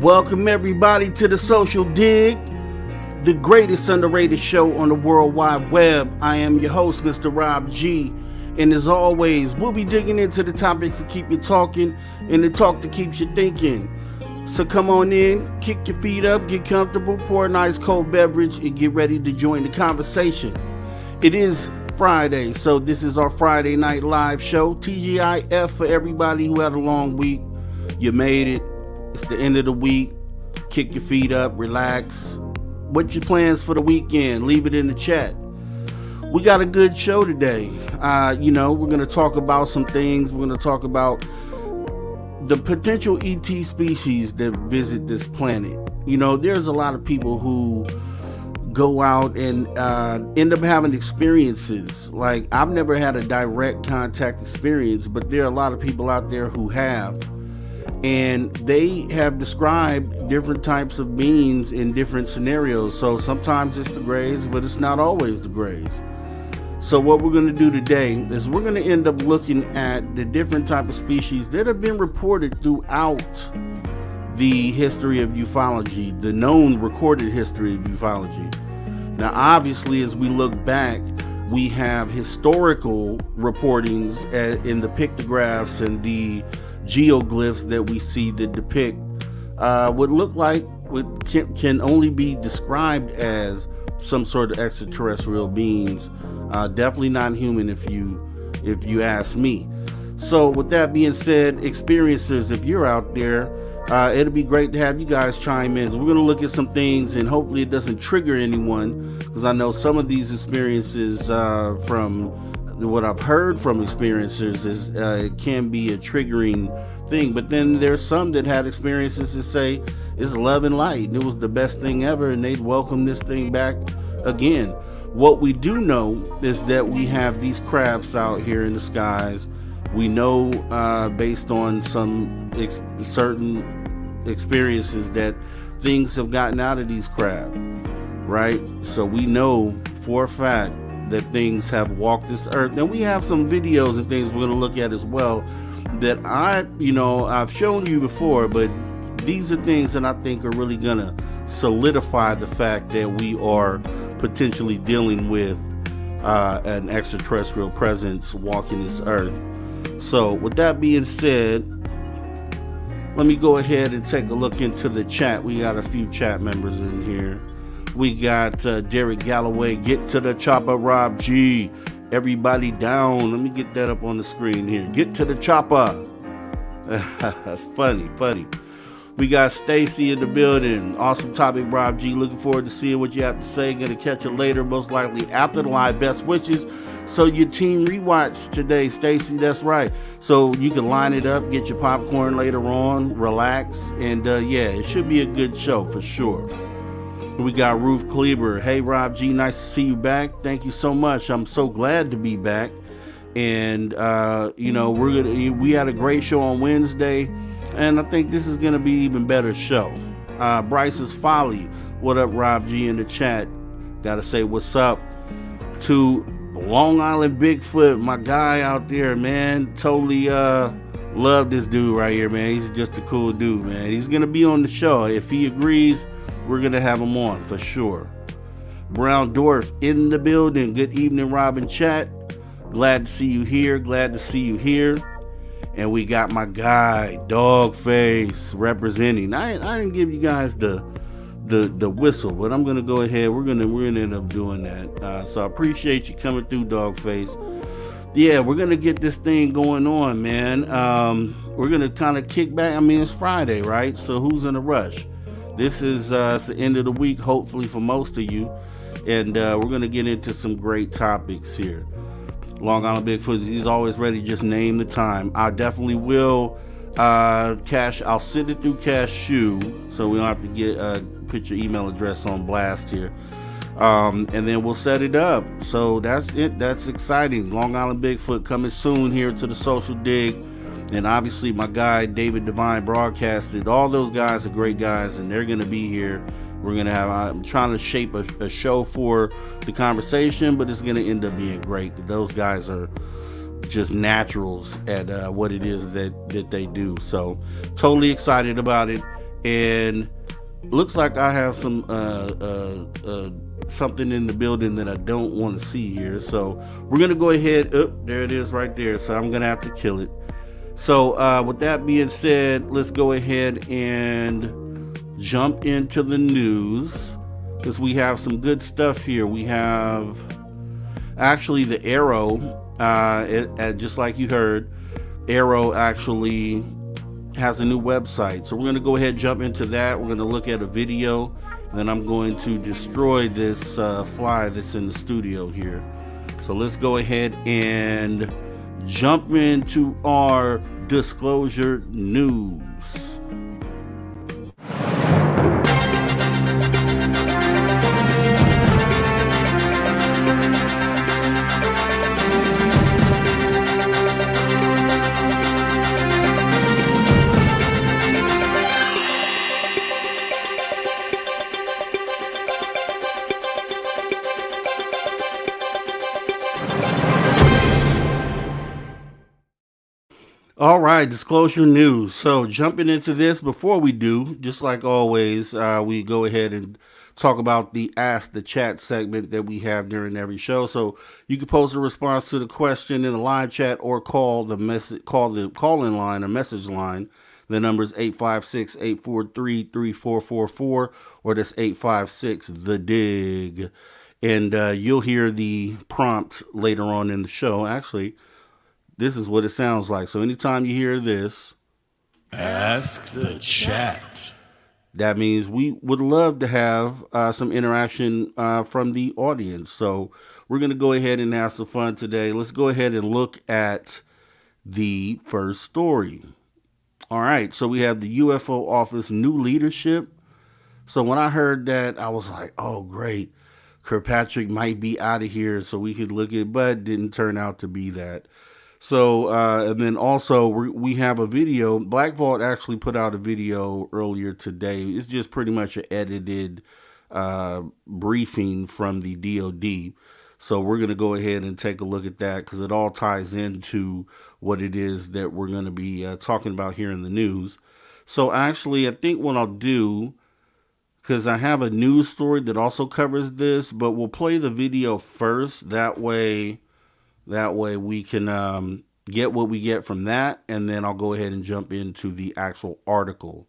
Welcome everybody to the Social Dig, the greatest underrated show on the World Wide Web. I am your host, Mr. Rob G. And as always, we'll be digging into the topics to keep you talking and the talk that keeps you thinking. So come on in, kick your feet up, get comfortable, pour a nice cold beverage, and get ready to join the conversation. It is Friday, so this is our Friday night live show. TGIF for everybody who had a long week. You made it. It's the end of the week. Kick your feet up, relax. What's your plans for the weekend? Leave it in the chat. We got a good show today. We're going to talk about some things. We're going to talk about the potential ET species that visit this planet. You know, there's a lot of people who go out and end up having experiences. Like, I've never had a direct contact experience, but there are a lot of people out there who have. And they have described different types of beings in different scenarios. So sometimes it's the Greys, but it's not always the Greys. So what we're going to do today is we're going to end up looking at the different type of species that have been reported throughout the history of ufology, the known recorded history of ufology. Now, obviously, as we look back, we have historical reportings in the pictographs and the geoglyphs that we see that depict what look like what can only be described as some sort of extraterrestrial beings. Definitely not human if you ask me. So with that being said, experiencers, if you're out there, it'll be great to have you guys chime in. We're going to look at some things and hopefully it doesn't trigger anyone, because I know some of these experiences from what I've heard from experiencers is it can be a triggering thing, but then there's some that had experiences that say it's love and light and it was the best thing ever and they'd welcome this thing back again. What we do know is that we have these crafts out here in the skies. We know based on some certain experiences that things have gotten out of these craft, right? So we know for a fact that things have walked this earth. Now we have some videos and things we're going to look at as well that I've shown you before, but these are things that I think are really going to solidify the fact that we are potentially dealing with an extraterrestrial presence walking this earth. So with that being said, let me go ahead and take a look into the chat. We got a few chat members in here. We got Derek Galloway, get to the chopper, Rob G. Everybody down. Let me get that up on the screen here. Get to the chopper. That's funny. We got Stacy in the building. Awesome topic, Rob G. Looking forward to seeing what you have to say. Gonna catch it later, most likely after the live. Best wishes. So your team rewatch today, Stacy. That's right. So you can line it up, get your popcorn later on, relax, and it should be a good show for sure. We got Ruth Kleber. Hey, Rob G, nice to see you back. Thank you so much. I'm so glad to be back. And, we had a great show on Wednesday, and I think this is going to be an even better show. Bryce's Folly. What up, Rob G, in the chat? Got to say what's up to Long Island Bigfoot, my guy out there, man. Totally love this dude right here, man. He's just a cool dude, man. He's going to be on the show. If he agrees, we're going to have him on for sure. Brown Dwarf in the building. Good evening, Robin chat. Glad to see you here. And we got my guy, Dogface, representing. I didn't give you guys the whistle, but I'm going to go ahead. We're going to end up doing that. So I appreciate you coming through, Dogface. Yeah, we're going to get this thing going on, man. We're going to kind of kick back. I mean, it's Friday, right? So who's in a rush? This is the end of the week, hopefully for most of you, and we're going to get into some great topics here. Long Island Bigfoot, he's always ready. Just name the time. I definitely will. I'll send it through Cashew, so we don't have to put your email address on blast here, and then we'll set it up. So that's it. That's exciting. Long Island Bigfoot coming soon here to the Social Dig. And obviously my guy David Devine broadcasted. All those guys are great guys, and they're going to be here. We're going to have, I'm trying to shape a show for the conversation, but it's going to end up being great. Those guys are just naturals at what it is that they do. So totally excited about it. And looks like I have some something in the building that I don't want to see here. So we're gonna go ahead. There it is right there. So I'm gonna have to kill it. So with that being said, let's go ahead and jump into the news, because we have some good stuff here. We have actually the Arrow, just like you heard, Arrow actually has a new website. So we're going to go ahead and jump into that. We're going to look at a video, and then I'm going to destroy this fly that's in the studio here. So let's go ahead and jump into our disclosure news. All right, disclosure news. So jumping into this, before we do, just like always, we go ahead and talk about the Ask the Chat segment that we have during every show. So you can post a response to the question in the live chat, or call the call-in line or message line. The number is 856-843-3444, or that's 856-THE-DIG. And you'll hear the prompt later on in the show. Actually, this is what it sounds like. So anytime you hear this, Ask the Chat, that means we would love to have some interaction from the audience. So we're going to go ahead and have some fun today. Let's go ahead and look at the first story. All right, so we have the UFO office new leadership. So when I heard that, I was like, oh, great. Kirkpatrick might be out of here so we could look at, but it didn't turn out to be that. So, and then also we have a video. Black Vault actually put out a video earlier today. It's just pretty much an edited briefing from the DOD. So we're going to go ahead and take a look at that, because it all ties into what it is that we're going to be talking about here in the news. So actually, I think what I'll do, because I have a news story that also covers this, but we'll play the video first. That way we can get what we get from that, and then I'll go ahead and jump into the actual article.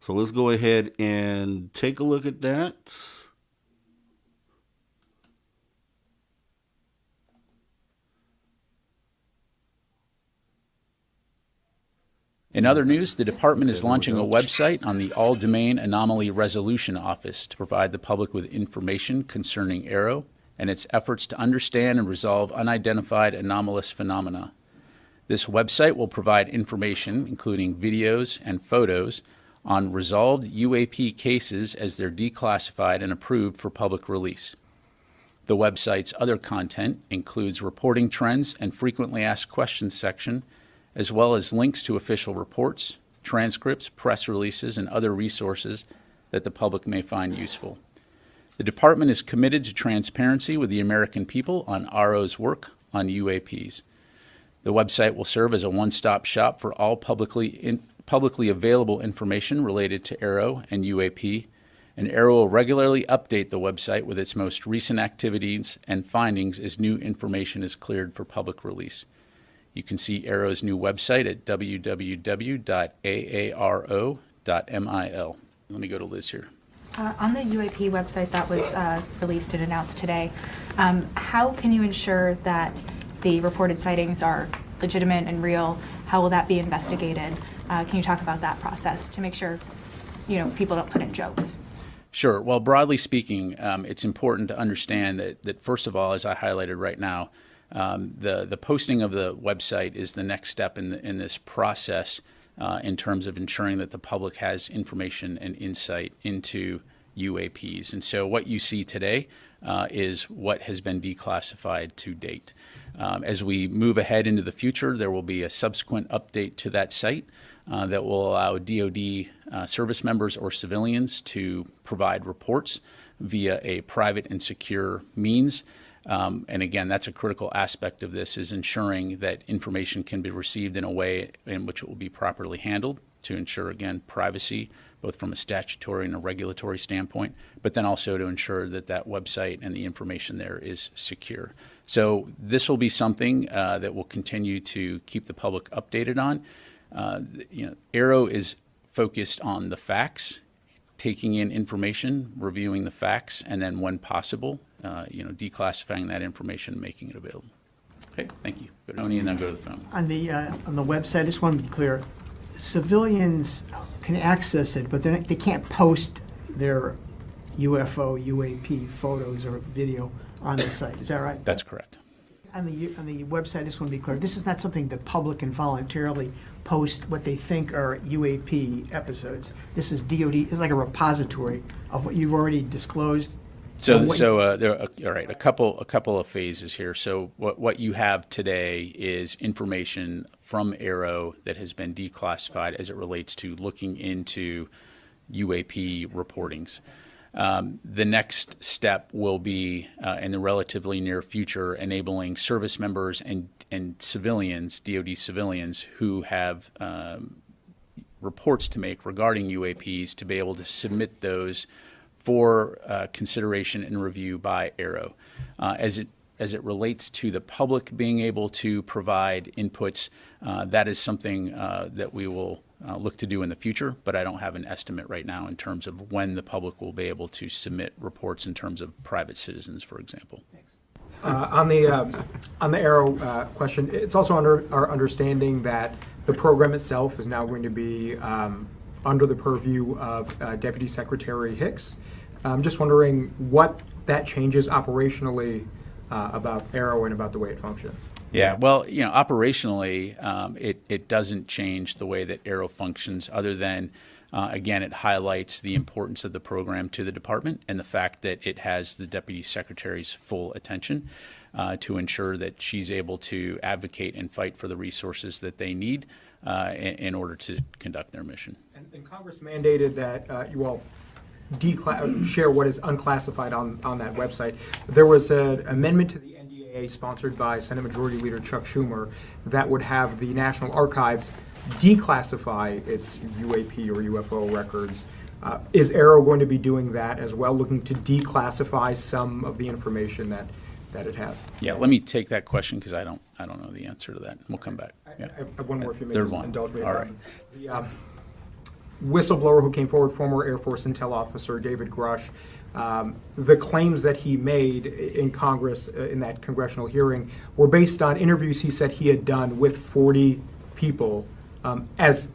So let's go ahead and take a look at that. In other news, the department is launching a website on the All-Domain Anomaly Resolution Office to provide the public with information concerning Arrow and its efforts to understand and resolve unidentified anomalous phenomena. This website will provide information, including videos and photos, on resolved UAP cases as they're declassified and approved for public release. The website's other content includes reporting trends and frequently asked questions section, as well as links to official reports, transcripts, press releases, and other resources that the public may find useful. The department is committed to transparency with the American people on RO's work on UAPs. The website will serve as a one-stop shop for all publicly available information related to Arrow and UAP, and Arrow will regularly update the website with its most recent activities and findings as new information is cleared for public release. You can see Arrow's new website at www.aaro.mil. Let me go to Liz here. On the UAP website that was released and announced today, how can you ensure that the reported sightings are legitimate and real? How will that be investigated? Can you talk about that process to make sure, people don't put in jokes? Sure. Well, broadly speaking, it's important to understand that first of all, as I highlighted right now, the posting of the website is the next step in this process in terms of ensuring that the public has information and insight into UAPs. And so what you see today is what has been declassified to date. As we move ahead into the future, there will be a subsequent update to that site that will allow DoD service members or civilians to provide reports via a private and secure means. And again, that's a critical aspect of this, is ensuring that information can be received in a way in which it will be properly handled to ensure, again, privacy, both from a statutory and a regulatory standpoint, but then also to ensure that that website and the information there is secure. So this will be something that we'll continue to keep the public updated on. Arrow is focused on the facts, taking in information, reviewing the facts, and then when possible, declassifying that information and making it available. Okay, thank you. Go to Tony and then go to the phone. On the website, I just want to be clear, civilians can access it, but they can't post their UFO, UAP photos or video on the site. Is that right? That's correct. On the website, I just want to be clear, this is not something the public can voluntarily post what they think are UAP episodes. This is DoD, it's like a repository of what you've already disclosed. There are all right, a couple of phases here. So what you have today is information from Arrow that has been declassified as it relates to looking into UAP reportings. The next step will be in the relatively near future enabling service members and civilians, DoD civilians, who have reports to make regarding UAPs to be able to submit those for consideration and review by Arrow. As it relates to the public being able to provide inputs, that is something that we will look to do in the future, but I don't have an estimate right now in terms of when the public will be able to submit reports in terms of private citizens, for example. On the Arrow question, it's also under our understanding that the program itself is now going to be under the purview of Deputy Secretary Hicks. I'm just wondering what that changes operationally about Arrow and about the way it functions. Yeah, well, operationally, it doesn't change the way that Arrow functions other than, again, it highlights the importance of the program to the department and the fact that it has the Deputy Secretary's full attention to ensure that she's able to advocate and fight for the resources that they need in order to conduct their mission. And Congress mandated that you all share what is unclassified on that website. There was an amendment to the NDAA sponsored by Senate Majority Leader Chuck Schumer that would have the National Archives declassify its UAP or UFO records. Is Arrow going to be doing that as well, looking to declassify some of the information that it has? Yeah, let me take that question because I don't know the answer to that. We'll come back. Yeah. I have one more if you may Third one. indulge me. All right. The whistleblower who came forward, former Air Force Intel officer David Grush, the claims that he made in Congress in that congressional hearing were based on interviews he said he had done with 40 people as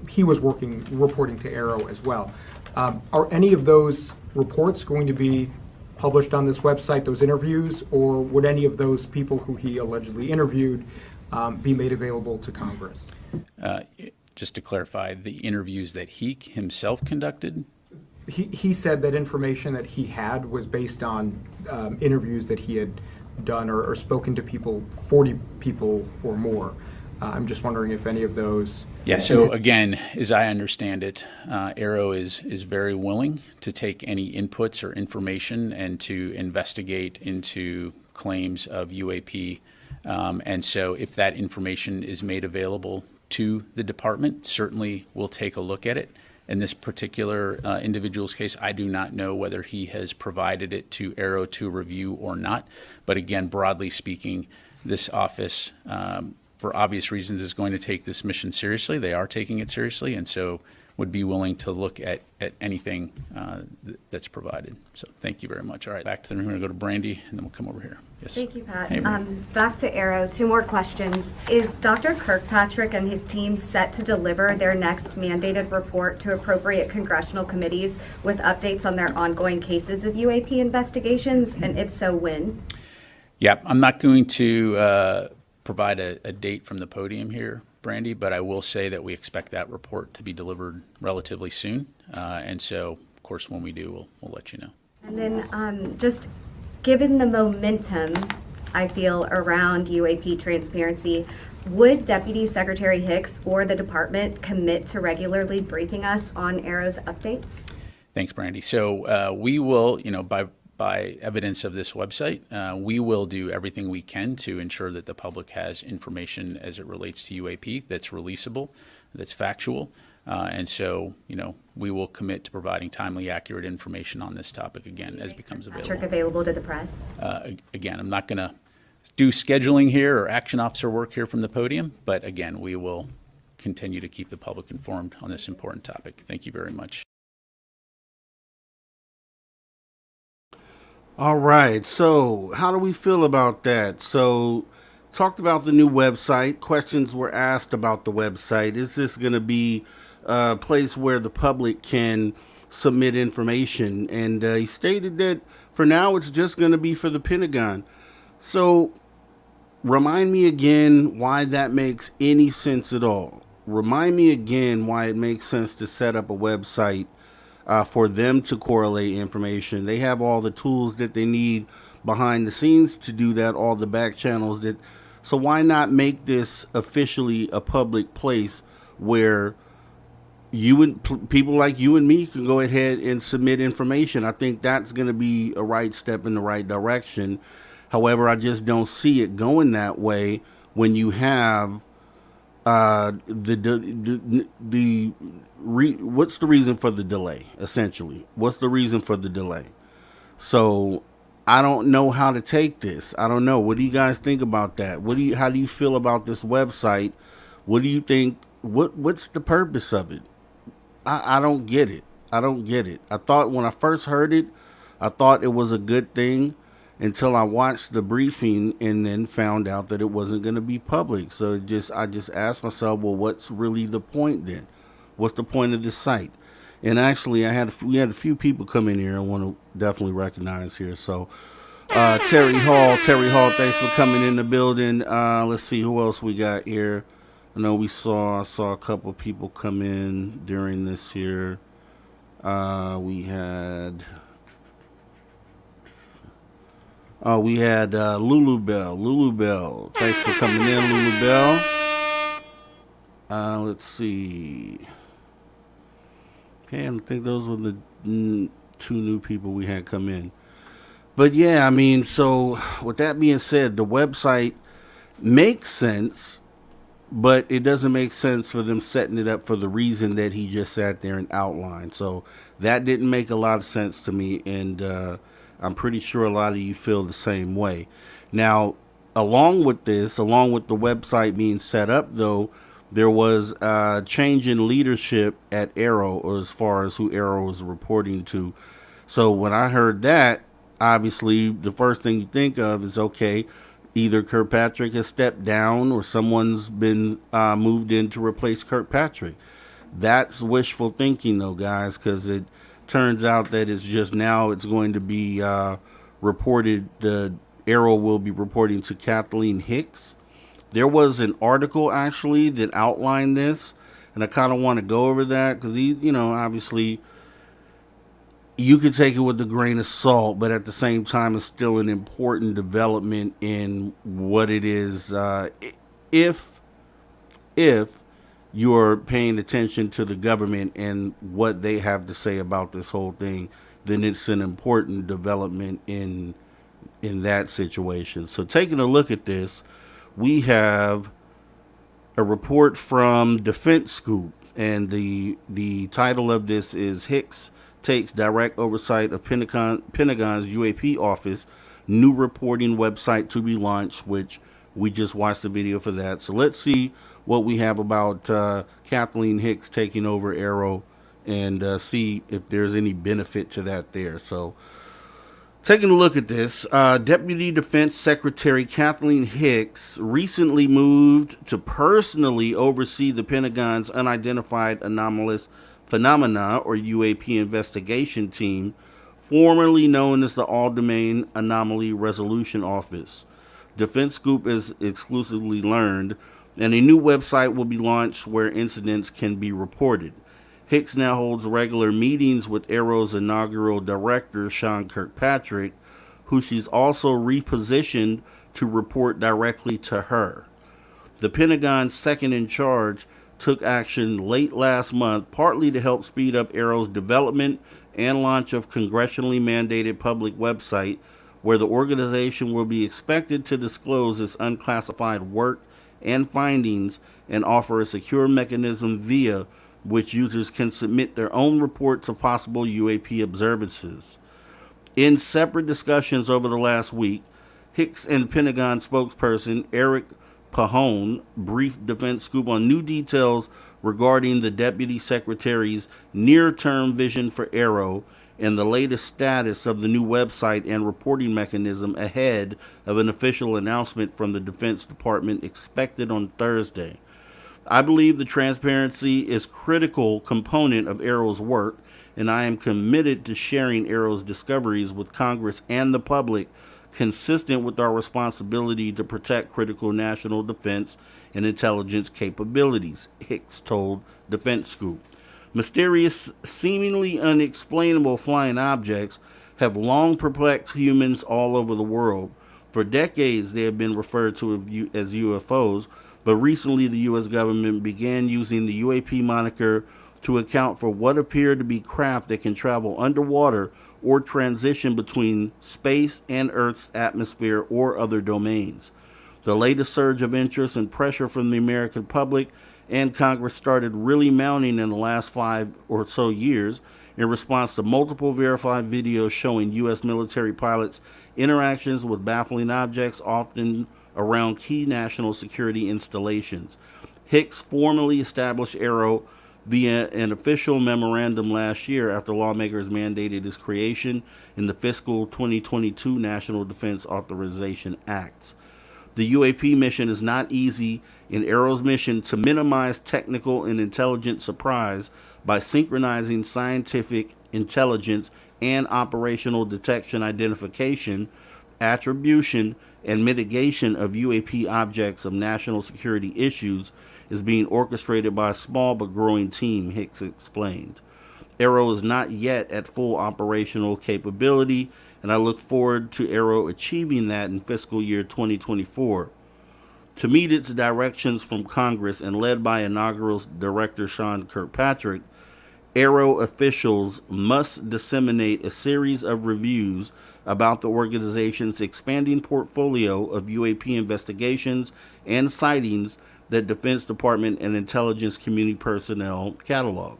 he was reporting to Arrow as well. Are any of those reports going to be published on this website, those interviews, or would any of those people who he allegedly interviewed be made available to Congress? Just to clarify, the interviews that he himself conducted? He said that information that he had was based on interviews that he had done or spoken to people, 40 people or more. I'm just wondering if any of those... Yeah, so again, as I understand it, Arrow is very willing to take any inputs or information and to investigate into claims of UAP. And so if that information is made available to the department, certainly we'll take a look at it. In this particular individual's case, I do not know whether he has provided it to Arrow to review or not. But again, broadly speaking, this office, for obvious reasons, is going to take this mission seriously. They are taking it seriously, and so would be willing to look at anything that's provided. So thank you very much. All right, back to the room. We're going to go to Brandy, and then we'll come over here. Yes. Thank you, Pat. Hey, back to Arrow, 2 more questions. Is Dr. Kirkpatrick and his team set to deliver their next mandated report to appropriate congressional committees with updates on their ongoing cases of UAP investigations, and if so, when? Yeah, I'm not going to provide a date from the podium here, Brandy, but I will say that we expect that report to be delivered relatively soon. And so, of course, when we do, we'll let you know. And then just given the momentum, I feel, around UAP transparency, would Deputy Secretary Hicks or the department commit to regularly briefing us on Arrow's updates? Thanks, Brandy. So we will, by by evidence of this website. We will do everything we can to ensure that the public has information as it relates to UAP that's releasable, that's factual. And so, we will commit to providing timely, accurate information on this topic again as it becomes Patrick available. available to the press? Again, I'm not going to do scheduling here or action officer work here from the podium, but again, we will continue to keep the public informed on this important topic. Thank you very much. All right, so how do we feel about that? So, talked about the new website. Questions were asked about the website. Is this going to be a place where the public can submit information? And he stated that for now it's just going to be for the Pentagon. So, remind me again why that makes any sense at all. Remind me again why it makes sense to set up a website for them to correlate information. They have all the tools that they need behind the scenes to do that, all the back channels that. So why not make this officially a public place where you and people like you and me can go ahead and submit information? I think that's going to be a right step in the right direction. However, I just don't see it going that way when you have what's the reason for the delay, essentially? What's the reason for the delay? So I don't know how to take this. I don't know. What do you guys think about that? How do you feel about this website? What do you think? What's the purpose of it? I don't get it. I don't get it. I thought when I first heard it, I thought it was a good thing until I watched the briefing and then found out that it wasn't going to be public. So I just asked myself, well, what's really the point then? What's the point of this site? And actually, we had a few people come in here I want to definitely recognize here. So Terry Hall, thanks for coming in the building. Let's see who else we got here. I know I saw a couple people come in during this here. We had Lulu Bell. Thanks for coming in, Lulu Bell. Let's see. Okay, I think those were the two new people we had come in. But yeah, I mean, so with that being said, the website makes sense, but it doesn't make sense for them setting it up for the reason that he just sat there and outlined. So that didn't make a lot of sense to me, and I'm pretty sure a lot of you feel the same way. Now, along with the website being set up, though, there was a change in leadership at Arrow, or as far as who Arrow was reporting to. So when I heard that, obviously the first thing you think of is, okay, either Kirkpatrick has stepped down or someone's been moved in to replace Kirkpatrick. That's wishful thinking, though, guys, because it turns out that it's going to be reported, the Arrow will be reporting to Kathleen Hicks. There was an article, actually, that outlined this, and I kind of want to go over that, because, obviously, you could take it with a grain of salt, but at the same time, it's still an important development in what it is. If you're paying attention to the government and what they have to say about this whole thing, then it's an important development in that situation. So taking a look at this, we have a report from Defense Scoop, and the title of this is Hicks Takes Direct Oversight of Pentagon's UAP Office, New Reporting Website to be Launched, which we just watched the video for that. So let's see what we have about Kathleen Hicks taking over Arrow, and see if there's any benefit to that there. So taking a look at this, Deputy Defense Secretary Kathleen Hicks recently moved to personally oversee the Pentagon's Unidentified Anomalous Phenomena, or UAP, investigation team, formerly known as the All-Domain Anomaly Resolution Office. Defense Scoop has exclusively learned, and a new website will be launched where incidents can be reported. Hicks now holds regular meetings with Arrow's inaugural director, Sean Kirkpatrick, who she's also repositioned to report directly to her. The Pentagon's second in charge took action late last month, partly to help speed up Arrow's development and launch of congressionally mandated public website where the organization will be expected to disclose its unclassified work and findings and offer a secure mechanism via which users can submit their own reports of possible UAP observances. In separate discussions over the last week, Hicks and Pentagon spokesperson Eric Pahone briefed Defense Scoop on new details regarding the Deputy Secretary's near-term vision for Arrow and the latest status of the new website and reporting mechanism ahead of an official announcement from the Defense Department expected on Thursday. I believe the transparency is a critical component of Arrow's work, and I am committed to sharing Arrow's discoveries with Congress and the public, consistent with our responsibility to protect critical national defense and intelligence capabilities, Hicks told Defense Scoop. Mysterious, seemingly unexplainable flying objects have long perplexed humans all over the world. For decades, they have been referred to as UFOs, but recently the U.S. government began using the UAP moniker to account for what appear to be craft that can travel underwater or transition between space and Earth's atmosphere or other domains. The latest surge of interest and pressure from the American public and Congress started really mounting in the last 5 or so years in response to multiple verified videos showing U.S. military pilots' interactions with baffling objects, often around key national security installations. Hicks formally established Arrow via an official memorandum last year after lawmakers mandated its creation in the fiscal 2022 National Defense Authorization Act. The UAP mission is not easy, and Arrow's mission to minimize technical and intelligent surprise by synchronizing scientific intelligence and operational detection, identification, attribution, and mitigation of UAP objects of national security issues is being orchestrated by a small but growing team, Hicks explained. Arrow is not yet at full operational capability, and I look forward to Arrow achieving that in fiscal year 2024. To meet its directions from Congress and led by inaugural Director Sean Kirkpatrick, Arrow officials must disseminate a series of reviews about the organization's expanding portfolio of UAP investigations and sightings that Defense Department and intelligence community personnel catalog.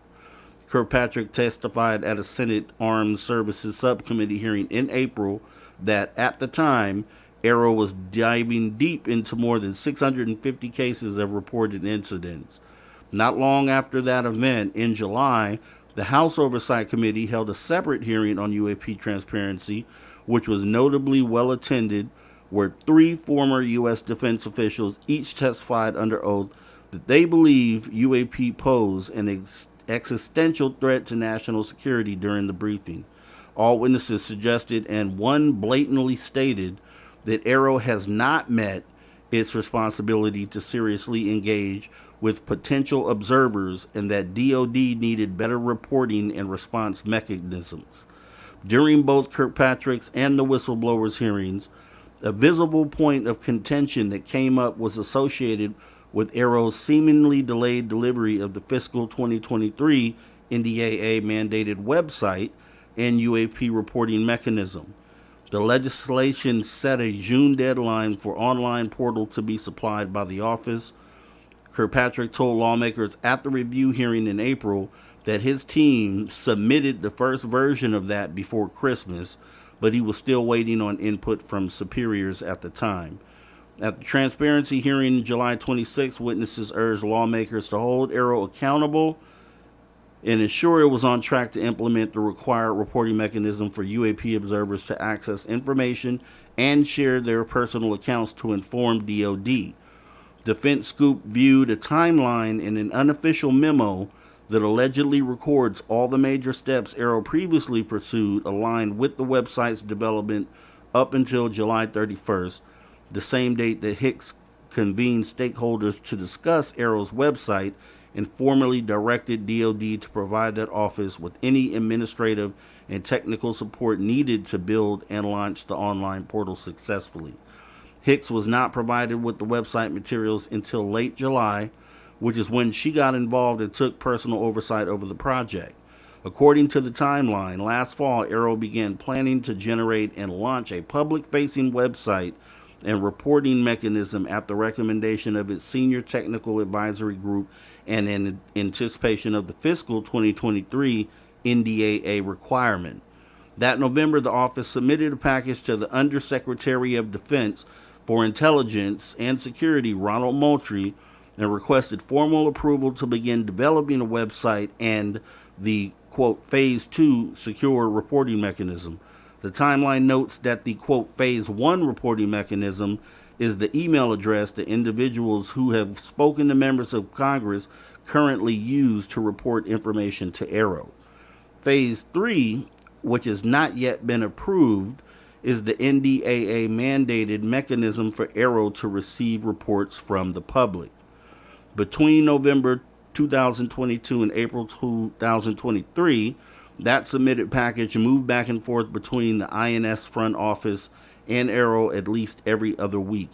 Kirkpatrick testified at a Senate Armed Services Subcommittee hearing in April that, at the time, Arrow was diving deep into more than 650 cases of reported incidents. Not long after that event, in July, the House Oversight Committee held a separate hearing on UAP transparency, which was notably well attended, where 3 former U.S. defense officials each testified under oath that they believe UAP pose an existential threat to national security during the briefing. All witnesses suggested, and one blatantly stated, that Arrow has not met its responsibility to seriously engage with potential observers and that DoD needed better reporting and response mechanisms. During both Kirkpatrick's and the whistleblowers' hearings, a visible point of contention that came up was associated with Arrow's seemingly delayed delivery of the fiscal 2023 NDAA mandated website and UAP reporting mechanism. The legislation set a June deadline for online portal to be supplied by the office. Kirkpatrick told lawmakers at the review hearing in April that his team submitted the first version of that before Christmas, but he was still waiting on input from superiors at the time. At the transparency hearing July 26, witnesses urged lawmakers to hold Arrow accountable and ensure it was on track to implement the required reporting mechanism for UAP observers to access information and share their personal accounts to inform DoD. Defense Scoop viewed a timeline in an unofficial memo that allegedly records all the major steps Arrow previously pursued aligned with the website's development up until July 31st, the same date that Hicks convened stakeholders to discuss Arrow's website and formally directed DoD to provide that office with any administrative and technical support needed to build and launch the online portal successfully. Hicks was not provided with the website materials until late July, which is when she got involved and took personal oversight over the project. According to the timeline, last fall, Arrow began planning to generate and launch a public-facing website and reporting mechanism at the recommendation of its senior technical advisory group and in anticipation of the fiscal 2023 NDAA requirement. That November, the office submitted a package to the Undersecretary of Defense for Intelligence and Security, Ronald Moultrie, and requested formal approval to begin developing a website and the, quote, Phase 2 secure reporting mechanism. The timeline notes that the, quote, Phase 1 reporting mechanism is the email address that individuals who have spoken to members of Congress currently use to report information to Arrow. Phase 3, which has not yet been approved, is the NDAA mandated mechanism for Arrow to receive reports from the public. Between November 2022 and April 2023, that submitted package moved back and forth between the INS front office and Arrow at least every other week.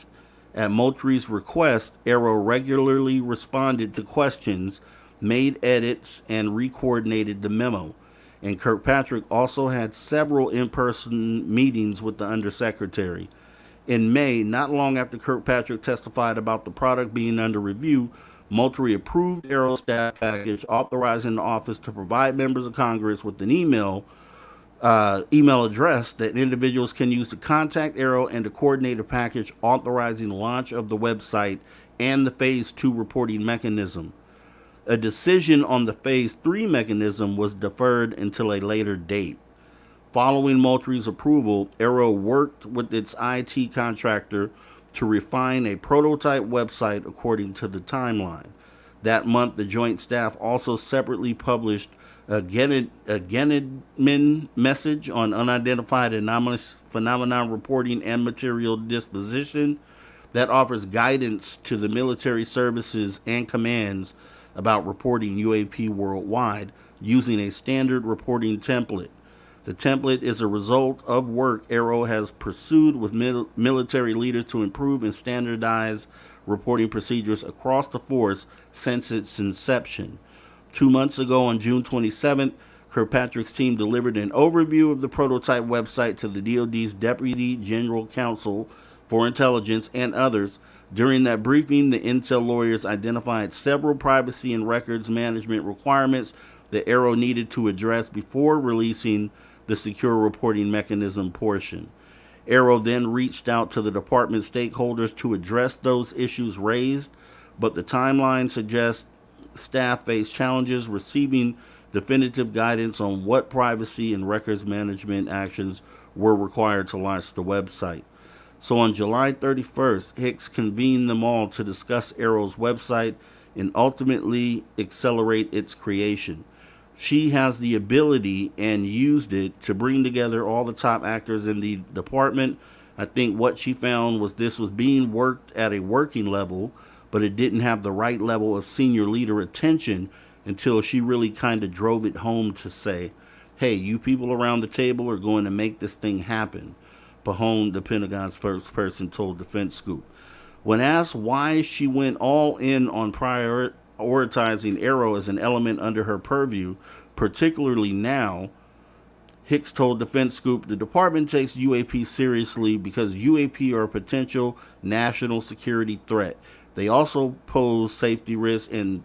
At Moultrie's request, Arrow regularly responded to questions, made edits, and re-coordinated the memo. And Kirkpatrick also had several in-person meetings with the Undersecretary. In May, not long after Kirkpatrick testified about the product being under review, Moultrie approved Arrow's staff package authorizing the office to provide members of Congress with an email address that individuals can use to contact Arrow and to coordinate a package authorizing the launch of the website and the Phase 2 reporting mechanism. A decision on the Phase 3 mechanism was deferred until a later date. Following Moultrie's approval, Arrow worked with its IT contractor to refine a prototype website according to the timeline. That month, the joint staff also separately published a Genedman message on unidentified anomalous phenomenon reporting and material disposition that offers guidance to the military services and commands about reporting UAP worldwide using a standard reporting template. The template is a result of work Arrow has pursued with military leaders to improve and standardize reporting procedures across the force since its inception. 2 months ago, on June 27th, Kirkpatrick's team delivered an overview of the prototype website to the DoD's Deputy General Counsel for Intelligence and others. During that briefing, the Intel lawyers identified several privacy and records management requirements that Arrow needed to address before releasing the secure reporting mechanism portion. Arrow then reached out to the department stakeholders to address those issues raised, but the timeline suggests staff face challenges receiving definitive guidance on what privacy and records management actions were required to launch the website. So on July 31st, Hicks convened them all to discuss Arrow's website and ultimately accelerate its creation. She has the ability and used it to bring together all the top actors in the department. I think what she found was this was being worked at a working level, but it didn't have the right level of senior leader attention until she really kind of drove it home to say, hey, you people around the table are going to make this thing happen. Pahone, the Pentagon spokesperson, told Defense Scoop. When asked why she went all in on prioritizing Arrow as an element under her purview, particularly now, Hicks told Defense Scoop the department takes UAP seriously because UAP are a potential national security threat. They also pose safety risks and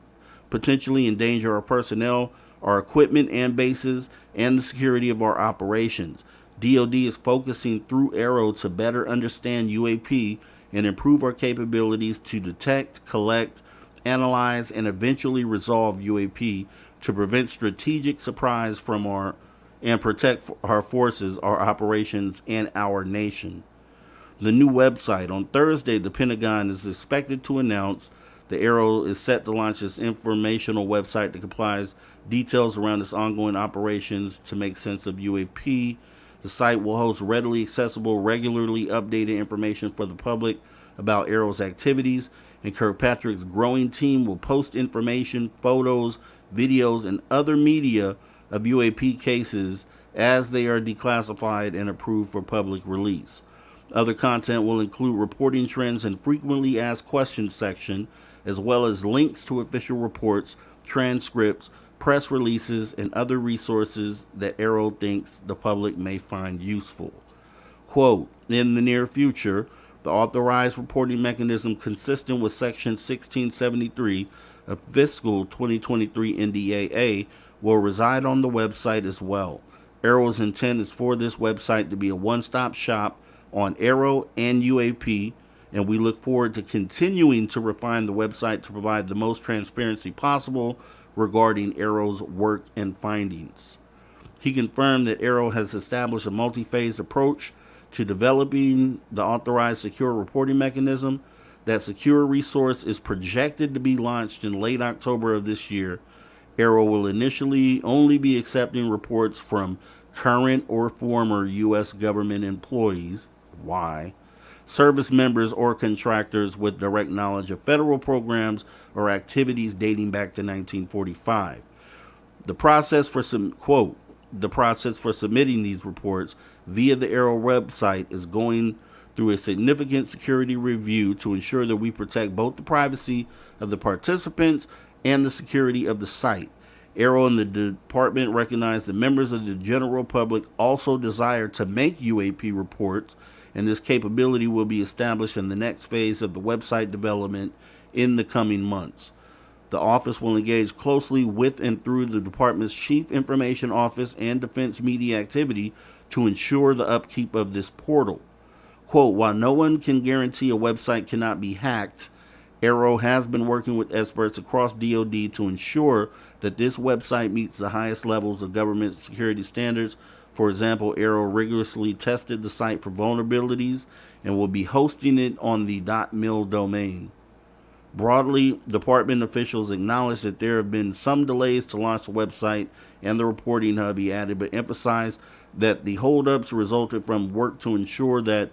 potentially endanger our personnel, our equipment and bases, and the security of our operations. DoD is focusing through Arrow to better understand UAP and improve our capabilities to detect, collect, analyze, and eventually resolve UAP to prevent strategic surprise from and protect our forces, our operations, and our nation. The new website. On Thursday, the Pentagon is expected to announce the Arrow is set to launch its informational website that compiles details around its ongoing operations to make sense of UAP. The site will host readily accessible, regularly updated information for the public about Arrow's activities, and Kirkpatrick's growing team will post information, photos, videos, and other media of UAP cases as they are declassified and approved for public release. Other content will include reporting trends and frequently asked questions section, as well as links to official reports, transcripts, press releases, and other resources that Arrow thinks the public may find useful. Quote, in the near future, the authorized reporting mechanism consistent with Section 1673 of Fiscal 2023 NDAA will reside on the website as well. Arrow's intent is for this website to be a one-stop shop on Arrow and UAP, and we look forward to continuing to refine the website to provide the most transparency possible regarding Arrow's work and findings. He confirmed that Arrow has established a multi-phase approach to developing the authorized secure reporting mechanism. That secure resource is projected to be launched in late October of this year. Arrow will initially only be accepting reports from current or former U.S. government employees, service members or contractors with direct knowledge of federal programs or activities dating back to 1945. The process for submitting these reports via the Arrow website is going through a significant security review to ensure that we protect both the privacy of the participants and the security of the site. Arrow and the department recognize that members of the general public also desire to make UAP reports, and this capability will be established in the next phase of the website development in the coming months. The office will engage closely with and through the department's Chief Information Office and Defense Media Activity to ensure the upkeep of this portal. Quote, while no one can guarantee a website cannot be hacked, Arrow has been working with experts across DoD to ensure that this website meets the highest levels of government security standards. For example, Arrow rigorously tested the site for vulnerabilities and will be hosting it on the .mil domain. Broadly, department officials acknowledge that there have been some delays to launch the website and the reporting hub, he added, but emphasized that the holdups resulted from work to ensure that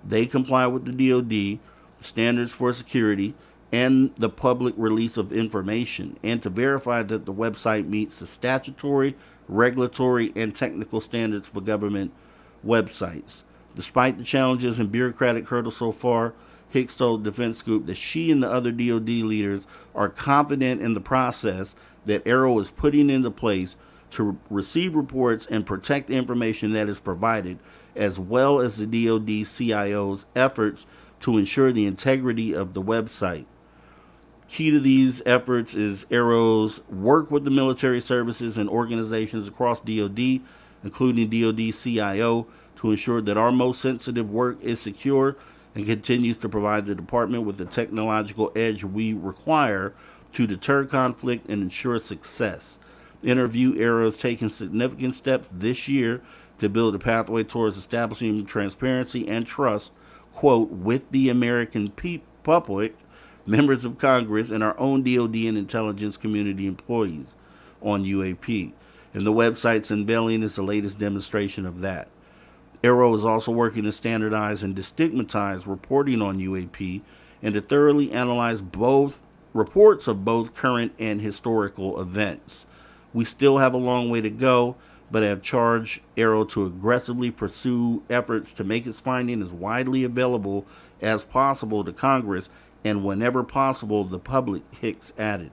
they comply with the DoD standards for security and the public release of information, and to verify that the website meets the statutory, regulatory, and technical standards for government websites. Despite the challenges and bureaucratic hurdles so far, Hicks told Defense Scoop that she and the other DoD leaders are confident in the process that Arrow is putting into place to receive reports and protect the information that is provided, as well as the DoD CIO's efforts to ensure the integrity of the website. Key to these efforts is Arrow's work with the military services and organizations across DoD, including DoD CIO, to ensure that our most sensitive work is secure and continues to provide the department with the technological edge we require to deter conflict and ensure success. Interview Arrow has taken significant steps this year to build a pathway towards establishing transparency and trust, quote, with the American public, members of Congress, and our own DoD and intelligence community employees on UAP. And the website's Unveiling is the latest demonstration of that. Arrow is also working to standardize and destigmatize reporting on UAP and to thoroughly analyze both reports of both current and historical events. We still have a long way to go, but have charged Arrow to aggressively pursue efforts to make its finding as widely available as possible to Congress and whenever possible the public, Hicks added.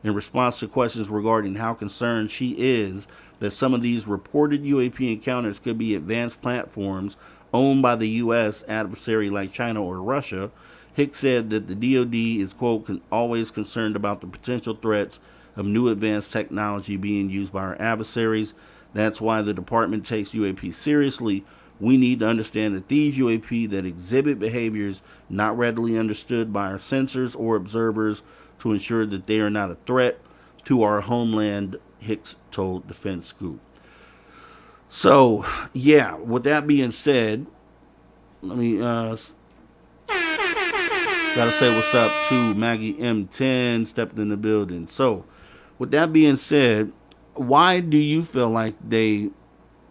In response to questions regarding how concerned she is that some of these reported UAP encounters could be advanced platforms owned by the U.S. adversary like China or Russia, Hicks said that the DoD is, quote, always concerned about the potential threats of new advanced technology being used by our adversaries. That's why the department takes UAP seriously. We need to understand that these UAP that exhibit behaviors not readily understood by our sensors or observers to ensure that they are not a threat to our homeland, Hicks told Defense Scoop. So, yeah, with that being said, let me gotta say what's up to Maggie M10 stepped in the building. So, with that being said, why do you feel like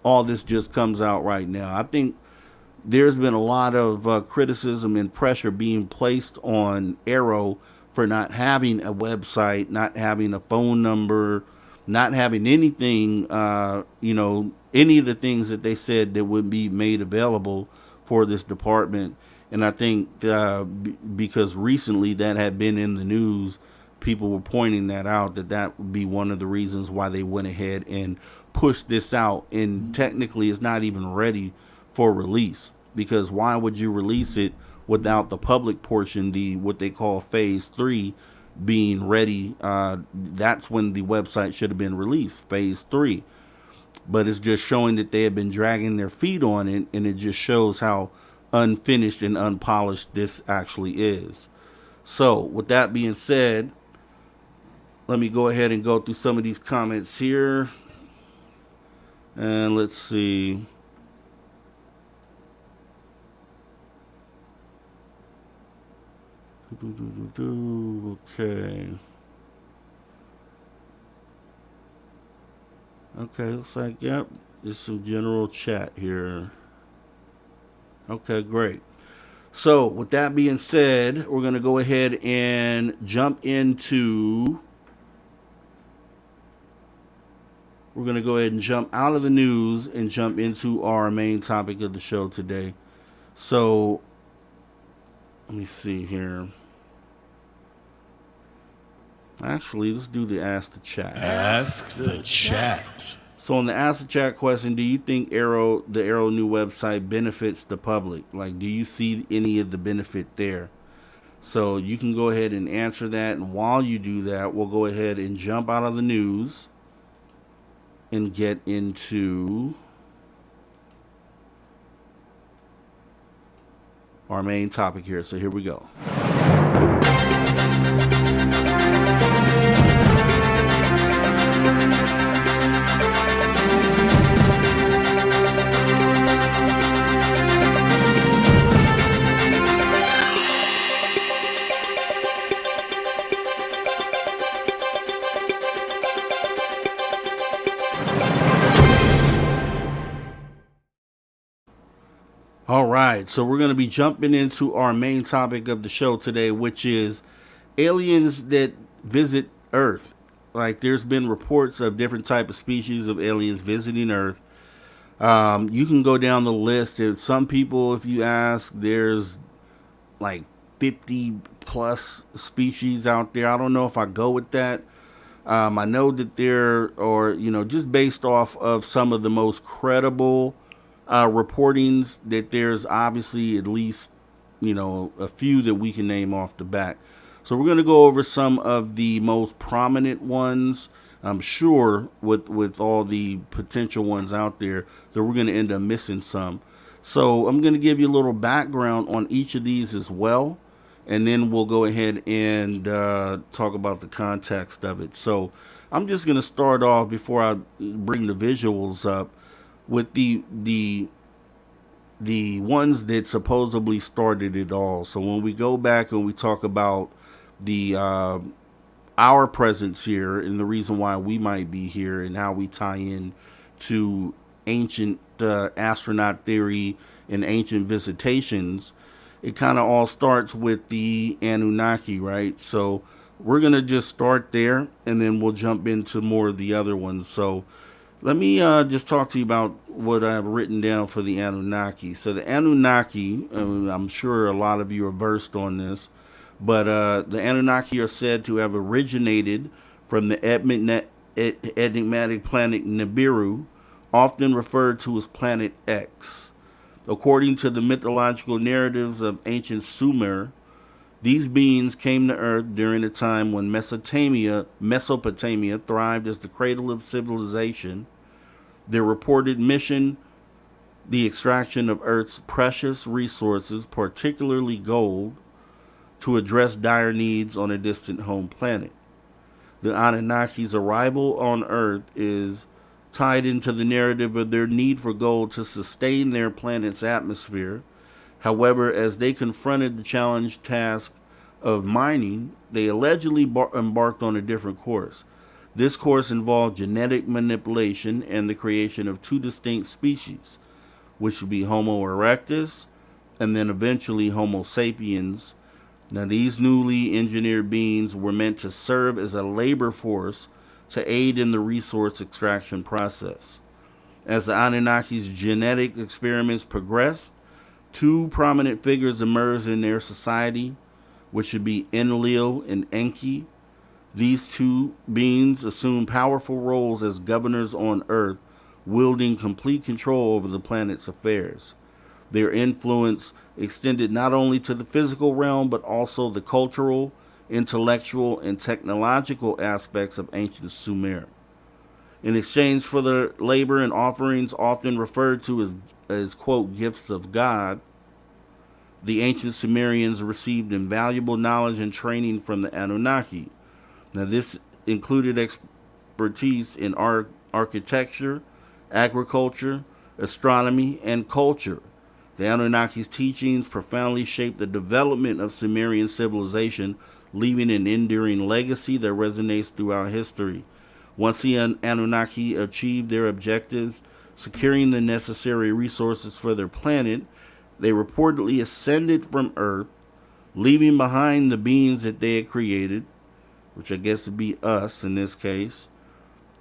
all this just comes out right now? I think there's been a lot of criticism and pressure being placed on Arrow for not having a website, not having a phone number, not having anything, any of the things that they said that would be made available for this department. And I think because recently that had been in the news people were pointing that out, that would be one of the reasons why they went ahead and pushed this out. And technically it's not even ready for release, because why would you release it without the public portion, what they call phase 3, being ready? That's when the website should have been released, phase 3. But it's just showing that they have been dragging their feet on it, and it just shows how unfinished and unpolished this actually is. So with that being said, let me go ahead and go through some of these comments here. And let's see. Okay. Okay, looks like, yep, just some general chat here. Okay, great. So with that being said, we're going to go ahead and jump into... We're going to go ahead and jump out of the news and jump into our main topic of the show today. So, let me see here. Actually, let's do the Ask the Chat. Ask the Chat. So on the Ask the Chat question, do you think the Arrow new website benefits the public? Like, do you see any of the benefit there? So you can go ahead and answer that. And while you do that, we'll go ahead and jump out of the news and get into our main topic here. So here we go. All right, so we're going to be jumping into our main topic of the show today, which is aliens that visit Earth. Like, there's been reports of different type of species of aliens visiting Earth. You can go down the list. There's some people, if you ask, there's like 50 plus species out there. I don't know if I go with that. I know that just based off of some of the most credible reportings, that there's obviously at least, a few that we can name off the bat. So we're going to go over some of the most prominent ones. I'm sure with all the potential ones out there that we're going to end up missing some. So I'm going to give you a little background on each of these as well. And then we'll go ahead and talk about the context of it. So I'm just going to start off before I bring the visuals up with the ones that supposedly started it all. So when we go back and we talk about our presence here and the reason why we might be here and how we tie in to ancient astronaut theory and ancient visitations, it kind of all starts with the Anunnaki, right? So we're going to just start there and then we'll jump into more of the other ones. So let me just talk to you about what I've written down for the Anunnaki. So the Anunnaki, I'm sure a lot of you are versed on this, but the Anunnaki are said to have originated from the enigmatic planet Nibiru, often referred to as Planet X. According to the mythological narratives of ancient Sumer, these beings came to Earth during a time when Mesopotamia thrived as the cradle of civilization. Their reported mission, the extraction of Earth's precious resources, particularly gold, to address dire needs on a distant home planet. The Anunnaki's arrival on Earth is tied into the narrative of their need for gold to sustain their planet's atmosphere. However, as they confronted the challenge task of mining, they allegedly embarked on a different course. This course involved genetic manipulation and the creation of two distinct species, which would be Homo erectus and then eventually Homo sapiens. Now, these newly engineered beings were meant to serve as a labor force to aid in the resource extraction process. As the Anunnaki's genetic experiments progressed, two prominent figures emerged in their society, which would be Enlil and Enki. These two beings assume powerful roles as governors on Earth, wielding complete control over the planet's affairs. Their influence extended not only to the physical realm, but also the cultural, intellectual, and technological aspects of ancient Sumer. In exchange for their labor and offerings, often referred to as quote, gifts of God, the ancient Sumerians received invaluable knowledge and training from the Anunnaki. Now, this included expertise in architecture, agriculture, astronomy, and culture. The Anunnaki's teachings profoundly shaped the development of Sumerian civilization, leaving an enduring legacy that resonates throughout history. Once the Anunnaki achieved their objectives, securing the necessary resources for their planet, they reportedly ascended from Earth, leaving behind the beings that they had created, which I guess would be us in this case,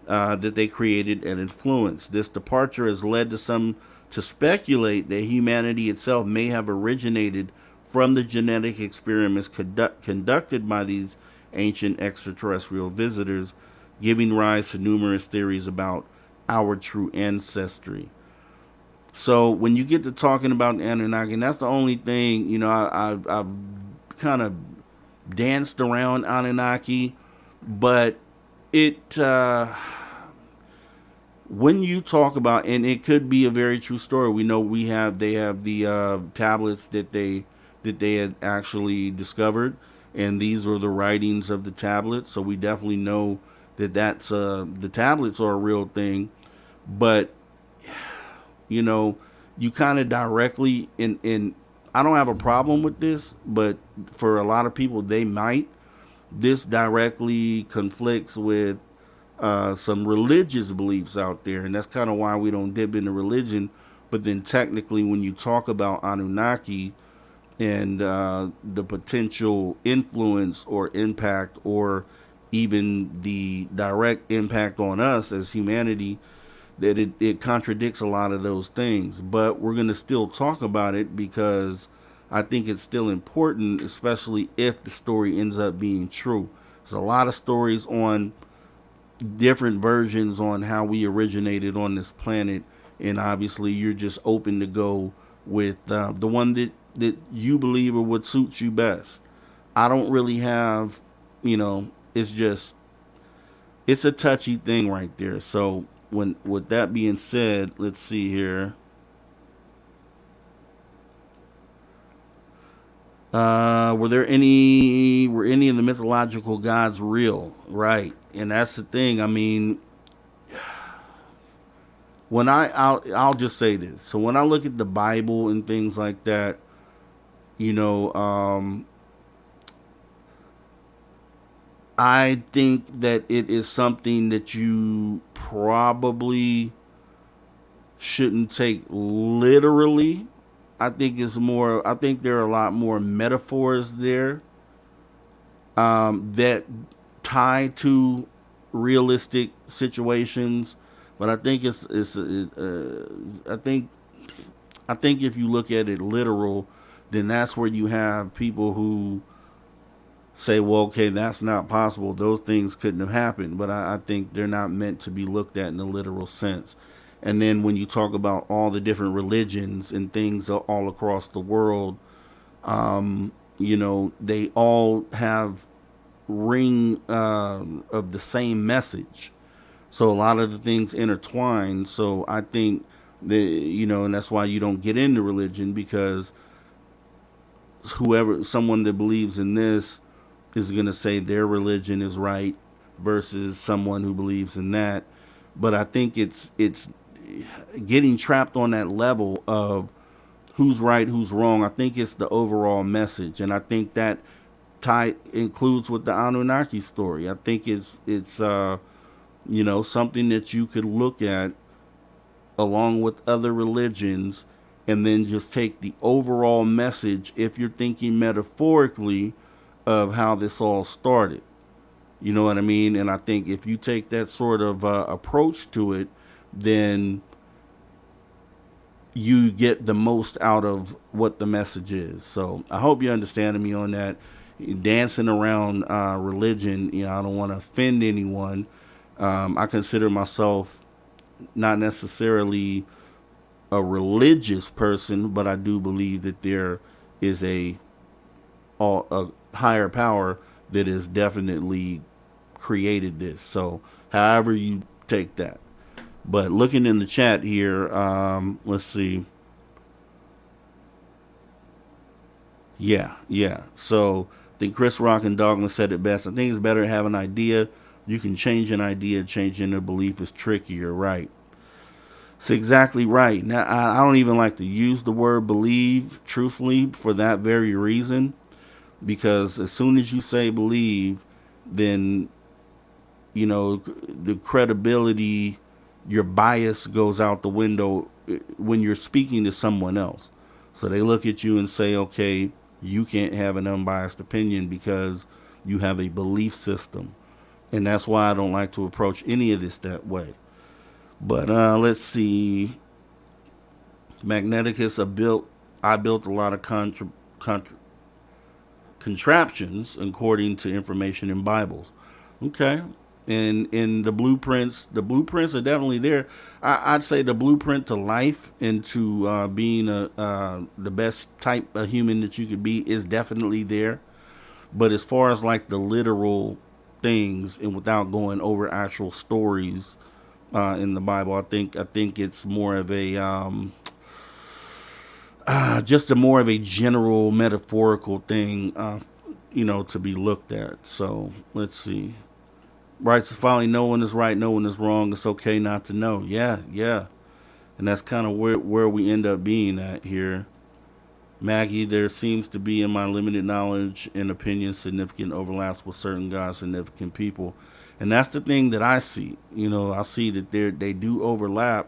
that they created and influenced. This departure has led to some to speculate that humanity itself may have originated from the genetic experiments conducted by these ancient extraterrestrial visitors, giving rise to numerous theories about our true ancestry. So when you get to talking about the Anunnaki, and that's the only thing, you know, I've kind of danced around Anunnaki, but it when you talk about, and it could be a very true story. We know they have the tablets that they had actually discovered, and these are the writings of the tablets. So we definitely know that that's the tablets are a real thing. But you know, you kind of directly in I don't have a problem with this, but for a lot of people they might. This directly conflicts with some religious beliefs out there, and that's kind of why we don't dip into religion. But then technically, when you talk about Anunnaki and the potential influence or impact, or even the direct impact on us as humanity, that it contradicts a lot of those things. But we're going to still talk about it because I think it's still important, especially if the story ends up being true. There's a lot of stories on different versions on how we originated on this planet, and obviously you're just open to go with the one that you believe or what suits you best. I don't really have, you know, it's a touchy thing right there. So with that being said, let's see here. Were any of the mythological gods real? Right. And that's the thing. I mean, I'll just say this. So when I look at the Bible and things like that, you know, I think that it is something that you probably shouldn't take literally. I think there are a lot more metaphors there that tie to realistic situations. But I think I think if you look at it literal, then that's where you have people who say, well, okay, that's not possible. Those things couldn't have happened. But I think they're not meant to be looked at in a literal sense. And then when you talk about all the different religions and things all across the world, you know, they all have ring of the same message. So a lot of the things intertwine. So I think that, you know, and that's why you don't get into religion, because someone that believes in this is going to say their religion is right versus someone who believes in that. But I think it's getting trapped on that level of who's right, who's wrong. I think it's the overall message, and I think that includes with the Anunnaki story. I think it's you know, something that you could look at along with other religions, and then just take the overall message, if you're thinking metaphorically, of how this all started. You know what I mean? And I think if you take that sort of approach to it, then you get the most out of what the message is. So I hope you're understanding me on that. dancing around religion. I don't want to offend anyone. I consider myself not necessarily a religious person, but I do believe that there is a higher power that has definitely created this. So, however you take that. But looking in the chat here, let's see. Yeah. So, I think Chris Rock and Dogma said it best. I think it's better to have an idea. You can change an idea. Changing a belief is trickier, right? It's exactly right. Now, I don't even like to use the word believe, truthfully, for that very reason. Because as soon as you say believe, then, the credibility, your bias goes out the window when you're speaking to someone else. So they look at you and say, okay, you can't have an unbiased opinion because you have a belief system. And that's why I don't like to approach any of this that way. But let's see. Magneticus, I built a lot of contraptions according to information in Bibles. Okay. And in the blueprints are definitely there. I'd say the blueprint to life and to being the best type of human that you could be is definitely there. But as far as like the literal things, and without going over actual stories in the Bible, I think it's more of a just a more of a general metaphorical thing, to be looked at. So let's see. Right, so finally, no one is right, no one is wrong. It's okay not to know. Yeah. And that's kind of where we end up being at here. Maggie, there seems to be, in my limited knowledge and opinion, significant overlaps with certain God significant people. And that's the thing that I see. I see that they do overlap,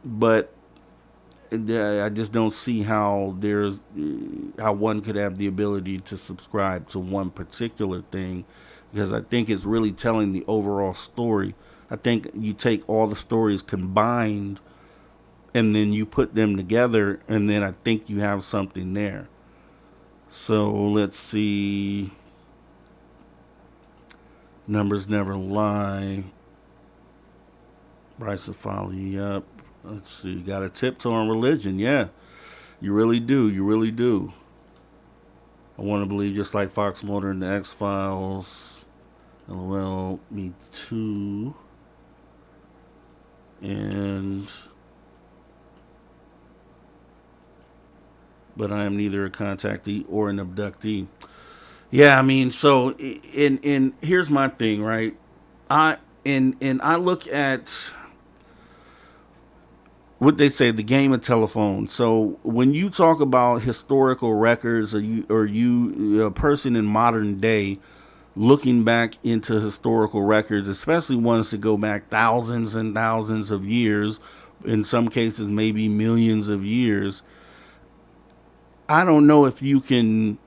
but I just don't see how one could have the ability to subscribe to one particular thing, because I think it's really telling the overall story. I think you take all the stories combined and then you put them together, and then I think you have something there. So let's see. Numbers never lie. Bryce of Folly, yep. Let's see. You got a tiptoe on religion. Yeah, you really do. I want to believe just like Fox Mulder in the X-Files. LOL, me too. But I am neither a contactee or an abductee. Yeah, I mean, so in here's my thing, right? I look at what they say, the game of telephone. So when you talk about historical records, or a person in modern day looking back into historical records, especially ones that go back thousands and thousands of years, in some cases maybe millions of years, I don't know if you can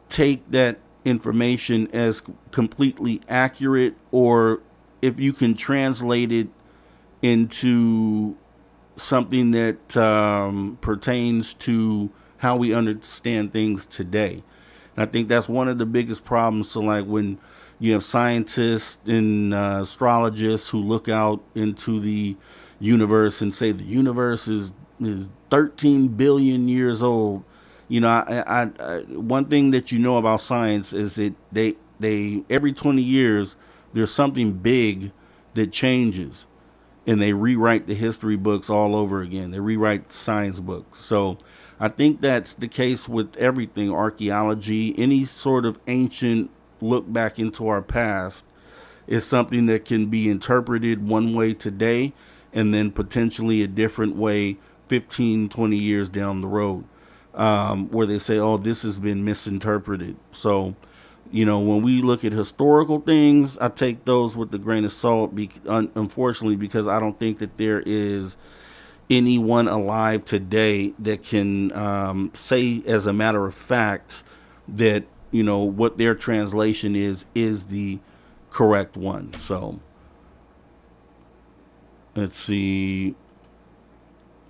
take that information as completely accurate, or if you can translate it into something that pertains to how we understand things today. And I think that's one of the biggest problems. So like when you have scientists and astrologists who look out into the universe and say the universe is 13 billion years old. I one thing that about science is that they every 20 years there's something big that changes, and they rewrite the history books all over again. They rewrite science books. So I think that's the case with everything, archaeology, any sort of ancient look back into our past is something that can be interpreted one way today and then potentially a different way 15, 20 years down the road, where they say, oh, this has been misinterpreted. So, when we look at historical things, I take those with a grain of salt, unfortunately, because I don't think that there is anyone alive today that can say as a matter of fact that what their translation is the correct one. So let's see.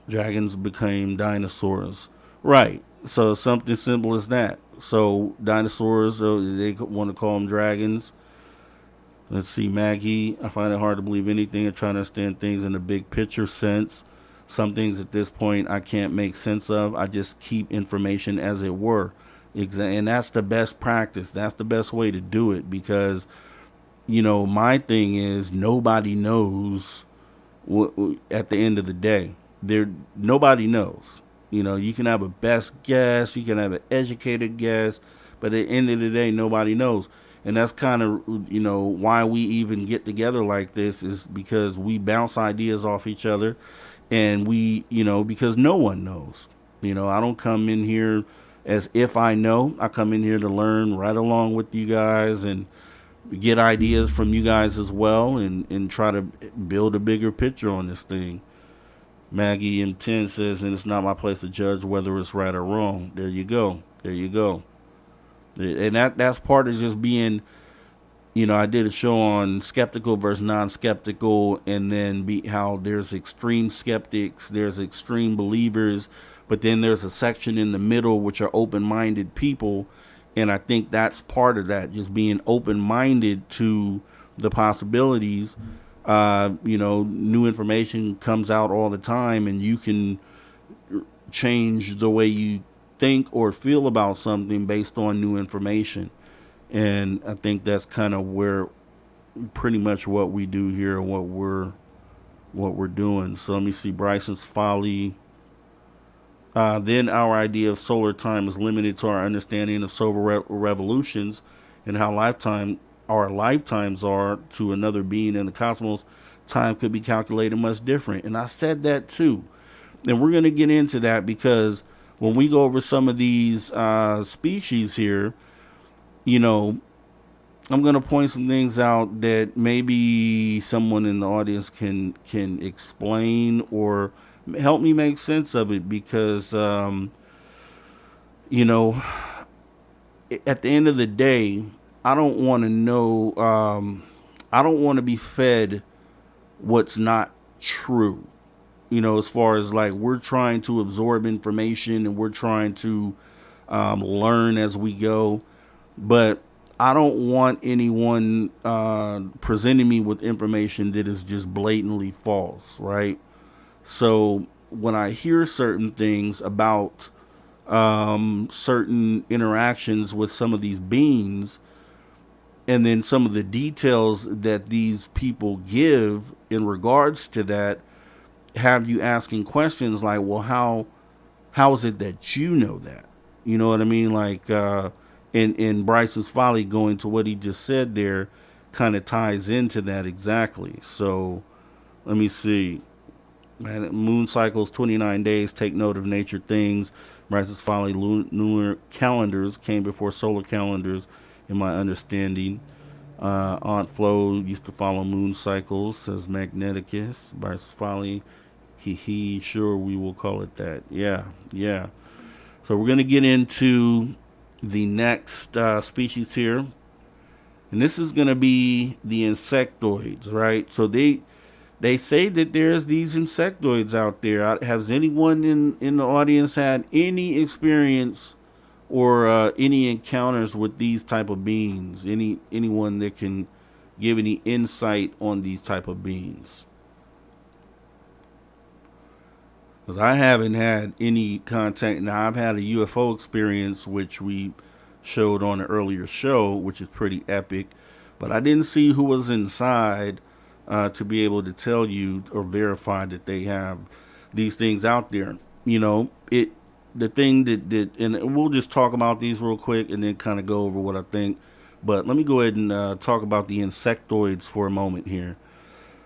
Dragons became dinosaurs, right? So something simple as that. So dinosaurs, they want to call them dragons. Let's see, Maggie. I find it hard to believe anything and try to understand things in a big picture sense. Some things at this point I can't make sense of. I just keep information as it were. And that's the best practice. That's the best way to do it, because, my thing is nobody knows at the end of the day. Nobody knows. You can have a best guess, you can have an educated guess, but at the end of the day, nobody knows. And that's kind of, why we even get together like this, is because we bounce ideas off each other, and because no one knows. I don't come in here as if I know. I come in here to learn right along with you guys and get ideas from you guys as well, and try to build a bigger picture on this thing. Maggie M10 says, and it's not my place to judge whether it's right or wrong. There you go. And that's part of just being, I did a show on skeptical versus non-skeptical, and then how there's extreme skeptics, there's extreme believers, but then there's a section in the middle which are open-minded people. And I think that's part of that, just being open-minded to the possibilities. New information comes out all the time, and you can change the way you think or feel about something based on new information. And I think that's kind of where pretty much what we do here, what we're doing. So let me see, Bryson's Folly. Then our idea of solar time is limited to our understanding of solar revolutions and how our lifetimes are to another being in the cosmos. Time could be calculated much different. And I said that too. And we're going to get into that, because when we go over some of these species here, I'm going to point some things out that maybe someone in the audience can explain or help me make sense of it, because, at the end of the day, I don't want to know, I don't want to be fed what's not true. As far as like we're trying to absorb information and we're trying to learn as we go. But I don't want anyone presenting me with information that is just blatantly false, right? So when I hear certain things about certain interactions with some of these beings, and then some of the details that these people give in regards to that, have you asking questions like, well, how is it that you know that? You know what I mean? Like, in Bryce's Folly, going to what he just said there kind of ties into that exactly. So let me see. Man, moon cycles, 29 days, take note of nature things. Bryce's Folly, lunar calendars came before solar calendars, in my understanding. Aunt Flo used to follow moon cycles, says Magneticus. Bryce's Folly, sure, we will call it that. Yeah. So we're going to get into the next species here. And this is going to be the insectoids, right? So they say that there's these insectoids out there. Has anyone in the audience had any experience or any encounters with these type of beings? Anyone that can give any insight on these type of beings? Because I haven't had any contact. Now, I've had a UFO experience, which we showed on an earlier show, which is pretty epic. But I didn't see who was inside to be able to tell you or verify that they have these things out there. The thing that and we'll just talk about these real quick and then kind of go over what I think. But let me go ahead and talk about the insectoids for a moment here.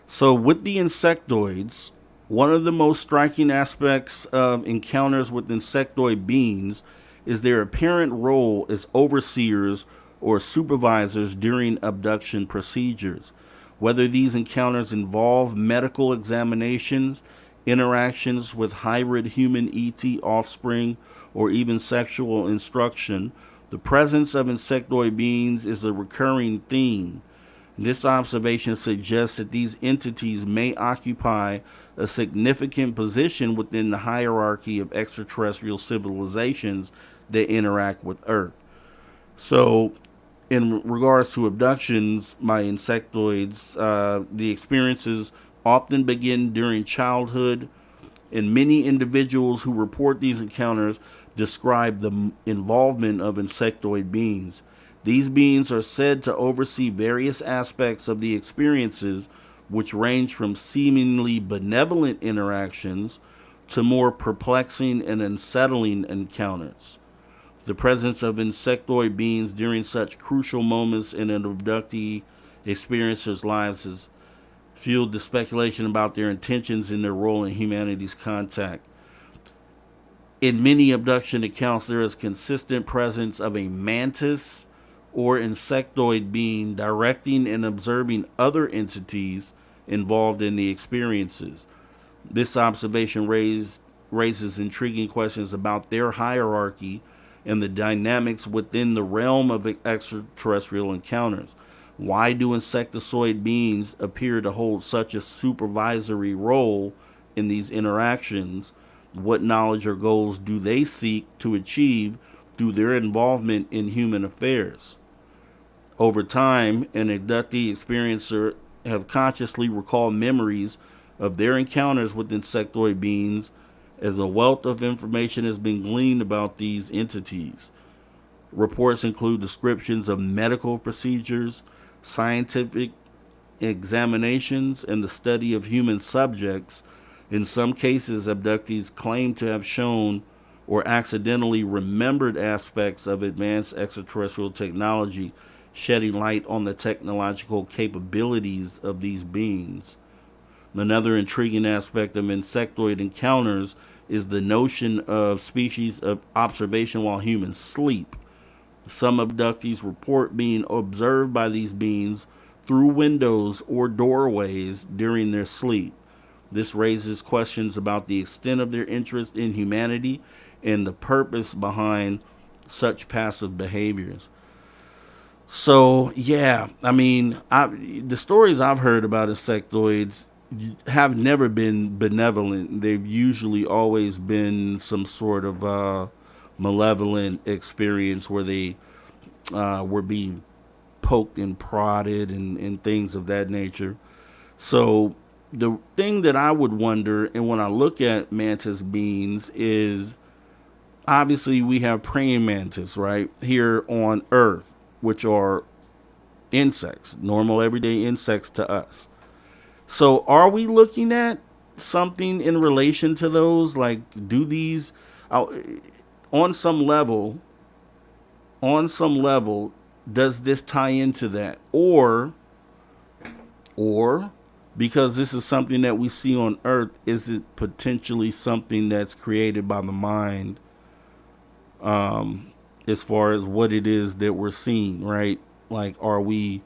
So with the insectoids, one of the most striking aspects of encounters with insectoid beings is their apparent role as overseers or supervisors during abduction procedures. Whether these encounters involve medical examinations, interactions with hybrid human ET offspring, or even sexual instruction, the presence of insectoid beings is a recurring theme. This observation suggests that these entities may occupy a significant position within the hierarchy of extraterrestrial civilizations that interact with Earth. So, in regards to abductions by insectoids, the experiences often begin during childhood, and many individuals who report these encounters describe the involvement of insectoid beings. These beings are said to oversee various aspects of the experiences, which range from seemingly benevolent interactions to more perplexing and unsettling encounters. The presence of insectoid beings during such crucial moments in an abductee experiencer's lives has fueled the speculation about their intentions and their role in humanity's contact. In many abduction accounts, there is consistent presence of a mantis or insectoid being directing and observing other entities involved in the experiences. This observation raises intriguing questions about their hierarchy and the dynamics within the realm of extraterrestrial encounters. Why do insectoid beings appear to hold such a supervisory role in these interactions? What knowledge or goals do they seek to achieve through their involvement in human affairs? Over time, an abductee experiencer have consciously recalled memories of their encounters with insectoid beings as a wealth of information has been gleaned about these entities. Reports include descriptions of medical procedures, scientific examinations, and the study of human subjects. In some cases, abductees claim to have shown or accidentally remembered aspects of advanced extraterrestrial technology, shedding light on the technological capabilities of these beings. Another intriguing aspect of insectoid encounters is the notion of species of observation while humans sleep. Some abductees report being observed by these beings through windows or doorways during their sleep. This raises questions about the extent of their interest in humanity and the purpose behind such passive behaviors. So, yeah, I mean, the stories I've heard about insectoids have never been benevolent. They've usually always been some sort of malevolent experience where they were being poked and prodded and things of that nature. So the thing that I would wonder, and when I look at mantis beings, is obviously we have praying mantis right here on Earth, which are insects, normal everyday insects to us. So are we looking at something in relation to those? Like, do these, on some level, does this tie into that? Or because this is something that we see on Earth, is it potentially something that's created by the mind, as far as what it is that we're seeing, right? Like, are we,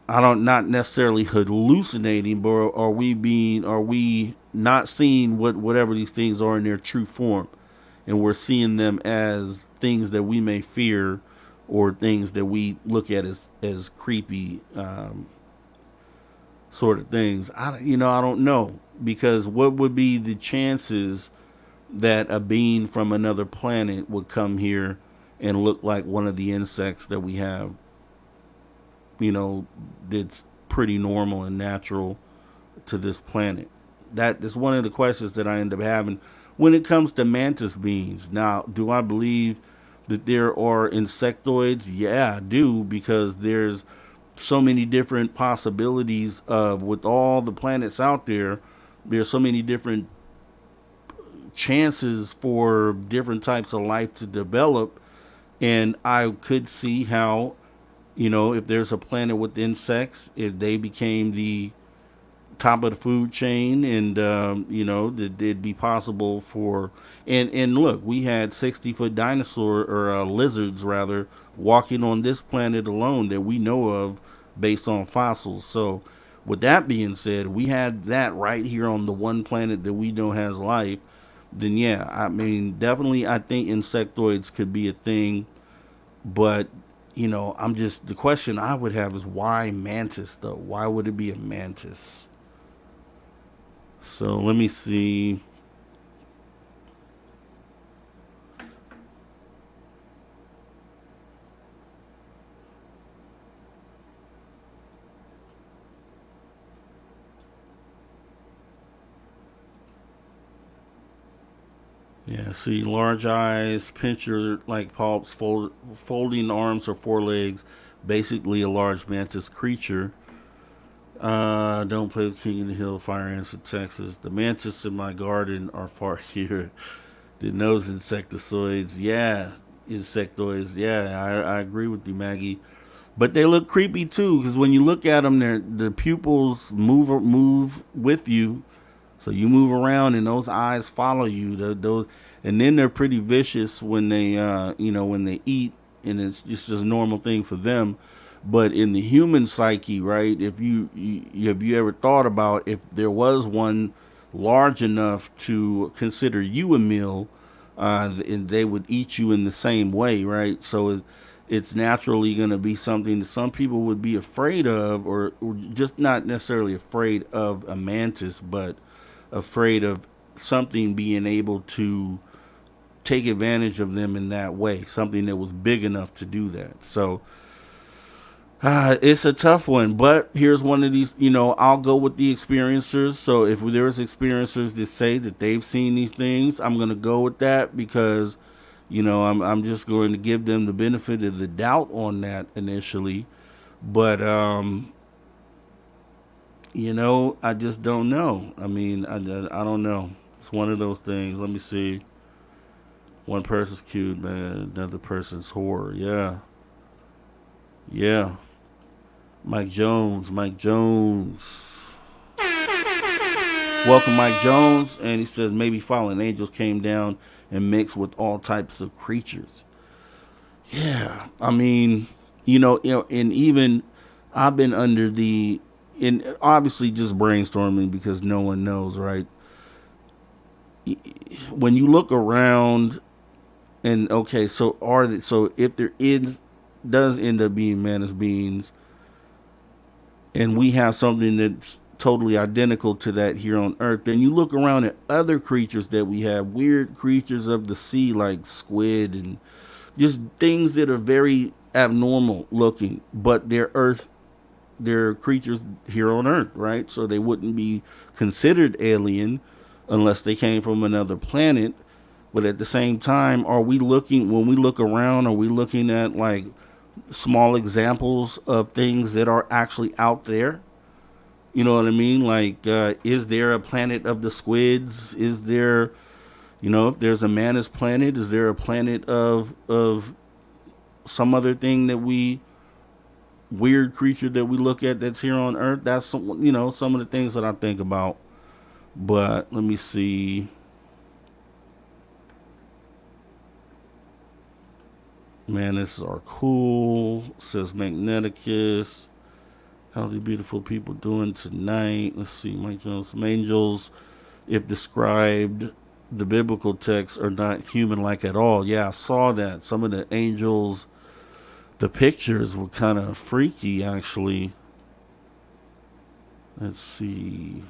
not necessarily hallucinating, but are we not seeing whatever these things are in their true form, and we're seeing them as things that we may fear, or things that we look at as creepy, sort of things. I don't know, because what would be the chances that a being from another planet would come here and look like one of the insects that we have, that's pretty normal and natural to this planet? That is one of the questions that I end up having when it comes to mantis beings. Now, do I believe that there are insectoids? Yeah, I do, because there's so many different possibilities of, with all the planets out there, there's so many different chances for different types of life to develop. And I could see how, if there's a planet with insects, if they became the top of the food chain, and that it'd be possible for, and look, we had 60-foot dinosaur, or lizards rather, walking on this planet alone that we know of based on fossils. So with that being said, we had that right here on the one planet that we know has life. Then yeah, I mean, definitely I think insectoids could be a thing. But the question I would have is, why mantis though? Why would it be a mantis? So let me see. Yeah, see, large eyes, pincher like palps, folding arms or forelegs, basically a large mantis creature. Don't play with King of the Hill, Fire Ants in Texas. The mantis in my garden are far here. The nose insectoids, yeah, insectoids, yeah, I agree with you, Maggie. But they look creepy too, because when you look at them, the pupils move with you. So you move around and those eyes follow you. Those, and then they're pretty vicious when they, when they eat, and it's just a normal thing for them. But in the human psyche, right? If have you ever thought about if there was one large enough to consider you a meal, and they would eat you in the same way, right? So it's naturally going to be something that some people would be afraid of, or just not necessarily afraid of a mantis, but afraid of something being able to take advantage of them in that way, something that was big enough to do that. So it's a tough one, but here's one of these, I'll go with the experiencers. So if there's experiencers that say that they've seen these things, I'm going to go with that because, I'm just going to give them the benefit of the doubt on that initially. But, I just don't know. I mean, I don't know. It's one of those things. Let me see. One person's cute, man. Another person's horror. Yeah. Yeah. Mike Jones. Welcome, Mike Jones. And he says maybe fallen angels came down and mixed with all types of creatures. Yeah. I mean, and even I've been under and obviously just brainstorming because no one knows, right? When you look around and okay, so if there does end up being mantis beings, and we have something that's totally identical to that here on Earth, then you look around at other creatures that we have, weird creatures of the sea like squid and just things that are very abnormal looking, but they're creatures here on Earth, right? So they wouldn't be considered alien unless they came from another planet. But at the same time, when we look around, are we looking at like small examples of things that are actually out there? You know what I mean? Like, is there a planet of the squids? Is there, if there's a mantis planet, is there a planet of some other thing weird creature that we look at that's here on Earth? That's some of the things that I think about. But let me see. Mantis are cool, says Magneticus. How the beautiful people doing tonight? Let's see, Mike Jones. Some angels, if described, the biblical texts are not human-like at all. Yeah, I saw that. Some of the angels, the pictures were kind of freaky, actually. Let's see.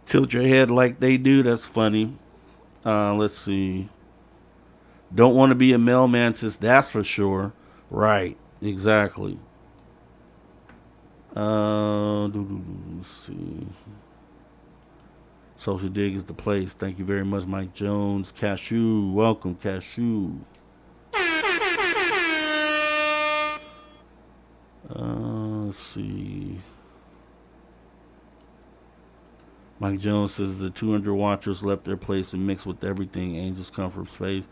Tilt your head like they do. That's funny. Let's see. Don't want to be a male mantis, that's for sure. Right, exactly. Let's see. Social Dig is the place. Thank you very much, Mike Jones. Cashew, welcome, Cashew. Let's see. Mike Jones says the 200 watchers left their place and mixed with everything. Angels come from space.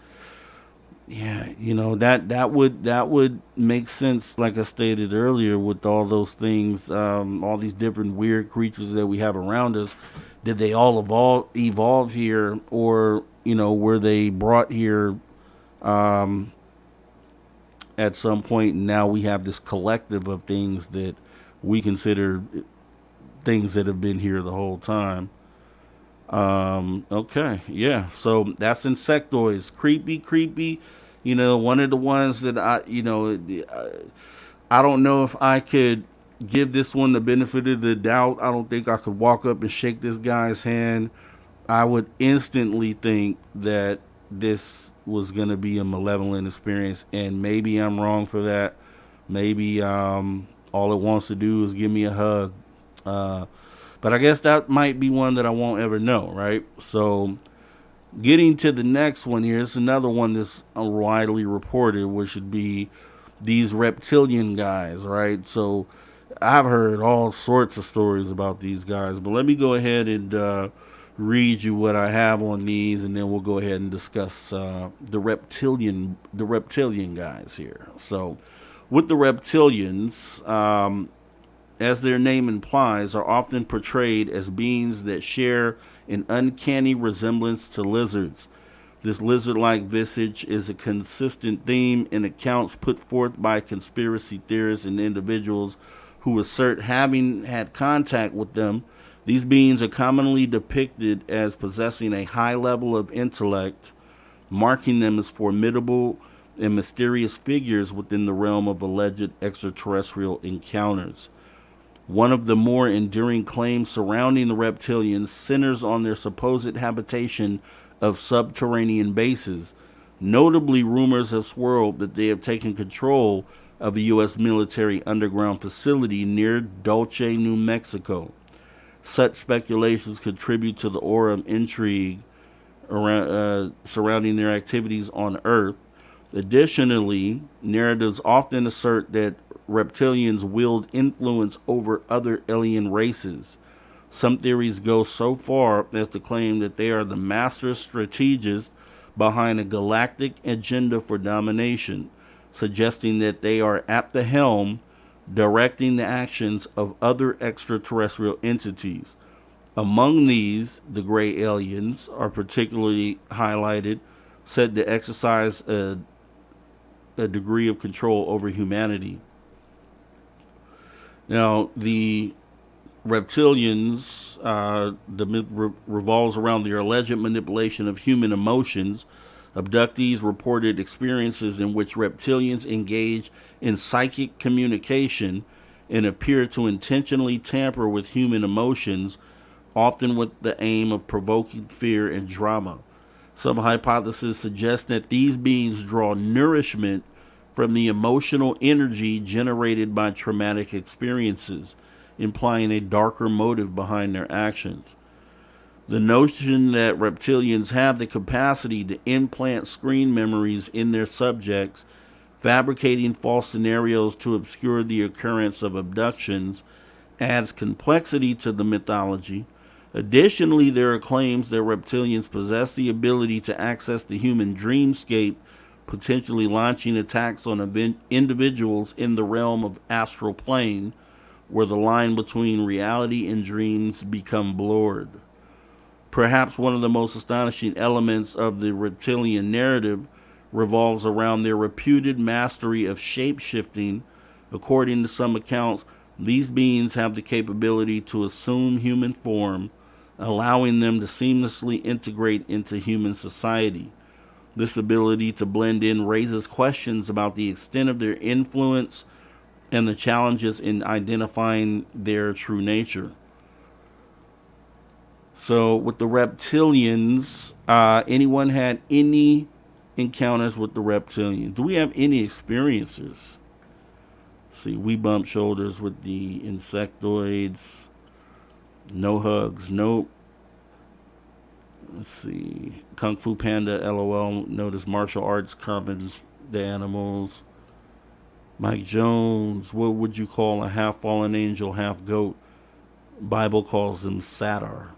Yeah, that would make sense, like I stated earlier, with all those things, all these different weird creatures that we have around us. Did they all evolve here, or were they brought here at some point, and now we have this collective of things that we consider things that have been here the whole time. Okay, yeah, so that's insectoids. Creepy. One of the ones that I don't know if I could give this one the benefit of the doubt. I don't think I could walk up and shake this guy's hand. I would instantly think that this was going to be a malevolent experience, and maybe I'm wrong for that. Maybe all it wants to do is give me a hug. But I guess that might be one that I won't ever know, right? So Getting to the next one here, it's another one that's widely reported, which would be these reptilian guys, right? So I've heard all sorts of stories about these guys, but let me go ahead and read you what I have on these, and then we'll go ahead and discuss the reptilian guys here. So with the reptilians, as their name implies, are often portrayed as beings that share an uncanny resemblance to lizards. This lizard-like visage is a consistent theme in accounts put forth by conspiracy theorists and individuals who assert having had contact with them. These beings are commonly depicted as possessing a high level of intellect, marking them as formidable and mysterious figures within the realm of alleged extraterrestrial encounters. One of the more enduring claims surrounding the reptilians centers on their supposed habitation of subterranean bases. Notably, rumors have swirled that they have taken control of a U.S. military underground facility near Dulce, New Mexico. Such speculations contribute to the aura of intrigue around, surrounding their activities on Earth. Additionally, narratives often assert that reptilians wield influence over other alien races. Some theories go so far as to claim that they are the master strategists behind a galactic agenda for domination, suggesting that they are at the helm, directing the actions of other extraterrestrial entities. Among these, the gray aliens are particularly highlighted, said to exercise a degree of control over humanity. Now, the reptilians, the myth revolves around their alleged manipulation of human emotions. Abductees reported experiences in which reptilians engage in psychic communication and appear to intentionally tamper with human emotions, often with the aim of provoking fear and drama. Some hypotheses suggest that these beings draw nourishment from the emotional energy generated by traumatic experiences, implying a darker motive behind their actions. The notion that reptilians have the capacity to implant screen memories in their subjects, fabricating false scenarios to obscure the occurrence of abductions, adds complexity to the mythology. Additionally, there are claims that reptilians possess the ability to access the human dreamscape, potentially launching attacks on individuals in the realm of astral plane, where the line between reality and dreams become blurred. Perhaps one of the most astonishing elements of the reptilian narrative revolves around their reputed mastery of shape-shifting. According to some accounts, these beings have the capability to assume human form, allowing them to seamlessly integrate into human society. This ability to blend in raises questions about the extent of their influence and the challenges in identifying their true nature. So with the reptilians, anyone had any encounters with the reptilians? Do we have any experiences? See, we bumped shoulders with the insectoids. No hugs. Nope. Let's see. Kung Fu Panda, LOL. Notice martial arts comments the animals. Mike Jones, what would you call a half fallen angel, half goat? Bible calls them satyr.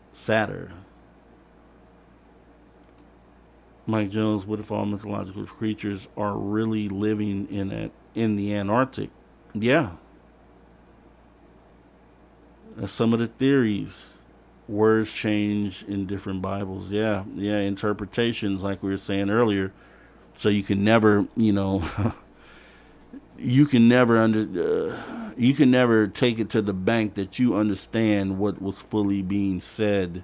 Mike Jones, what if all mythological creatures are really living in the Antarctic? Yeah. That's some of the theories. Words change in different Bibles. Yeah. Interpretations, like we were saying earlier. So you can never, you can never take it to the bank that you understand what was fully being said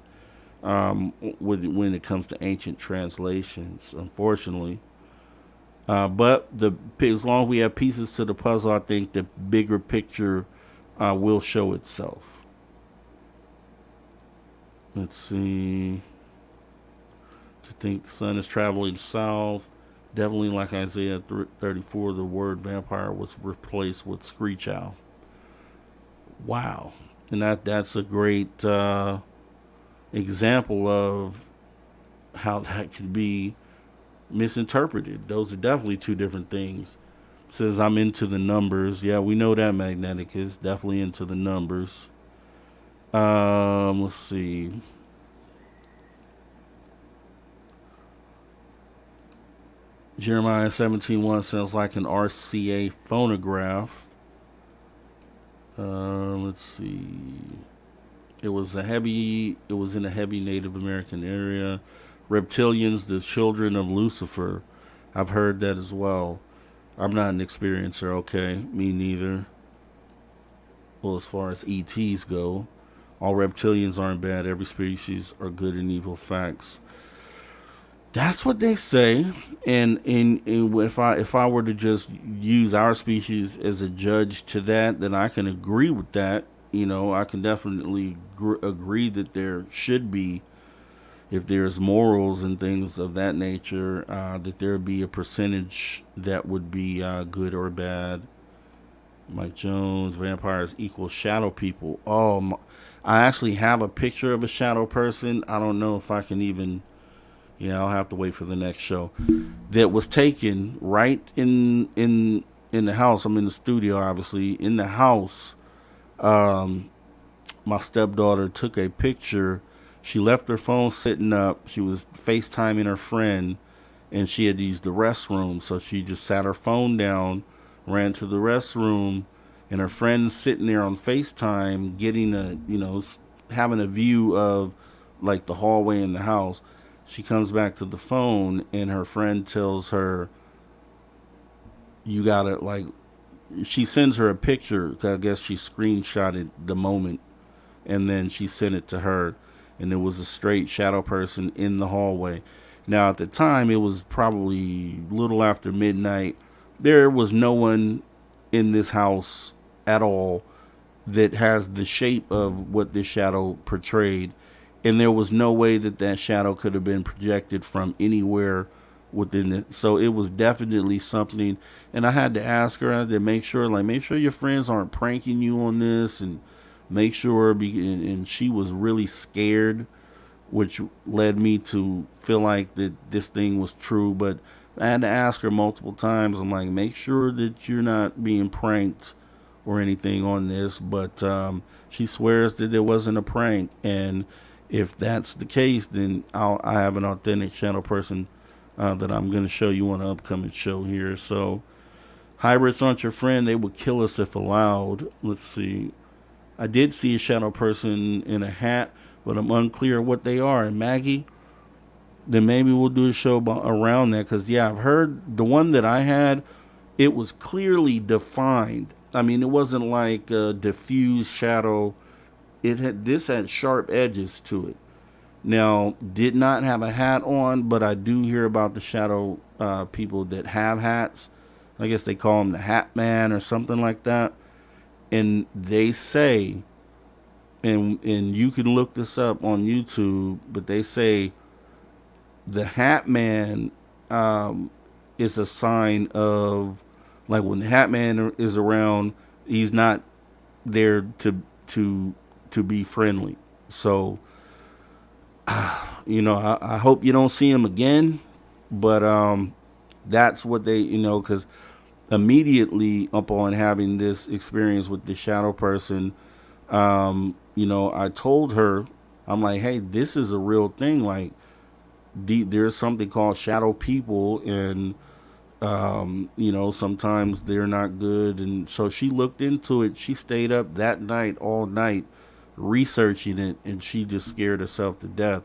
when it comes to ancient translations, unfortunately. But as long as we have pieces to the puzzle, I think the bigger picture will show itself. Let's see. To think the sun is traveling south. Definitely, like Isaiah 34, the word vampire was replaced with screech owl. Wow. And that's a great example of how that could be misinterpreted. Those are definitely two different things. Says I'm into the numbers. Yeah, we know that Magnetic is definitely into the numbers. Let's see. Jeremiah 17:1 sounds like an RCA phonograph. Let's see. It was in a heavy Native American area. Reptilians, the children of Lucifer. I've heard that as well. I'm not an experiencer, okay? Me neither. Well, as far as ETs go, all reptilians aren't bad. Every species are good and evil. Facts. That's what they say. And if I were to just use our species as a judge to that, then I can agree with that. I can definitely agree that there should be, if there's morals and things of that nature, that there be a percentage that would be good or bad. Mike Jones, vampires equal shadow people. Oh, I actually have a picture of a shadow person. I don't know if I can even. Yeah, I'll have to wait for the next show. That was taken right in the house. I'm in the studio, obviously. In the house, my stepdaughter took a picture. She left her phone sitting up. She was FaceTiming her friend, and she had used the restroom. So she just sat her phone down, ran to the restroom, and her friend's sitting there on FaceTime, getting having a view of like the hallway in the house. She comes back to the phone, and her friend tells her, you gotta, she sends her a picture. I guess she screenshotted the moment, and then she sent it to her, and it was a straight shadow person in the hallway. Now, at the time, it was probably a little after midnight. There was no one in this house at all that has the shape of what this shadow portrayed. And there was no way that shadow could have been projected from anywhere within it. So it was definitely something. And I had to ask her, I had to make sure your friends aren't pranking you on this, and make sure. And she was really scared, which led me to feel like that this thing was true. But I had to ask her multiple times. I'm like, make sure that you're not being pranked or anything on this. But she swears that it wasn't a prank. And if that's the case, then I have an authentic shadow person that I'm going to show you on an upcoming show here. So, hybrids aren't your friend. They would kill us if allowed. Let's see. I did see a shadow person in a hat, but I'm unclear what they are. And Maggie, then maybe we'll do a show around that. Because, yeah, I've heard the one that I had, it was clearly defined. I mean, it wasn't like a diffused shadow. This had sharp edges to it. Now, did not have a hat on, but I do hear about the shadow people that have hats. I guess they call them the Hat Man or something like that. And they say, and you can look this up on YouTube, but they say the Hat Man is a sign of, like, when the Hat Man is around, he's not there to be friendly. So, I hope you don't see him again, but that's what they, because immediately upon having this experience with the shadow person, I told her, I'm like, hey, this is a real thing. Like, there's something called shadow people, and sometimes they're not good. And so she looked into it. She stayed up that night, all night, researching it, and she just scared herself to death.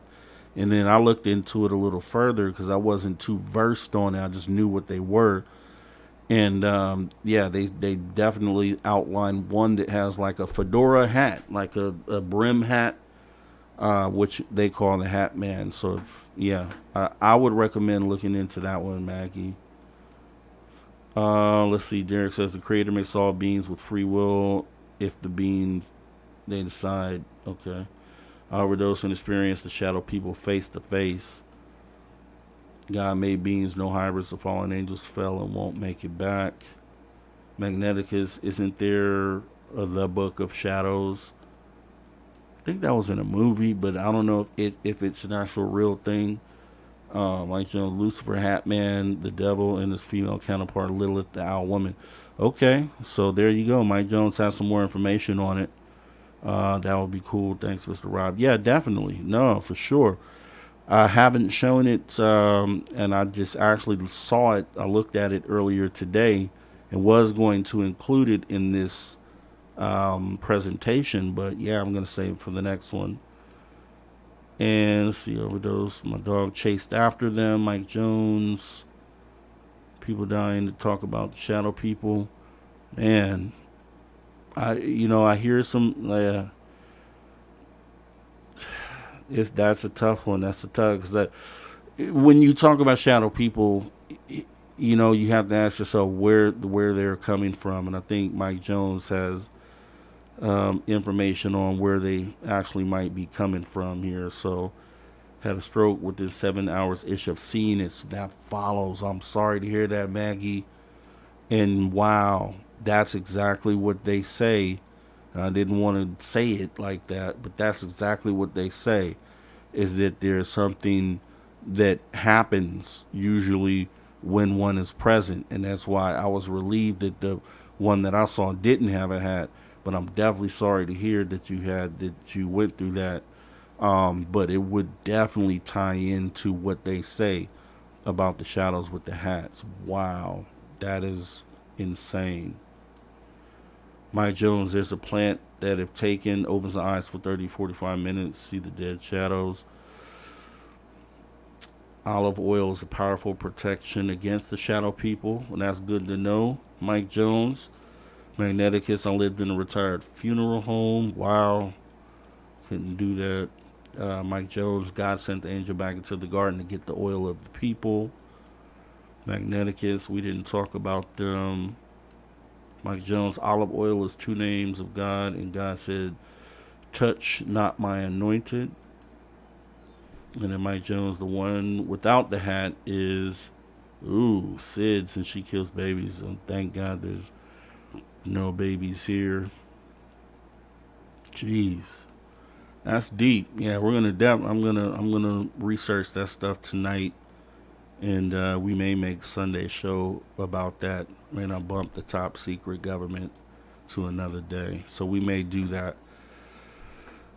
And then I looked into it a little further because I wasn't too versed on it. I just knew what they were. And they definitely outlined one that has like a fedora hat, like a brim hat, which they call the Hat Man. So I would recommend looking into that one, Maggie. Let's see. Derek says the creator makes all beings with free will if the beings they decide. Okay. Overdose and experience the shadow people face to face. God made beings, no hybrids. The fallen angels fell and won't make it back. Magneticus, isn't there the Book of Shadows? I think that was in a movie, but I don't know if it's an actual real thing. Mike Jones, Lucifer, Hatman, the devil, and his female counterpart, Lilith, the owl woman. Okay, so there you go. Mike Jones has some more information on it. That would be cool. Thanks, Mr. Rob. Yeah, definitely. No, for sure. I haven't shown it, and I just actually saw it. I looked at it earlier today and was going to include it in this presentation, but yeah, I'm going to save it for the next one. And let's see, overdose. My dog chased after them. Mike Jones. People dying to talk about shadow people. Man, I hear some. That's a tough one. That's a tough, because that when you talk about shadow people, you have to ask yourself where they're coming from, and I think Mike Jones has information on where they actually might be coming from here. So, had a stroke within 7 hours ish of seeing it. So that follows. I'm sorry to hear that, Maggie. And wow, that's exactly what they say. I didn't want to say it like that, but that's exactly what they say, is that there's something that happens usually when one is present. And that's why I was relieved that the one that I saw didn't have a hat. But I'm definitely sorry to hear that you went through that. But it would definitely tie into what they say about the shadows with the hats. Wow, that is insane. Mike Jones, there's a plant that if taken, opens the eyes for 30-45 minutes, see the dead shadows. Olive oil is a powerful protection against the shadow people, and that's good to know. Mike Jones, Magneticus, I lived in a retired funeral home. Wow, couldn't do that. Mike Jones, God sent the angel back into the garden to get the oil of the people. Magneticus, we didn't talk about them. Mike Jones, olive oil is 2 names of God, and God said, touch not my anointed. And then Mike Jones, the one without the hat is, Sid, since she kills babies. And thank God there's no babies here. Jeez, that's deep. Yeah, I'm gonna research that stuff tonight, and we may make Sunday show about that. Man, I bumped the top secret government to another day, so we may do that.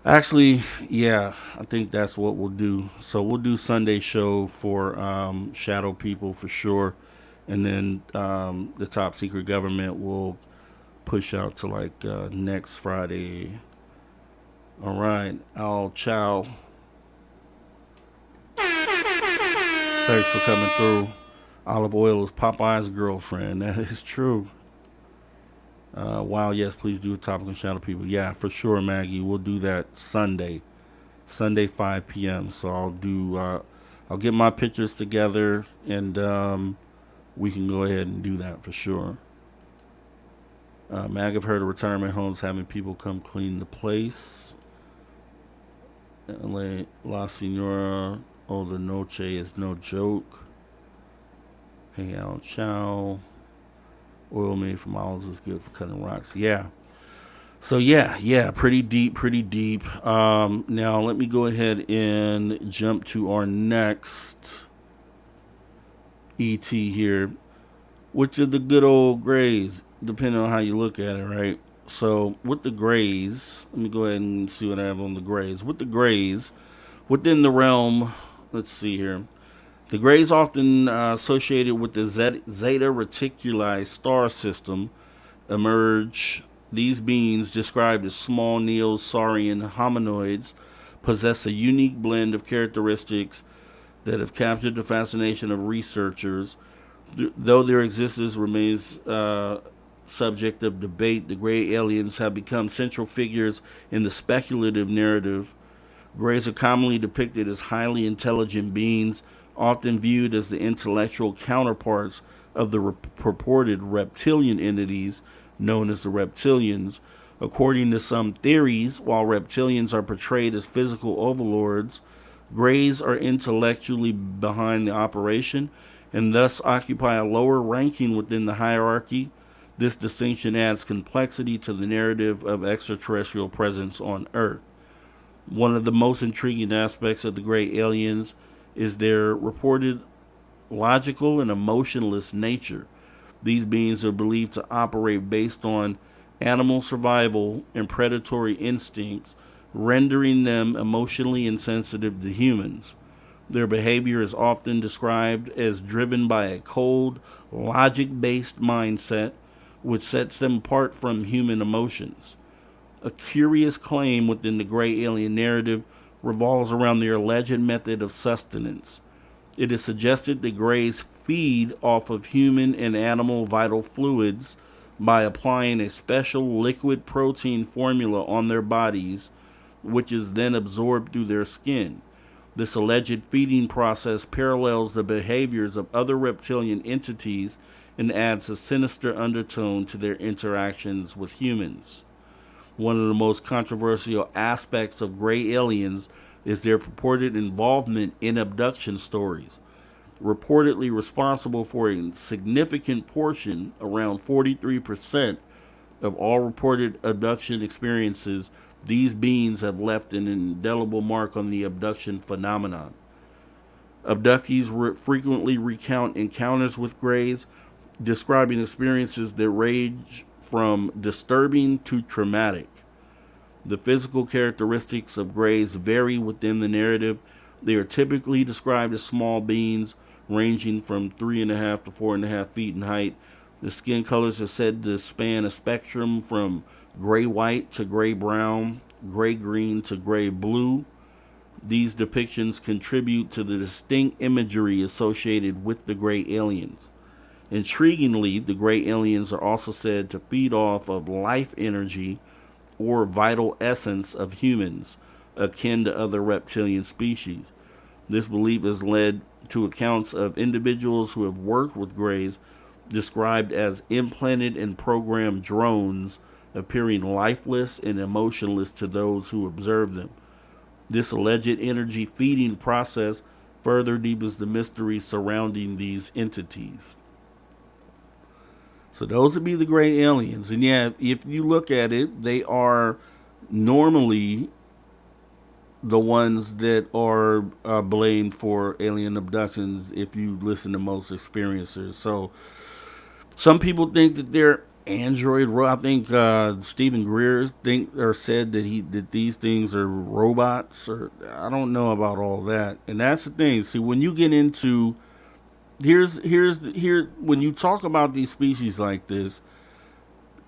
Actually, yeah, I think that's what we'll do. So we'll do Sunday show for shadow people for sure, and then the top secret government will push out to like next Friday. All right, ciao. Thanks for coming through. Olive oil is Popeye's girlfriend. That is true. Wow, yes, please do a topic on shadow people. Yeah, for sure, Maggie. We'll do that Sunday 5 p.m. So I'll get my pictures together, and we can go ahead and do that for sure. Mag, I've heard of retirement homes having people come clean the place. La Senora, the Noche is no joke. Hey, ciao. Oil made from olives is good for cutting rocks. Yeah. So yeah, pretty deep. Now let me go ahead and jump to our next ET here, which is the good old Greys, depending on how you look at it, right? So with the Greys, let me go ahead and see what I have on the Greys. With the Greys, within the realm, let's see here. The Greys often associated with the Zeta Reticuli star system emerge. These beings, described as small neo-saurian hominoids, possess a unique blend of characteristics that have captured the fascination of researchers. Though their existence remains subject of debate, the gray aliens have become central figures in the speculative narrative. Greys are commonly depicted as highly intelligent beings, often viewed as the intellectual counterparts of the purported reptilian entities known as the reptilians. According to some theories, while reptilians are portrayed as physical overlords, Greys are intellectually behind the operation and thus occupy a lower ranking within the hierarchy. This distinction adds complexity to the narrative of extraterrestrial presence on Earth. One of the most intriguing aspects of the gray aliens is their reported logical and emotionless nature. These beings are believed to operate based on animal survival and predatory instincts, rendering them emotionally insensitive to humans. Their behavior is often described as driven by a cold, logic-based mindset, which sets them apart from human emotions. A curious claim within the gray alien narrative revolves around their alleged method of sustenance. It is suggested that greys feed off of human and animal vital fluids by applying a special liquid protein formula on their bodies, which is then absorbed through their skin. This alleged feeding process parallels the behaviors of other reptilian entities and adds a sinister undertone to their interactions with humans. One of the most controversial aspects of gray aliens is their purported involvement in abduction stories. Reportedly responsible for a significant portion, around 43%, of all reported abduction experiences, these beings have left an indelible mark on the abduction phenomenon. Abductees frequently recount encounters with greys, describing experiences that range from disturbing to traumatic. The physical characteristics of greys vary within the narrative. They are typically described as small beings ranging from 3.5 to 4.5 feet in height. The skin colors are said to span a spectrum from gray-white to gray-brown, gray-green to gray-blue. These depictions contribute to the distinct imagery associated with the gray aliens. Intriguingly, the gray aliens are also said to feed off of life energy or vital essence of humans, akin to other reptilian species. This belief has led to accounts of individuals who have worked with greys described as implanted and programmed drones, appearing lifeless and emotionless to those who observe them. This alleged energy feeding process further deepens the mystery surrounding these entities. So those would be the gray aliens. And yeah, if you look at it, they are normally the ones that are blamed for alien abductions if you listen to most experiencers. So some people think that they're android. I think Stephen Greer said that these things are robots, or I don't know about all that. And that's the thing. See, when you get into when you talk about these species like this,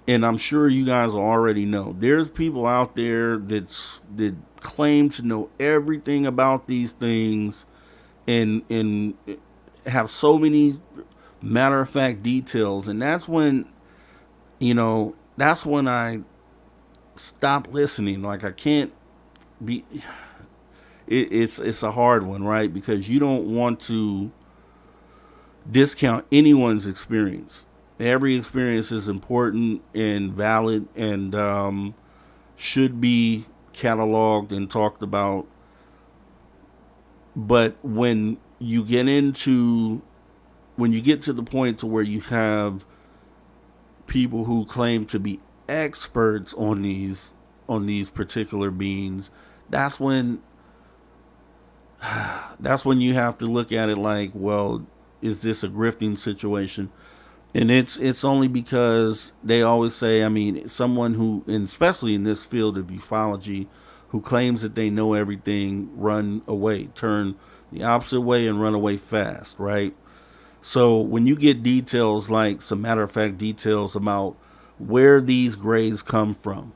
and I'm sure you guys already know, there's people out there that claim to know everything about these things and have so many matter of fact details, and that's when I stop listening. Like, I can't be. It's a hard one, right? Because you don't want to discount anyone's experience. Every experience is important and valid and should be cataloged and talked about. But when you get to the point to where you have people who claim to be experts on these particular beings, that's when you have to look at it like, well, is this a grifting situation? And it's only because they always say, I mean, someone who, and especially in this field of ufology, who claims that they know everything, run away, turn the opposite way and run away fast, right? So when you get details, like some matter of fact details about where these grays come from,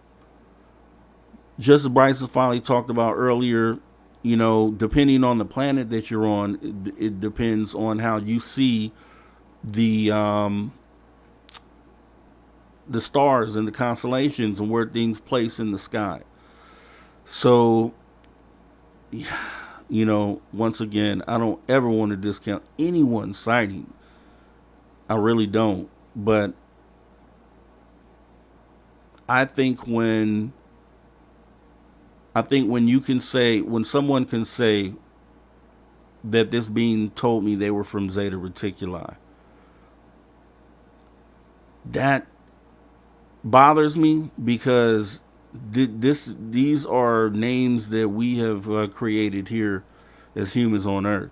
just as Bryce finally talked about earlier, depending on the planet that you're on, it depends on how you see the stars and the constellations and where things place in the sky. So, once again, I don't ever want to discount anyone's sighting. I really don't. But I think when someone can say that this being told me they were from Zeta Reticuli, that bothers me, because these are names that we have created here as humans on Earth.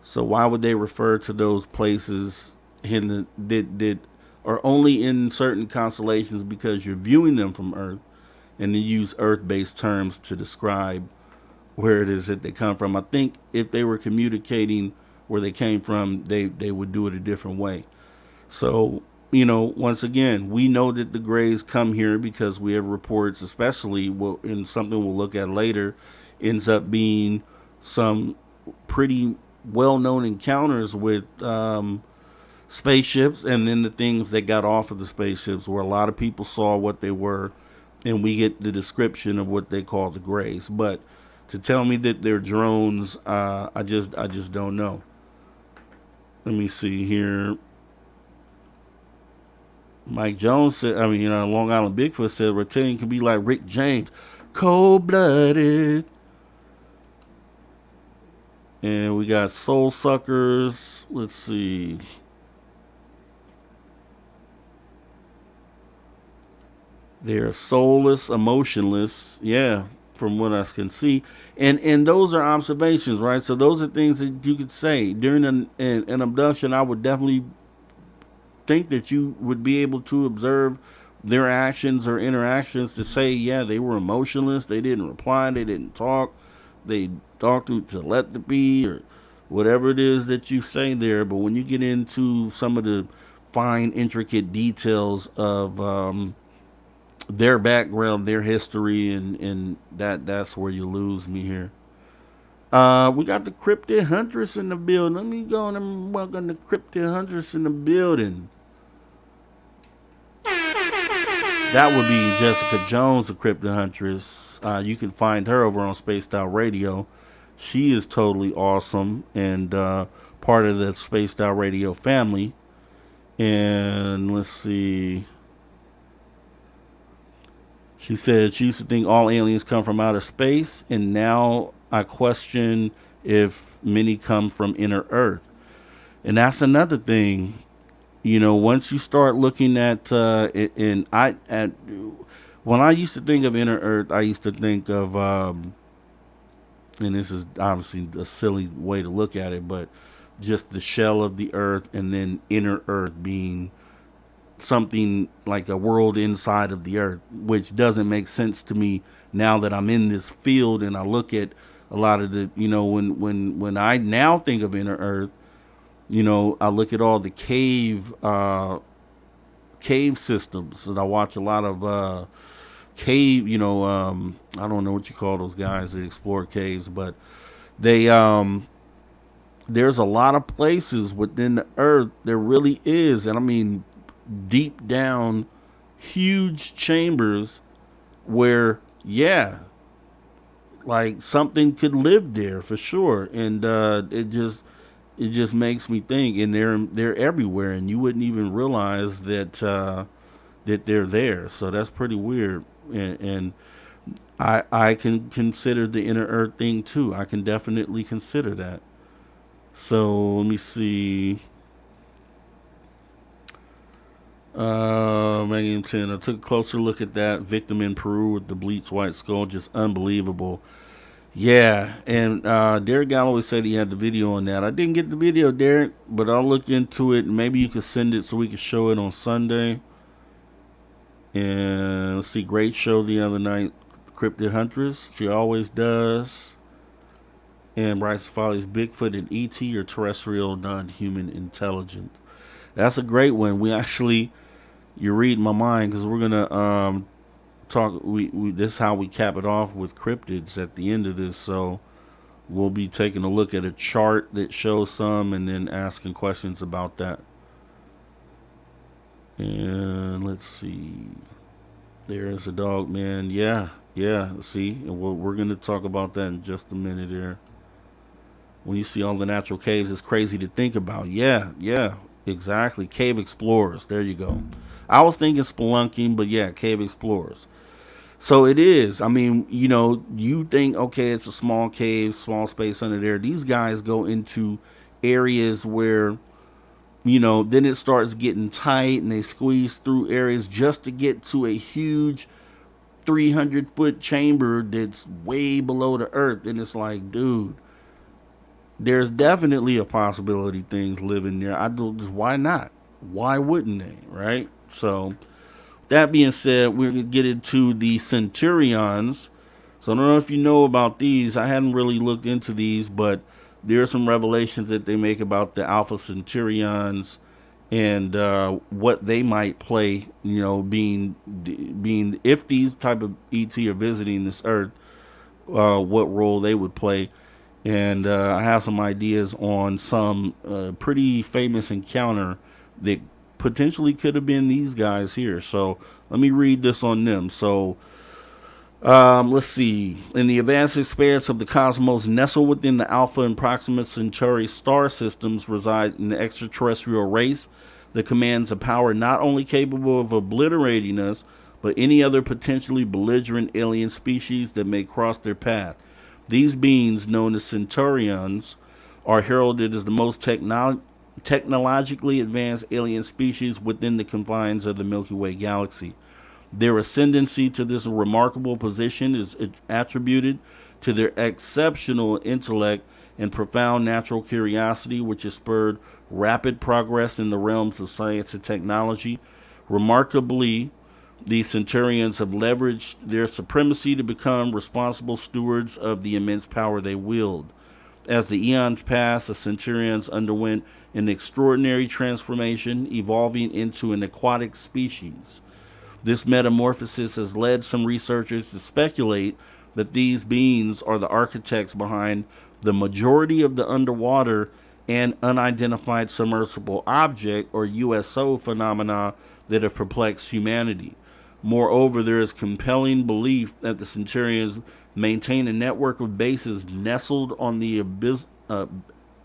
So why would they refer to those places in that are only in certain constellations because you're viewing them from Earth, and then use Earth-based terms to describe where it is that they come from? I think if they were communicating where they came from, they would do it a different way. So, once again, we know that the Greys come here because we have reports, especially in something we'll look at later, ends up being some pretty well-known encounters with spaceships, and then the things that got off of the spaceships, where a lot of people saw what they were, and we get the description of what they call the Greys. But to tell me that they're drones, I just don't know. Let me see here. Mike Jones said, Long Island Bigfoot said, reptilian can be like Rick James, cold-blooded. And we got soul suckers. Let's see. They're soulless, emotionless. Yeah, from what I can see. And those are observations, right? So those are things that you could say. During an abduction, I would definitely think that you would be able to observe their actions or interactions to say, yeah, they were emotionless. They didn't reply. They didn't talk. They talked to telepathy or whatever it is that you say there. But when you get into some of the fine, intricate details of their background, their history, and that's where you lose me here. We got the Cryptid Huntress in the building. Let me go and welcome the Cryptid Huntress in the building. That would be Jessica Jones, the Cryptid Huntress. You can find her over on Spaced Out Radio. She is totally awesome and part of the Spaced Out Radio family. And let's see. She said she used to think all aliens come from outer space, and now I question if many come from inner Earth. And that's another thing. Once you start looking at when I used to think of inner Earth, I used to think of and this is obviously a silly way to look at it, but just the shell of the Earth, and then inner Earth being something like a world inside of the Earth, which doesn't make sense to me now that I'm in this field and I look at a lot of the, when I now think of inner Earth, I look at all the cave systems, and I watch a lot of cave, I don't know what you call those guys that explore caves, but they there's a lot of places within the Earth there really is, and I mean deep down, huge chambers where, yeah, like something could live there for sure, and it just makes me think. And they're everywhere, and you wouldn't even realize that that they're there. So that's pretty weird, and I can consider the inner Earth thing too. I can definitely consider that. So let me see. Megan 10. I took a closer look at that victim in Peru with the bleached white skull. Just unbelievable. Yeah, and Derek Galloway said he had the video on that. I didn't get the video, Derek, but I'll look into it. Maybe you could send it so we can show it on Sunday. And let's see, great show the other night. Cryptid Huntress, she always does. And Bryce Foley's Bigfoot and E.T. or terrestrial non-human intelligence. That's a great one. We actually, you're reading my mind, because we're gonna talk. We this is how we cap it off with cryptids at the end of this. So we'll be taking a look at a chart that shows some, and then asking questions about that. And let's see. There's a dog, man. Yeah. See, and we're gonna talk about that in just a minute here. When you see all the natural caves, it's crazy to think about. Yeah, exactly. Cave explorers. There you go. I was thinking spelunking, but yeah, cave explorers. So it is. I mean, you think, okay, it's a small cave, small space under there. These guys go into areas where, then it starts getting tight, and they squeeze through areas just to get to a huge 300-foot chamber that's way below the earth. And it's like, dude, there's definitely a possibility things live in there. I don't. Why not? Why wouldn't they? Right. So that being said, we're gonna get into the Centurions. So I don't know if you know about these. I hadn't really looked into these, but there are some revelations that they make about the Alpha Centurions and what they might play. You know, being if these type of ET are visiting this Earth, what role they would play. And I have some ideas on some pretty famous encounter that potentially could have been these guys here. So let me read this on them. So let's see. In the vast expanse of the cosmos, nestled within the Alpha and Proxima Centauri star systems, reside an extraterrestrial race that commands a power not only capable of obliterating us, but any other potentially belligerent alien species that may cross their path. These beings, known as Centaurians, are heralded as the most technologically advanced alien species within the confines of the Milky Way galaxy. Their ascendancy to this remarkable position is attributed to their exceptional intellect and profound natural curiosity, which has spurred rapid progress in the realms of science and technology. Remarkably, the Centurions have leveraged their supremacy to become responsible stewards of the immense power they wield. As the eons passed, the Centurions underwent an extraordinary transformation, evolving into an aquatic species. This metamorphosis has led some researchers to speculate that these beings are the architects behind the majority of the underwater and unidentified submersible object, or USO, phenomena that have perplexed humanity. Moreover, there is compelling belief that the Centurions maintain a network of bases nestled on the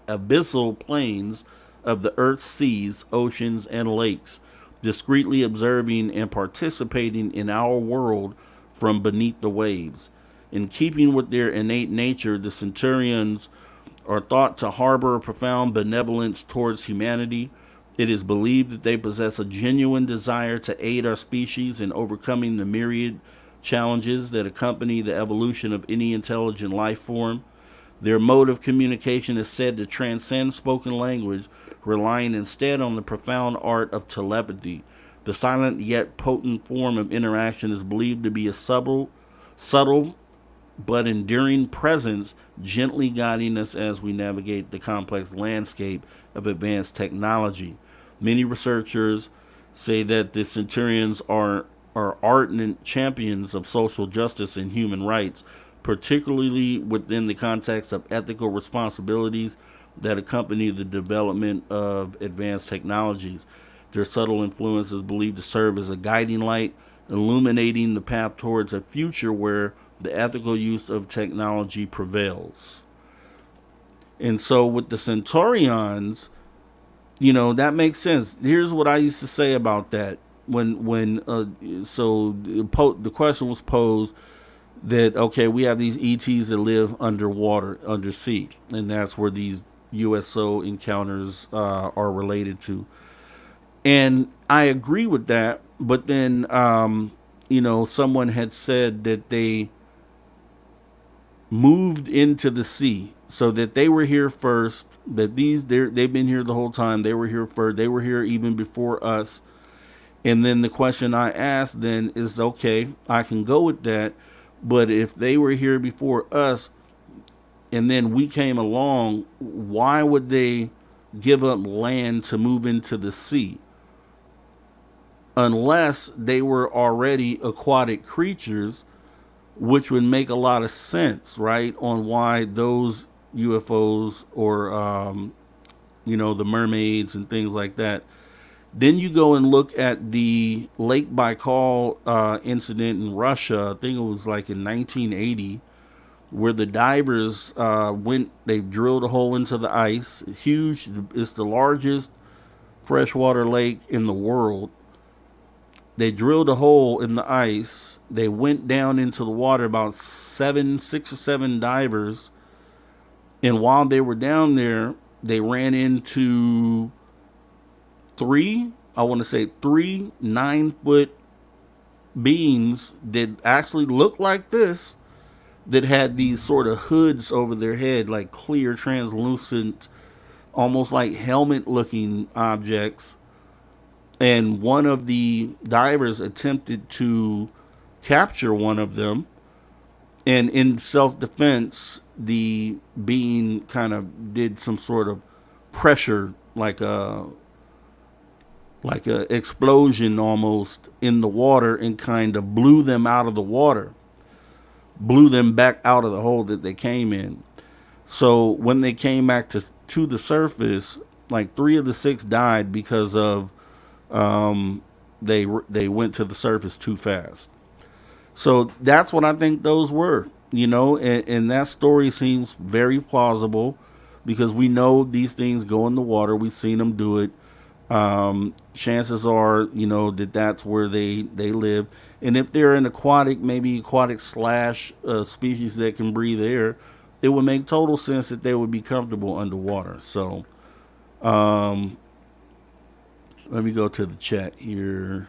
abyssal plains of the Earth's seas, oceans, and lakes, discreetly observing and participating in our world from beneath the waves. In keeping with their innate nature, the Centurions are thought to harbor a profound benevolence towards humanity. It is believed that they possess a genuine desire to aid our species in overcoming the myriad challenges that accompany the evolution of any intelligent life form. Their mode of communication is said to transcend spoken language, relying instead on the profound art of telepathy. The silent yet potent form of interaction is believed to be a subtle but enduring presence, gently guiding us as we navigate the complex landscape of advanced technology. Many researchers say that the Centurions are ardent champions of social justice and human rights, particularly within the context of ethical responsibilities that accompany the development of advanced technologies. Their subtle influence is believed to serve as a guiding light, illuminating the path towards a future where the ethical use of technology prevails. And so with the Centaurians, you know, that makes sense. Here's what I used to say about that. The question was posed that, okay, we have these ETs that live underwater, undersea, and that's where these USO encounters are related to. And I agree with that, but then, someone had said that they moved into the sea, so that they were here first, that they've been here the whole time, they were here first, they were here even before us. And then the question I asked then is, okay, I can go with that, but if they were here before us and then we came along, why would they give up land to move into the sea? Unless they were already aquatic creatures, which would make a lot of sense, right, on why those UFOs or, the mermaids and things like that. Then you go and look at the Lake Baikal incident in Russia. I think it was like in 1980, where the divers they drilled a hole into the ice. Huge. It's the largest freshwater lake in the world. They drilled a hole in the ice. They went down into the water, about 6 or 7 divers. And while they were down there, they ran into three 9-foot beings that actually looked like this, that had these sort of hoods over their head, like clear, translucent, almost like helmet-looking objects. And one of the divers attempted to capture one of them. And in self-defense, the being kind of did some sort of pressure, like a explosion almost in the water, and kind of blew them out of the water, blew them back out of the hole that they came in. So when they came back to the surface, like 3 of the 6 died because of they went to the surface too fast. So that's what I think those were, and that story seems very plausible because we know these things go in the water. We've seen them do it. Chances are, that's where they live. And if they're an maybe aquatic / species that can breathe air, it would make total sense that they would be comfortable underwater. So, let me go to the chat here.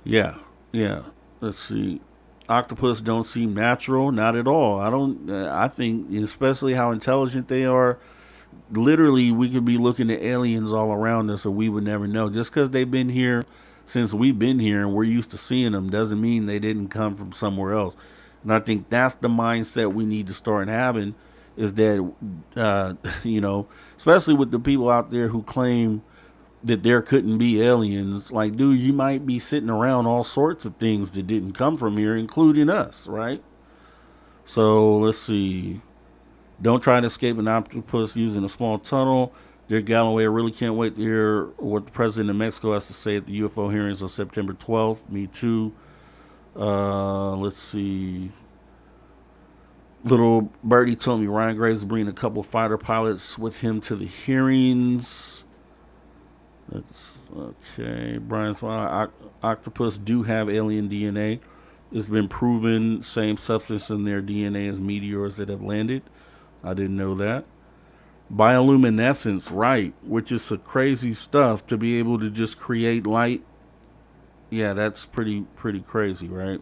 Yeah. Let's see. Octopus don't seem natural. Not at all. I think, especially how intelligent they are, literally we could be looking at aliens all around us and we would never know. Just because they've been here since we've been here and we're used to seeing them doesn't mean they didn't come from somewhere else. And I think that's the mindset we need to start having, is that, especially with the people out there who claim that there couldn't be aliens. Like, dude, you might be sitting around all sorts of things that didn't come from here, including us, right? So let's see. Don't try to escape an octopus using a small tunnel. Dear Galloway, I really can't wait to hear what the president of Mexico has to say at the UFO hearings on September 12th. Me too. Let's see. Little Birdie told me Ryan Graves is bringing a couple of fighter pilots with him to the hearings. That's okay. Brian's octopus do have alien DNA. It's been proven same substance in their DNA as meteors that have landed. I didn't know that. Bioluminescence, right, which is some crazy stuff to be able to just create light. Yeah, that's pretty crazy, right?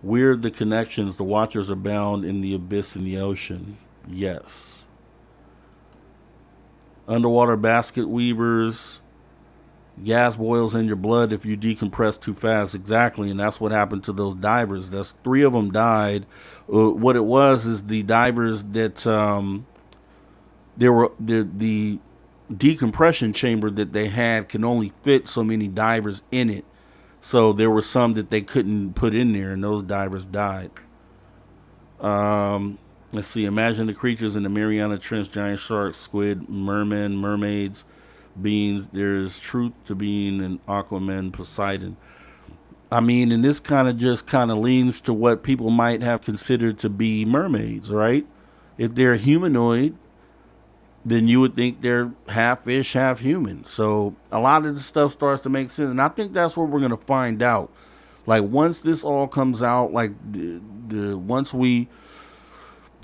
Weird the connections. The watchers are bound in the abyss in the ocean. Yes. Underwater basket weavers. Gas boils in your blood if you decompress too fast. Exactly, and that's what happened to those divers. That's 3 of them died. What it was is the divers that there were the decompression chamber that they had can only fit so many divers in it. So there were some that they couldn't put in there, and those divers died. Let's see. Imagine the creatures in the Mariana Trench: giant sharks, squid, mermen, mermaids, beings. There's truth to being an Aquaman, Poseidon. I mean, and this kind of leans to what people might have considered to be mermaids, right? If they're humanoid, then you would think they're half fish, half human. So a lot of this stuff starts to make sense, and I think that's what we're gonna find out. Like, once this all comes out, like once we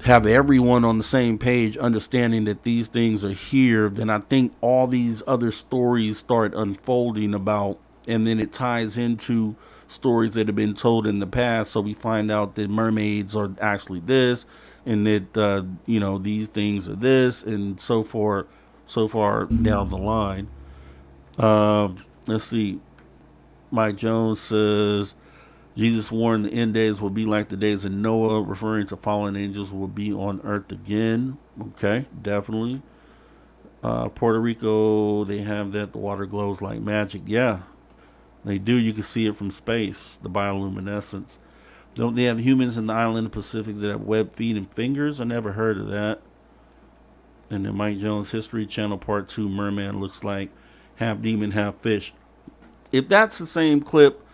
have everyone on the same page, understanding that these things are here, then I think all these other stories start unfolding about, and then it ties into stories that have been told in the past. So we find out that mermaids are actually this, and that these things are this, and so far down the line. Let's see. Mike Jones says Jesus warned the end days will be like the days of Noah, referring to fallen angels will be on earth again. Okay, definitely. Puerto Rico, they have that. The water glows like magic. Yeah, they do. You can see it from space, the bioluminescence. Don't they have humans in the island of the Pacific that have webbed feet and fingers? I never heard of that. And then Mike Jones History Channel Part 2, Merman looks like half demon, half fish. If that's the same clip,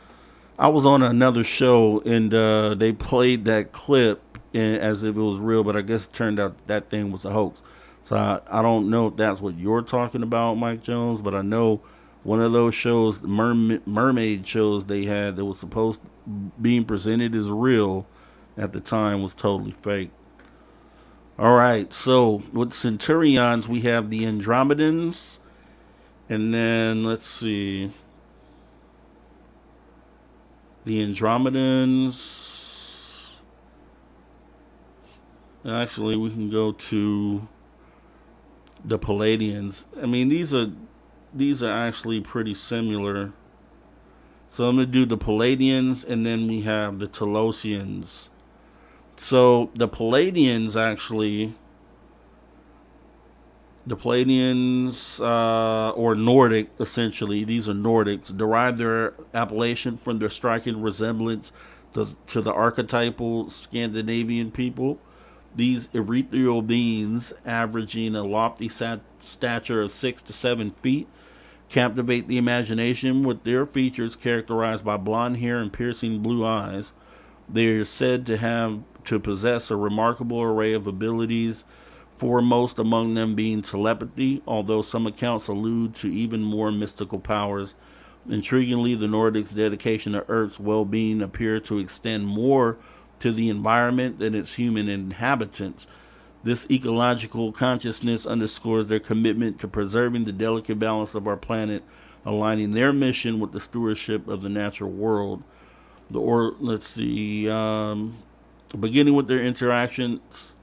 I was on another show and they played that clip as if it was real, but I guess it turned out that thing was a hoax. So I don't know if that's what you're talking about, Mike Jones, but I know one of those shows, mermaid shows they had that was supposed to being presented as real at the time was totally fake. All right, so with Centurions, we have the Andromedans, and then let's see. The Andromedans. Actually, we can go to the Palladians. I mean, these are actually pretty similar. So I'm going to do the Palladians, and then we have the Telosians. So the Palladians actually, or Nordic, essentially, these are Nordics, derive their appellation from their striking resemblance to the archetypal Scandinavian people. These ethereal beings, averaging a lofty stature of 6 to 7 feet, captivate the imagination with their features characterized by blonde hair and piercing blue eyes. They are said to possess a remarkable array of abilities, foremost among them being telepathy, although some accounts allude to even more mystical powers. Intriguingly, the Nordics' dedication to Earth's well-being appear to extend more to the environment than its human inhabitants. This ecological consciousness underscores their commitment to preserving the delicate balance of our planet, aligning their mission with the stewardship of the natural world. Beginning with their interactions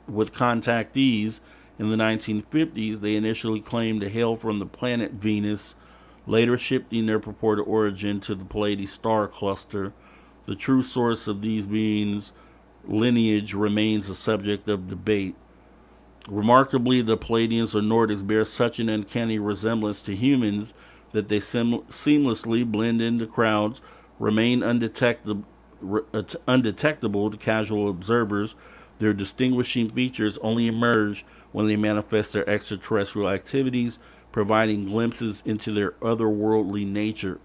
with contactees in the 1950s, they initially claimed to hail from the planet Venus, later shifting their purported origin to the Pleiades star cluster. The true source of these beings' lineage remains a subject of debate. Remarkably, the Palladians or Nordics bear such an uncanny resemblance to humans that they seamlessly blend into crowds, remain undetectable to casual observers. Their distinguishing features only emerge when they manifest their extraterrestrial activities, providing glimpses into their otherworldly nature.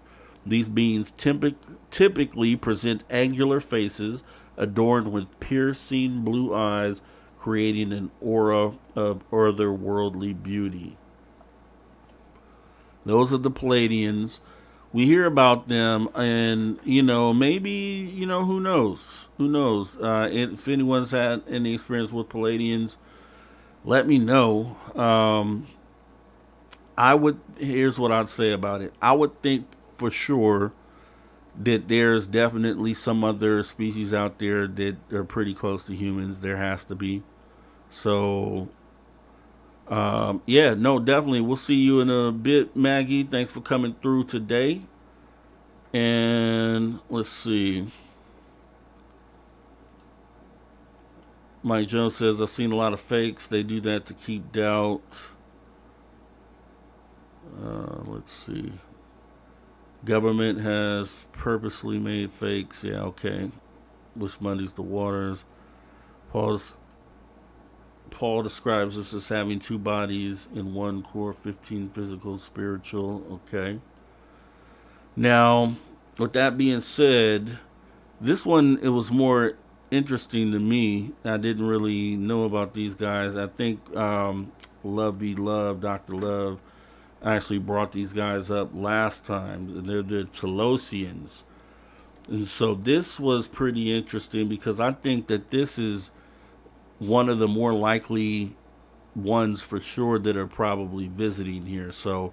These beings typically present angular faces adorned with piercing blue eyes, creating an aura of otherworldly beauty. Those are the Palladians. We hear about them, and maybe who knows? If anyone's had any experience with Palladians, let me know. Here's what I'd say about it. I would think for sure that there's definitely some other species out there that are pretty close to humans. There has to be. So, definitely. We'll see you in a bit, Maggie. Thanks for coming through today. And let's see. Mike Jones says, I've seen a lot of fakes. They do that to keep doubt. Let's see. Government has purposely made fakes. Yeah, okay. Which muddies the waters. Paul describes this as having two bodies in one core, 15 physical, spiritual. Okay. Now, with that being said, this one, it was more interesting to me. I didn't really know about these guys. I think Dr. Love, actually brought these guys up last time. They're the Telosians. And so this was pretty interesting because I think that this is one of the more likely ones for sure that are probably visiting here. So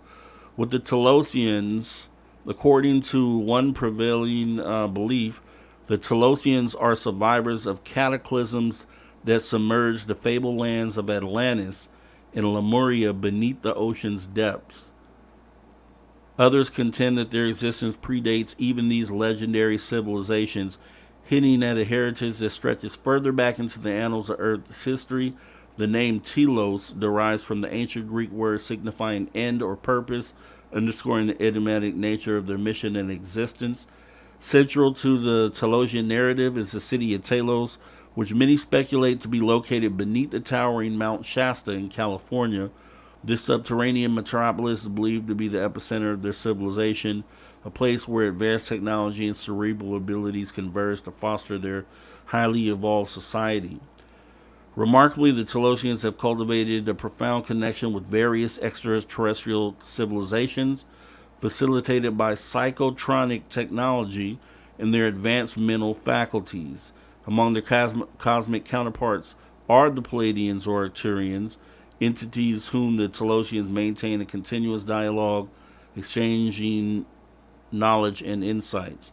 with the Telosians, according to one prevailing belief, the Telosians are survivors of cataclysms that submerged the fabled lands of Atlantis and Lemuria beneath the ocean's depths. Others contend that their existence predates even these legendary civilizations, hinting at a heritage that stretches further back into the annals of Earth's history. The name Telos derives from the ancient Greek word signifying end or purpose, underscoring the enigmatic nature of their mission and existence. Central to the Telosian narrative is the city of Telos, which many speculate to be located beneath the towering Mount Shasta in California. This subterranean metropolis is believed to be the epicenter of their civilization, a place where advanced technology and cerebral abilities converge to foster their highly evolved society. Remarkably, the Telosians have cultivated a profound connection with various extraterrestrial civilizations, facilitated by psychotronic technology and their advanced mental faculties. Among their cosmic counterparts are the Palladians or Arcturians, entities whom the Telosians maintain a continuous dialogue, exchanging knowledge and insights.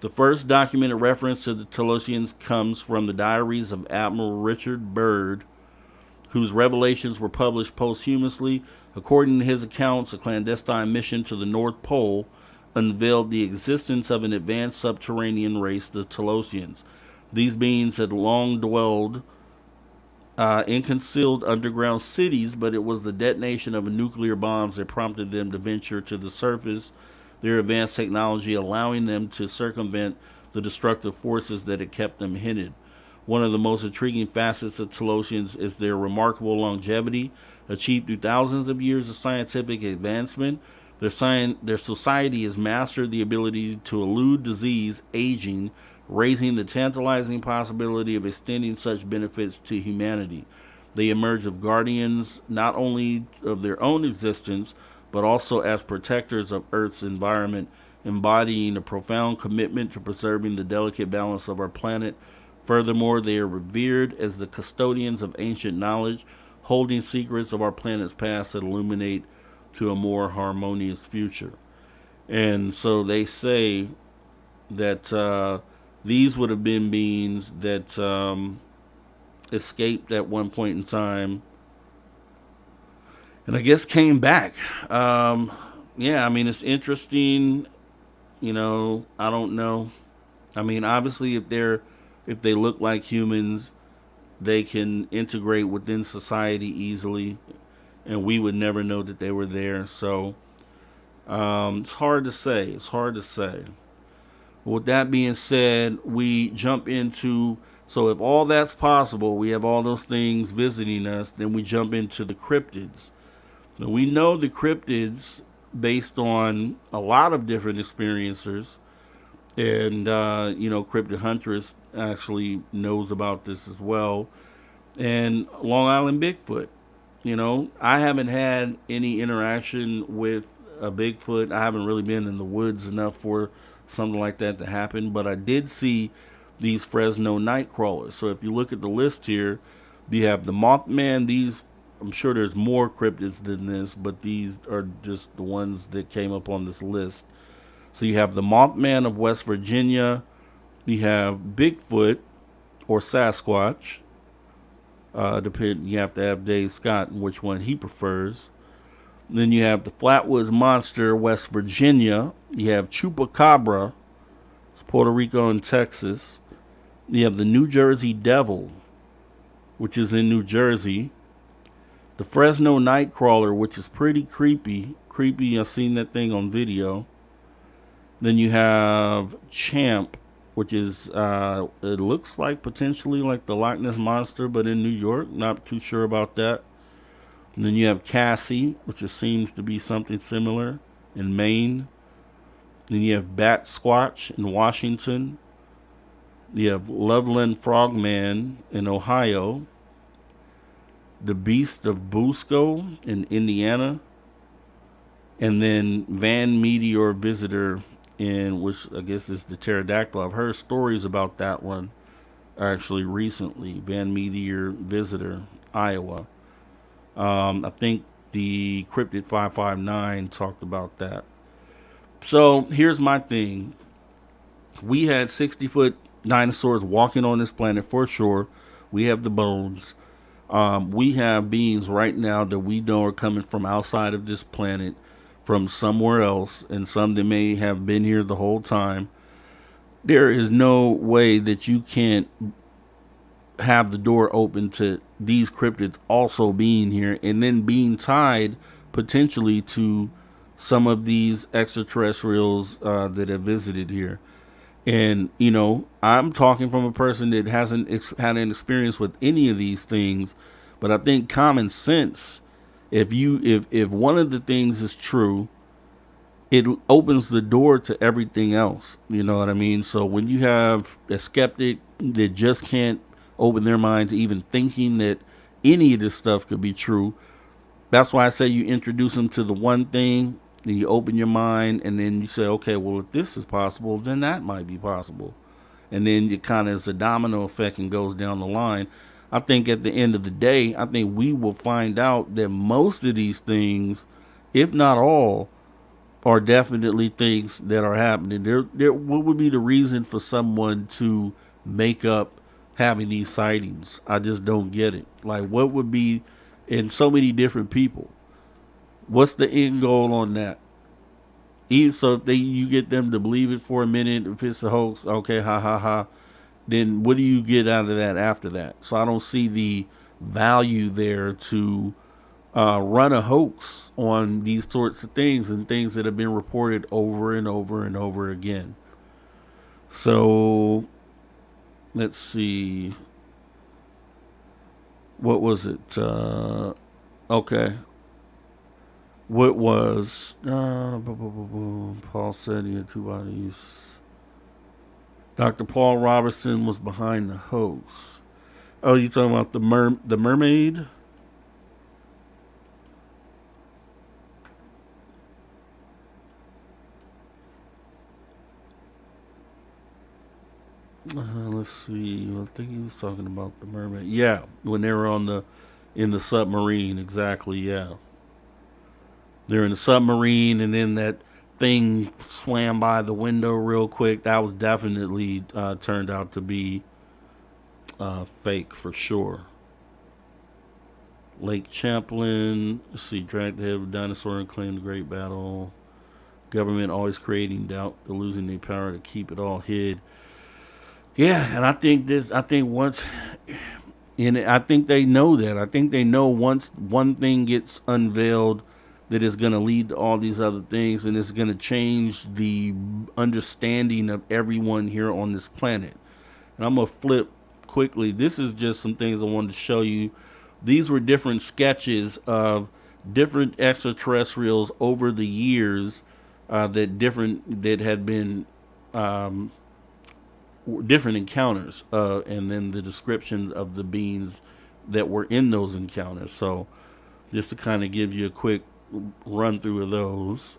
The first documented reference to the Telosians comes from the diaries of Admiral Richard Byrd, whose revelations were published posthumously. According to his accounts, a clandestine mission to the North Pole unveiled the existence of an advanced subterranean race, the Telosians. These beings had long dwelled in concealed underground cities, but it was the detonation of nuclear bombs that prompted them to venture to the surface, their advanced technology allowing them to circumvent the destructive forces that had kept them hidden. One of the most intriguing facets of Telosians is their remarkable longevity, achieved through thousands of years of scientific advancement. Their society has mastered the ability to elude disease, aging, raising the tantalizing possibility of extending such benefits to humanity. They emerge as guardians not only of their own existence, but also as protectors of Earth's environment, embodying a profound commitment to preserving the delicate balance of our planet. Furthermore, they are revered as the custodians of ancient knowledge, holding secrets of our planet's past that illuminate to a more harmonious future. And so they say that these would have been beings that escaped at one point in time and I guess came back. Yeah, I mean, it's interesting. I don't know. I mean, obviously, if they look like humans, they can integrate within society easily, and we would never know that they were there. So it's hard to say. With that being said, we jump into, so if all that's possible, we have all those things visiting us, then we jump into the cryptids. Now, we know the cryptids based on a lot of different experiencers, and, Cryptid Huntress actually knows about this as well, and Long Island Bigfoot. I haven't had any interaction with a Bigfoot. I haven't really been in the woods enough for something like that to happen, but I did see these Fresno night crawlers. So if you look at the list here, you have the Mothman. I'm sure there's more cryptids than this, but these are just the ones that came up on this list. So you have the Mothman of West Virginia. You have Bigfoot or Sasquatch. You have to have Dave Scott and which one he prefers. Then you have the Flatwoods Monster, West Virginia. You have Chupacabra, it's Puerto Rico and Texas. You have the New Jersey Devil, which is in New Jersey. The Fresno Nightcrawler, which is pretty creepy. I've seen that thing on video. Then you have Champ, which is, it looks like potentially like the Loch Ness Monster, but in New York. Not too sure about that. And then you have Cassie, which seems to be something similar in Maine. Then you have Bat Squatch in Washington. You have Loveland Frogman in Ohio. The Beast of Busco in Indiana. And then Van Meteor Visitor which I guess is the pterodactyl. I've heard stories about that one actually recently. Van Meteor Visitor, Iowa. I think the Cryptid 559 talked about that. So here's my thing. We had 60-foot dinosaurs walking on this planet for sure. We have the bones. We have beings right now that we know are coming from outside of this planet, from somewhere else, and some that may have been here the whole time. There is no way that you can't have the door open to these cryptids also being here and then being tied potentially to some of these extraterrestrials that have visited here. And, I'm talking from a person that hasn't had an experience with any of these things, but I think common sense, if one of the things is true, it opens the door to everything else. You know what I mean? So when you have a skeptic that just can't open their mind to even thinking that any of this stuff could be true, that's why I say you introduce them to the one thing, then you open your mind, and then you say, okay, well, if this is possible, then that might be possible. And then it kind of is a domino effect and goes down the line. I think at the end of the day, I think we will find out that most of these things, if not all, are definitely things that are happening. What would be the reason for someone to make up having these sightings? I just don't get it. Like, what would be in so many different people? What's the end goal on that? Even so, if you get them to believe it for a minute, if it's a hoax, okay, ha ha ha. Then what do you get out of that after that? So I don't see the value there to run a hoax on these sorts of things and things that have been reported over and over and over again. So let's see. What was it? Okay. What was Paul said he had two bodies. Dr. Paul Robertson was behind the hoax. Oh, you talking about the mermaid? Let's see. I think he was talking about the mermaid. Yeah, when they were in the submarine. Exactly. Yeah, they're in the submarine, and then that thing swam by the window real quick. That was definitely turned out to be fake for sure. Lake Champlain. Let's see. Dragged the head of a dinosaur and claimed the great battle. Government always creating doubt. They're losing their power to keep it all hid. Yeah, and I think once, and I think they know that. I think they know once one thing gets unveiled, that it's going to lead to all these other things, and it's going to change the understanding of everyone here on this planet. And I'm going to flip quickly. This is just some things I wanted to show you. These were different sketches of different extraterrestrials over the years that had been different encounters, and then the descriptions of the beings that were in those encounters. So just to kind of give you a quick run through of those.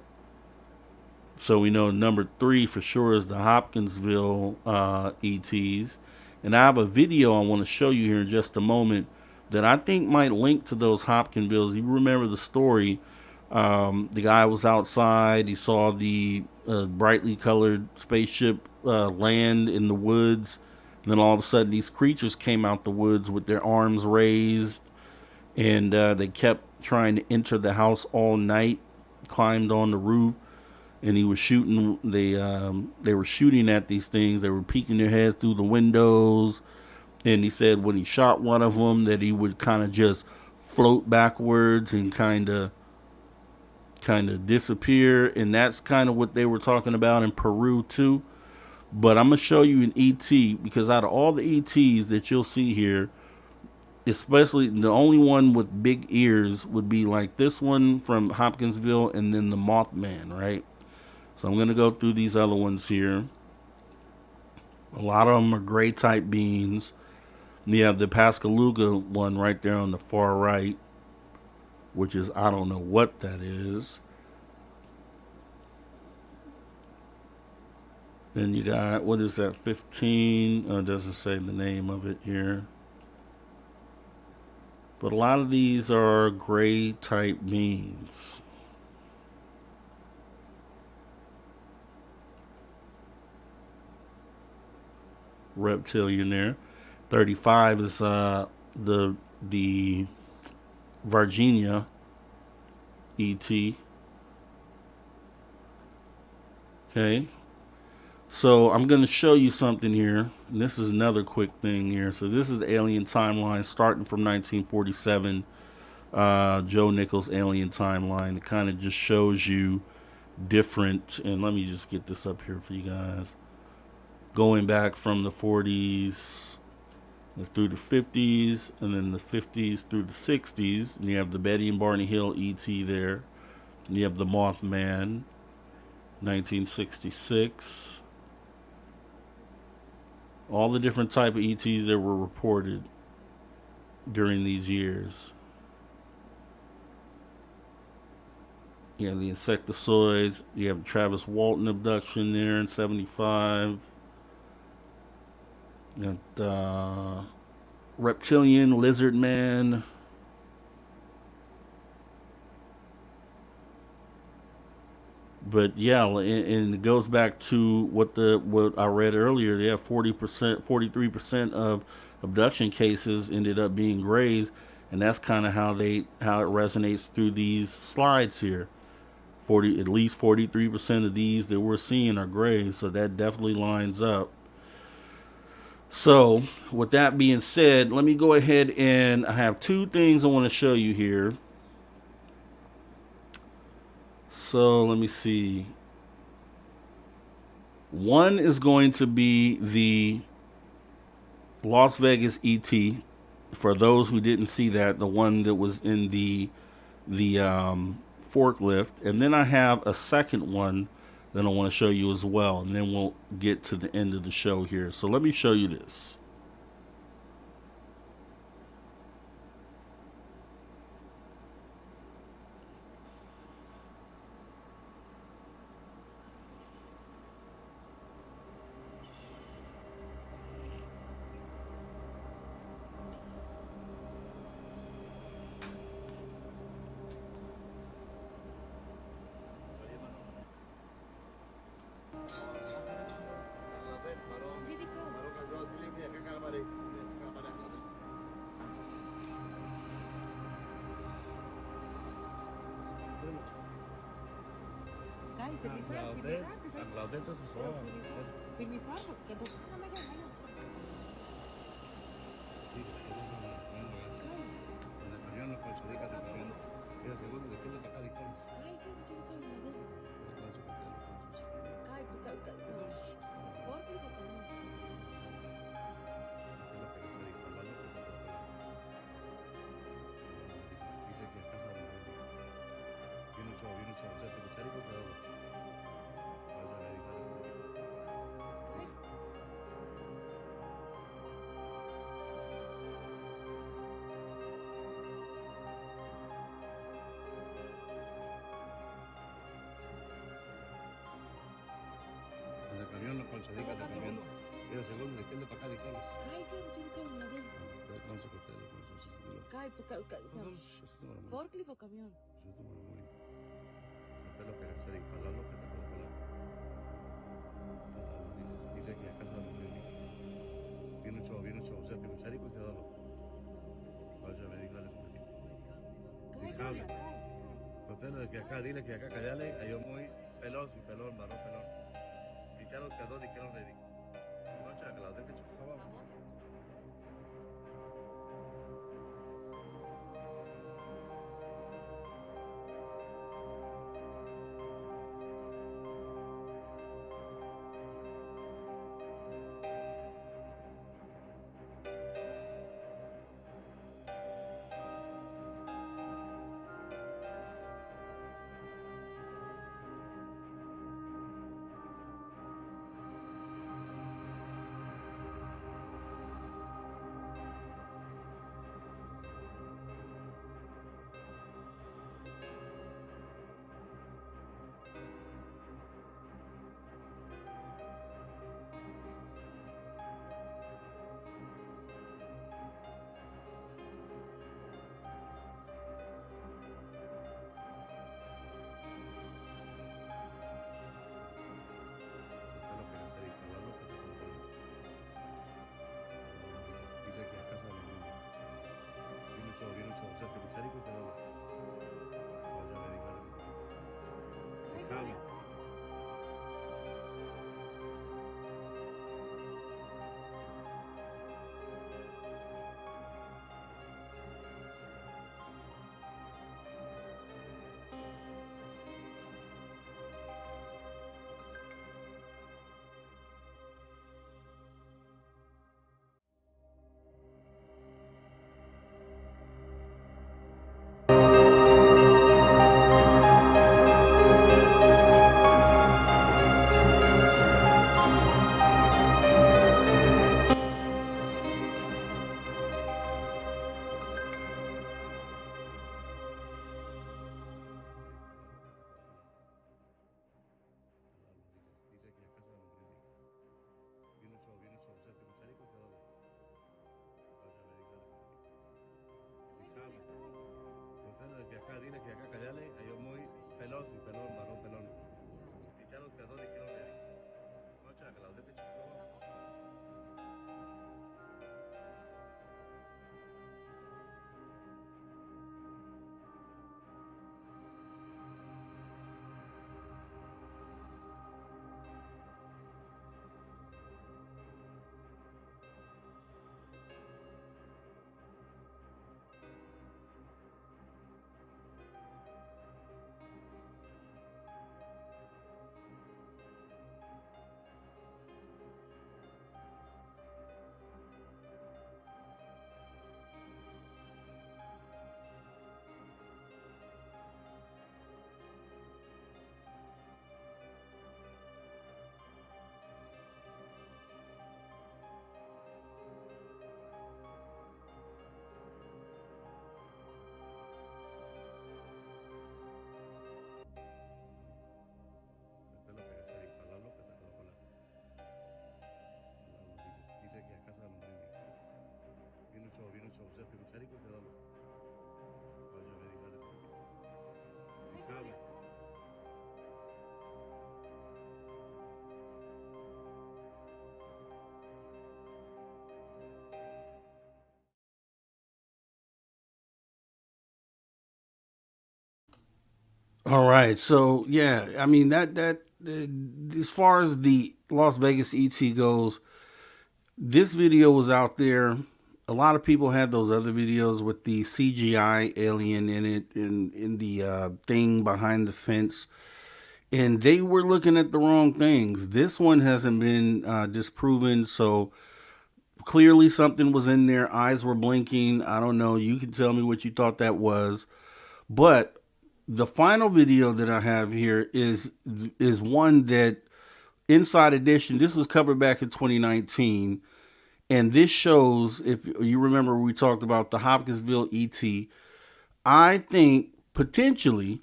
So we know number 3 for sure is the Hopkinsville ETs. And I have a video I want to show you here in just a moment that I think might link to those Hopkinsvilles. You remember the story. The guy was outside. He saw the brightly colored spaceship land in the woods. And then all of a sudden, these creatures came out the woods with their arms raised. And they kept trying to enter the house all night, climbed on the roof. And he was shooting. They were shooting at these things. They were peeking their heads through the windows. And he said when he shot one of them that he would kind of just float backwards and kind of disappear. And that's kind of what they were talking about in Peru too. But I'm going to show you an ET, because out of all the ETs that you'll see here, especially the only one with big ears would be like this one from Hopkinsville, and then the Mothman, right? So I'm going to go through these other ones here. A lot of them are gray type beings. You have the Pascagoula one right there on the far right, which is, I don't know what that is. Then you got, what is that, 15? It doesn't say the name of it here. But a lot of these are gray type beings. Reptilian there. 35 is the Virginia ET. Okay. So I'm going to show you something here. And this is another quick thing here. So this is the alien timeline starting from 1947. Joe Nichols' alien timeline. It kind of just shows you different, and let me just get this up here for you guys. Going back from the 40s through the 50s, and then the 50s through the 60s. And you have the Betty and Barney Hill ET there. And you have the Mothman, 1966. All the different type of ETs that were reported during these years. You have the insectoids. You have the Travis Walton abduction there in 75. You got the reptilian lizard man. But yeah, and it goes back to what I read earlier. They have 40%, 43% of abduction cases ended up being grays, and that's kind of how it resonates through these slides here. 40, at least 43% of these that we're seeing are grays, so that definitely lines up. So, with that being said, let me go ahead and I have two things I want to show you here. So, let me see. One is going to be the Las Vegas ET. For those who didn't see that, the one that was in the forklift, and then I have a second one that I want to show you as well, and then we'll get to the end of the show here. So let me show you this. All right. So yeah, I mean as far as the Las Vegas ET goes, this video was out there. A lot of people had those other videos with the CGI alien in it, in the thing behind the fence, and they were looking at the wrong things. This one hasn't been disproven, so clearly something was in there. Eyes were blinking. I don't know. You can tell me what you thought that was, but the final video that I have here is one that Inside Edition. This was covered back in 2019. And this shows, if you remember, we talked about the Hopkinsville ET. I think potentially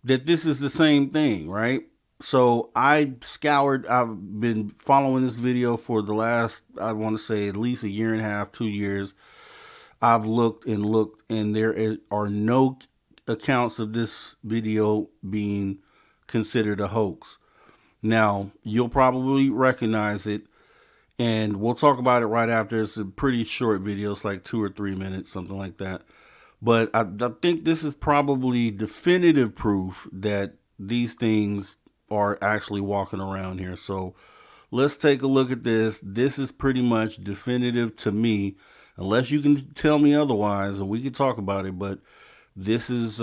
that this is the same thing, right? So I've been following this video for the last, I want to say at least a year and a half, 2 years. I've looked, and there are no accounts of this video being considered a hoax. Now, you'll probably recognize it. And we'll talk about it right after. It's a pretty short video. It's like 2 or 3 minutes, something like that. But I think this is probably definitive proof that these things are actually walking around here. So let's take a look at this. This is pretty much definitive to me, unless you can tell me otherwise, and we can talk about it. But this is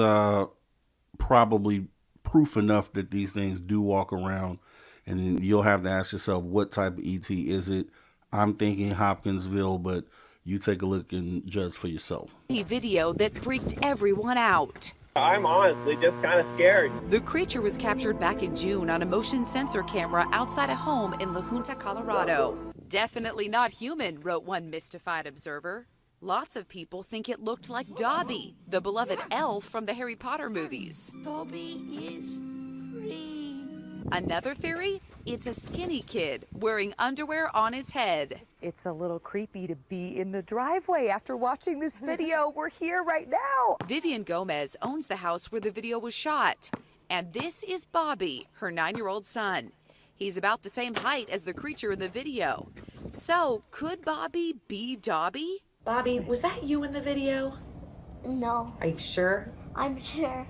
probably proof enough that these things do walk around. And then you'll have to ask yourself, what type of ET is it? I'm thinking Hopkinsville, but you take a look and judge for yourself. A video that freaked everyone out. I'm honestly just kind of scared. The creature was captured back in June on a motion sensor camera outside a home in La Junta, Colorado. Definitely not human, wrote one mystified observer. Lots of people think it looked like Dobby, the beloved elf from the Harry Potter movies. Dobby is free. Another theory? It's a skinny kid wearing underwear on his head. It's a little creepy to be in the driveway after watching this video. We're here right now. Vivian Gomez owns the house where the video was shot. And this is Bobby, her 9-year-old son. He's about the same height as the creature in the video. So, could Bobby be Dobby? Bobby, was that you in the video? No. Are you sure? I'm sure.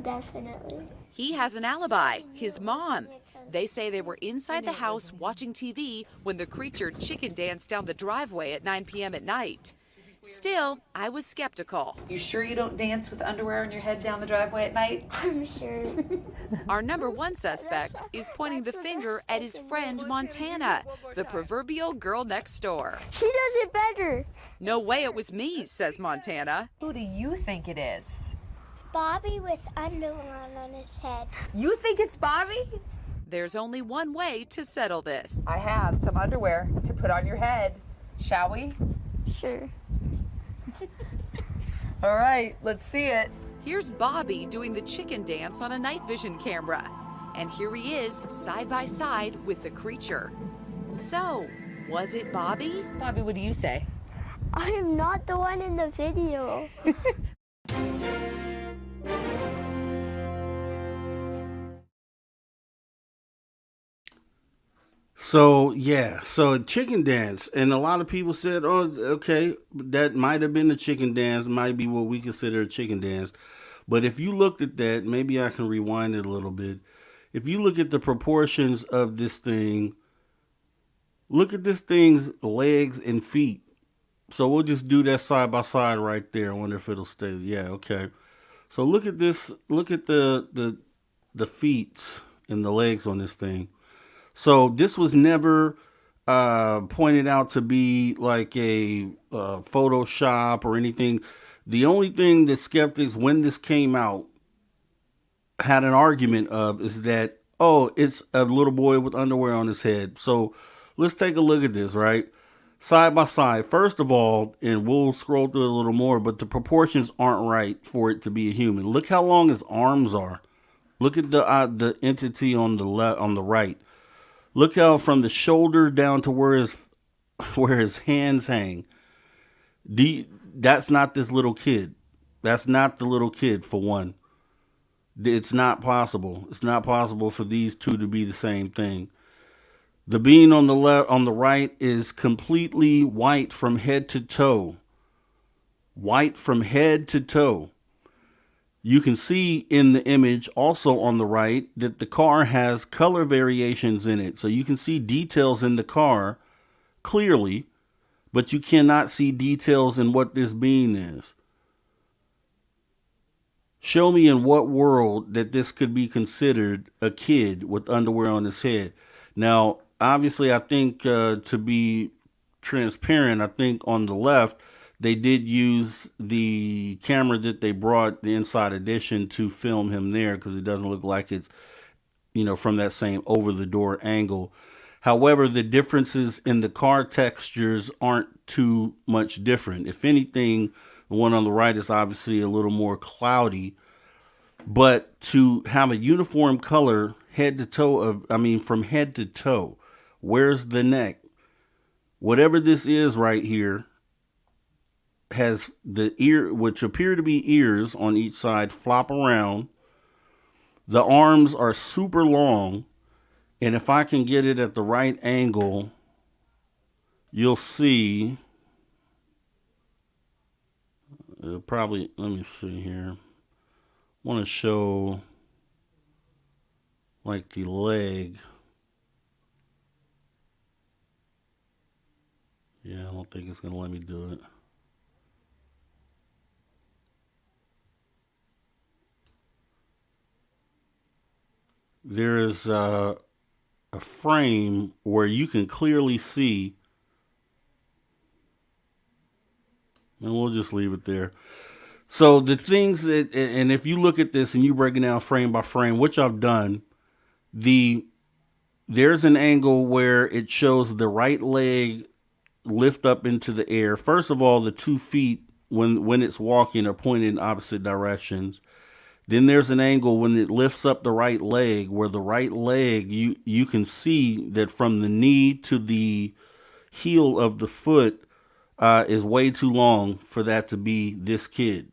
Definitely. He has an alibi, his mom. They say they were inside the house watching TV when the creature chicken danced down the driveway at 9 p.m. at night. Still, I was skeptical. You sure you don't dance with underwear on your head down the driveway at night? I'm sure. Our number one suspect is pointing the finger at his friend Montana, the proverbial girl next door. She does it better. No way it was me, says Montana. Who do you think it is? Bobby with underwear on his head. You think it's Bobby? There's only one way to settle this. I have some underwear to put on your head. Shall we? Sure. All right, let's see it. Here's Bobby doing the chicken dance on a night vision camera. And here he is, side by side with the creature. So, was it Bobby? Bobby, what do you say? I am not the one in the video. So yeah, so chicken dance, and a lot of people said, "Oh, okay, that might have been a chicken dance, might be what we consider a chicken dance." But if you looked at that, maybe I can rewind it a little bit. If you look at the proportions of this thing, look at this thing's legs and feet. So we'll just do that side by side right there. I wonder if it'll stay. Yeah, okay. So look at this. Look at the feet and the legs on this thing. So this was never pointed out to be like a Photoshop or anything. The only thing that skeptics, when this came out, had an argument of is that, oh, it's a little boy with underwear on his head. So let's take a look at this, right? Side by side. First of all, and we'll scroll through it a little more, but the proportions aren't right for it to be a human. Look how long his arms are. Look at the entity on the left, on the right. Look how from the shoulder down to where his hands hang. That's not this little kid. That's not the little kid, for one. It's not possible. It's not possible for these two to be the same thing. The being on the left, on the right, is completely white from head to toe. White from head to toe. You can see in the image also on the right that the car has color variations in it. So you can see details in the car clearly, but you cannot see details in what this being is. Show me in what world that this could be considered a kid with underwear on his head. Now, obviously, I think to be transparent, I think on the left, they did use the camera that they brought, the Inside Edition, to film him there because it doesn't look like it's, from that same over-the-door angle. However, the differences in the car textures aren't too much different. If anything, the one on the right is obviously a little more cloudy. But to have a uniform color head to toe from head to toe, where's the neck? Whatever this is right here has the ear, which appear to be ears on each side, flop around. The arms are super long. And if I can get it at the right angle, you'll see, probably, let me see here. I want to show like the leg. Yeah, I don't think it's going to let me do it. There is a frame where you can clearly see, and we'll just leave it there. So the things that, and if you look at this and you break it down frame by frame, which I've done, there's an angle where it shows the right leg lift up into the air. First of all, the 2 feet when it's walking are pointed in opposite directions. Then there's an angle when it lifts up the right leg, where the right leg, you can see that from the knee to the heel of the foot is way too long for that to be this kid.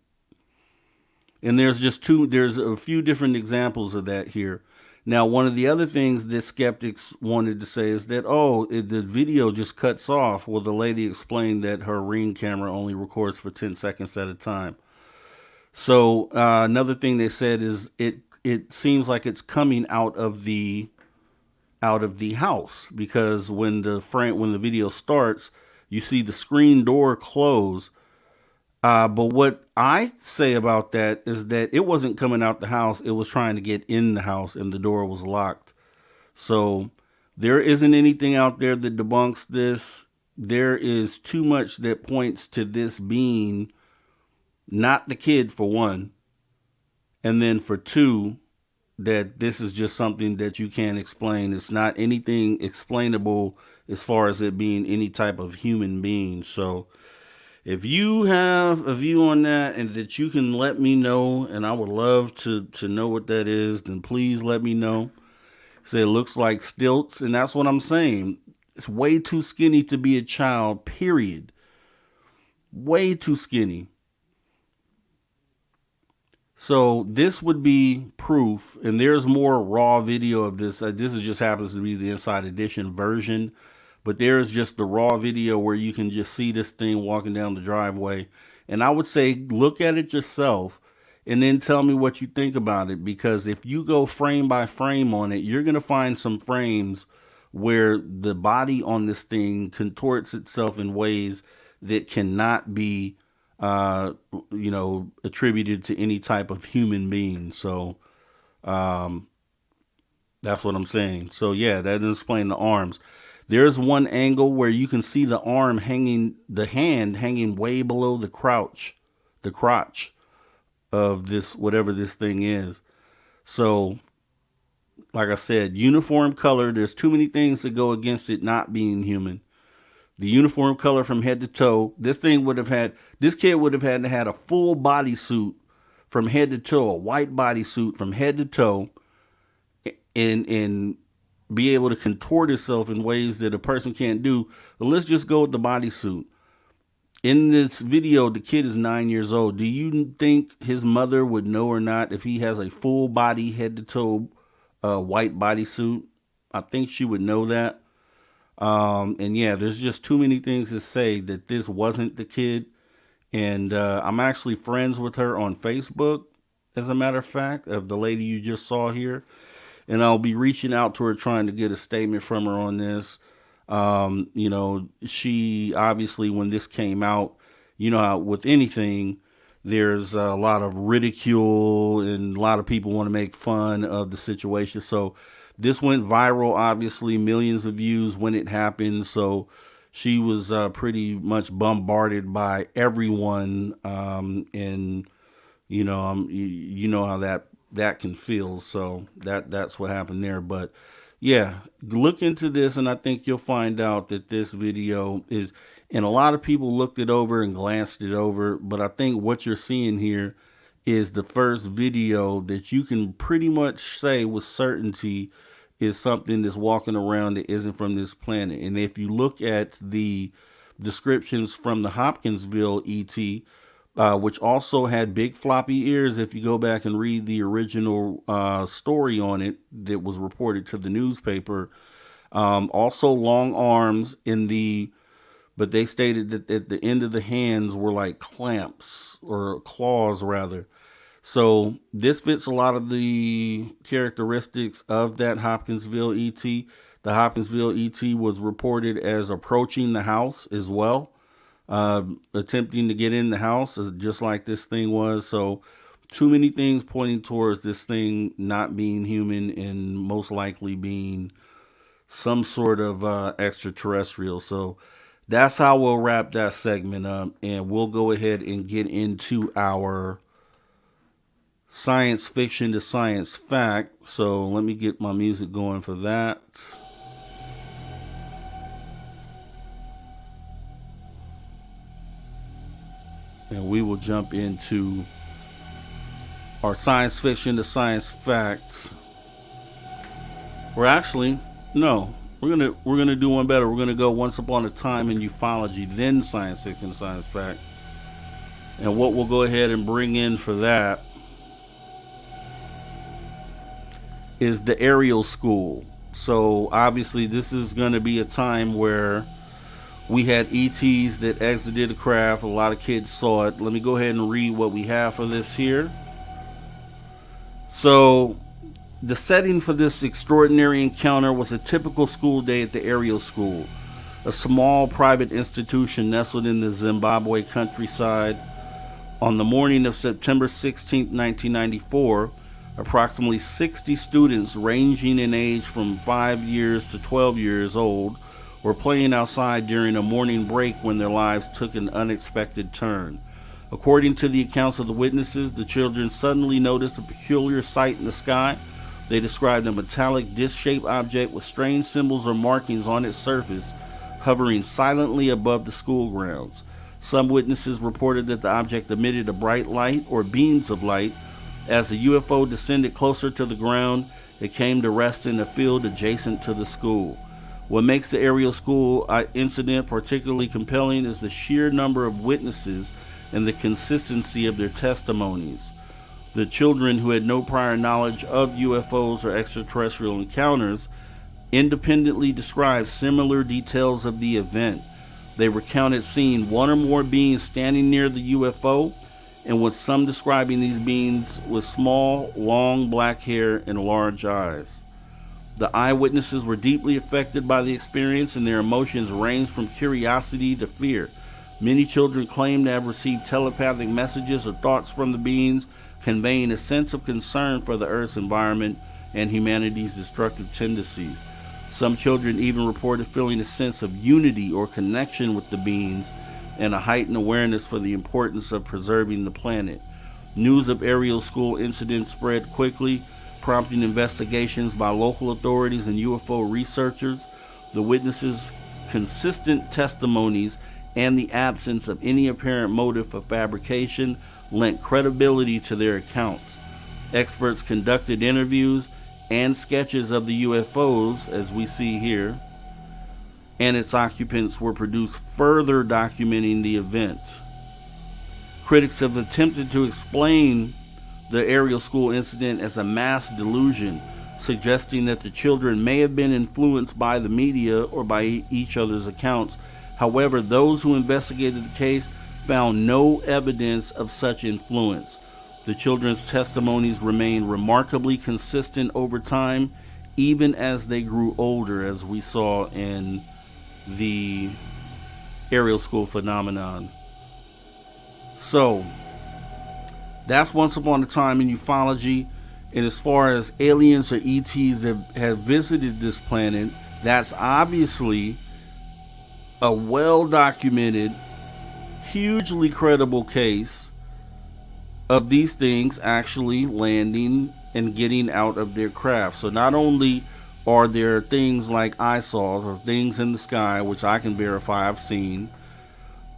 And there's a few different examples of that here. Now, one of the other things that skeptics wanted to say is that, the video just cuts off. Well, the lady explained that her Ring camera only records for 10 seconds at a time. So another thing they said is it seems like it's coming out of the house, because when the video starts, you see the screen door close. But what I say about that is that it wasn't coming out the house. It was trying to get in the house and the door was locked. So there isn't anything out there that debunks this. There is too much that points to this being not the kid, for one. And then for two, that this is just something that you can't explain. It's not anything explainable as far as it being any type of human being. So if you have a view on that and that you can let me know, and I would love to know what that is, then please let me know. Say it looks like stilts, and that's what I'm saying. It's way too skinny to be a child, period. Way too skinny. So this would be proof, and there's more raw video of this. This just happens to be the Inside Edition version, but there's just the raw video where you can just see this thing walking down the driveway. And I would say look at it yourself and then tell me what you think about it, because if you go frame by frame on it, you're going to find some frames where the body on this thing contorts itself in ways that cannot be attributed to any type of human being. So, that's what I'm saying. So yeah, that doesn't explain the arms. There's one angle where you can see the hand hanging way below the crotch of this, whatever this thing is. So, like I said, uniform color, there's too many things that go against it not being human. The uniform color from head to toe. This kid would have had to had a full bodysuit from head to toe, a white bodysuit from head to toe, and be able to contort itself in ways that a person can't do. But let's just go with the bodysuit. In this video, the kid is 9 years old. Do you think his mother would know or not if he has a full body, head to toe, white bodysuit? I think she would know that. And yeah, there's just too many things to say that this wasn't the kid. And I'm actually friends with her on Facebook. as a matter of fact, of the lady you just saw here. And I'll be reaching out to her trying to get a statement from her on this. She obviously, when this came out, how with anything, there's a lot of ridicule and a lot of people want to make fun of the situation. So this went viral, obviously, millions of views when it happened. So she was pretty much bombarded by everyone. And, you know how that can feel. So that's what happened there. But yeah, look into this, and I think you'll find out that this video is, and a lot of people looked it over and glanced it over, but I think what you're seeing here is the first video that you can pretty much say with certainty is something that's walking around that isn't from this planet. And if you look at the descriptions from the Hopkinsville ET, which also had big floppy ears. If you go back and read the original story on it that was reported to the newspaper, also long arms but they stated that at the end of the hands were like clamps or claws rather. So this fits a lot of the characteristics of that Hopkinsville ET. The Hopkinsville ET was reported as approaching the house as well. Attempting to get in the house, just like this thing was. So too many things pointing towards this thing not being human and most likely being some sort of extraterrestrial. So that's how we'll wrap that segment up, and we'll go ahead and get into our science fiction to science fact. So let me get my music going for that. And we will jump into our science fiction to science facts. We're gonna do one better. We're gonna go once upon a time in ufology, then science fiction, science fact. And what we'll go ahead and bring in for that is the aerial school. So obviously this is gonna be a time where we had ETs that exited the craft. A lot of kids saw it. Let me go ahead and read what we have for this here. So the setting for this extraordinary encounter was a typical school day at the aerial school, a small private institution nestled in the Zimbabwe countryside. On the morning of September 16, 1994, approximately 60 students ranging in age from 5 years to 12 years old were playing outside during a morning break when their lives took an unexpected turn. According to the accounts of the witnesses, the children suddenly noticed a peculiar sight in the sky. They described a metallic disc-shaped object with strange symbols or markings on its surface, hovering silently above the school grounds. Some witnesses reported that the object emitted a bright light or beams of light. As the UFO descended closer to the ground, it came to rest in a field adjacent to the school. What makes the aerial school incident particularly compelling is the sheer number of witnesses and the consistency of their testimonies. The children, who had no prior knowledge of UFOs or extraterrestrial encounters, independently described similar details of the event. They recounted seeing one or more beings standing near the UFO, and with some describing these beings with small, long black hair and large eyes. The eyewitnesses were deeply affected by the experience, and their emotions ranged from curiosity to fear. Many children claimed to have received telepathic messages or thoughts from the beings, conveying a sense of concern for the Earth's environment and humanity's destructive tendencies. Some children even reported feeling a sense of unity or connection with the beings and a heightened awareness for the importance of preserving the planet. News of aerial school incidents spread quickly, prompting investigations by local authorities and UFO researchers. The witnesses' consistent testimonies and the absence of any apparent motive for fabrication lent credibility to their accounts. Experts conducted interviews and sketches of the UFOs, as we see here, and its occupants were produced, further documenting the event. Critics have attempted to explain the aerial school incident as a mass delusion, suggesting that the children may have been influenced by the media or by each other's accounts. However, those who investigated the case found no evidence of such influence. The children's testimonies remained remarkably consistent over time, even as they grew older, as we saw in the aerial school phenomenon. So, that's Once Upon a Time in Ufology. And as far as aliens or ETs that have visited this planet, that's obviously a well-documented, hugely credible case of these things actually landing and getting out of their craft. So not only are there things like eyesaws or things in the sky, which I can verify I've seen,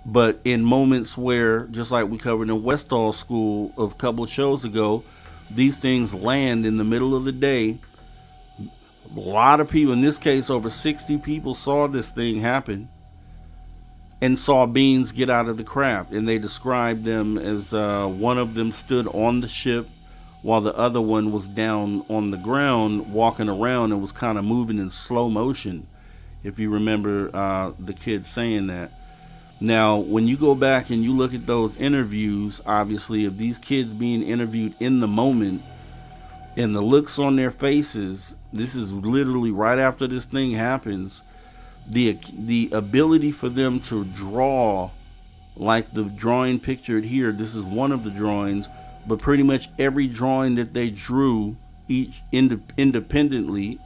but in moments where, just like we covered in Westall School a couple of shows ago, these things land in the middle of the day. A lot of people, in this case over 60 people, saw this thing happen and saw beings get out of the craft. And they described them as one of them stood on the ship while the other one was down on the ground walking around and was kind of moving in slow motion, if you remember the kid saying that. Now, when you go back and you look at those interviews, obviously, of these kids being interviewed in the moment and the looks on their faces, this is literally right after this thing happens, the ability for them to draw like the drawing pictured here. This is one of the drawings, but pretty much every drawing that they drew, each individually,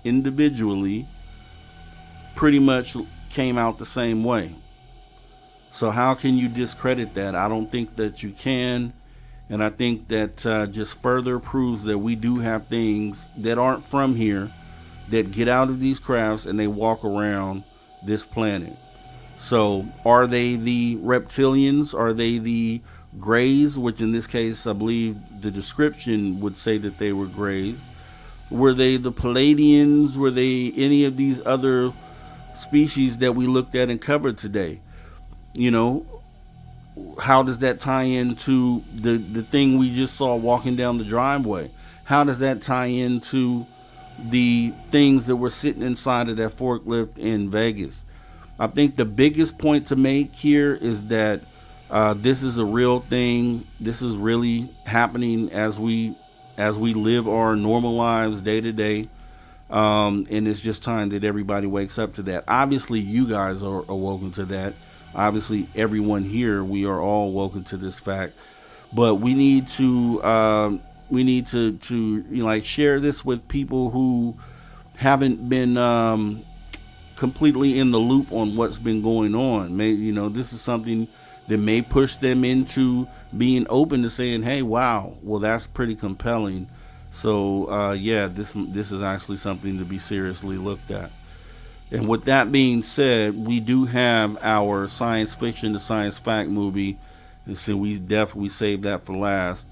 pretty much came out the same way. So how can you discredit that? I don't think that you can. And I think that just further proves that we do have things that aren't from here that get out of these crafts and they walk around this planet. So are they the reptilians? Are they the grays? Which in this case, I believe the description would say that they were grays. Were they the Palladians? Were they any of these other species that we looked at and covered today? You know, how does that tie into the thing we just saw walking down the driveway? How does that tie into the things that were sitting inside of that forklift in Vegas? I think the biggest point to make here is that this is a real thing. This is really happening as we live our normal lives day to day. And it's just time that everybody wakes up to that. Obviously, you guys are awoken to that. Obviously, everyone here, we are all woken to this fact, but we need to like share this with people who haven't been completely in the loop on what's been going on. Maybe, this is something that may push them into being open to saying, "Hey, wow, well, that's pretty compelling." So, this is actually something to be seriously looked at. And with that being said, we do have our science fiction to science fact movie. And so we definitely saved that for last.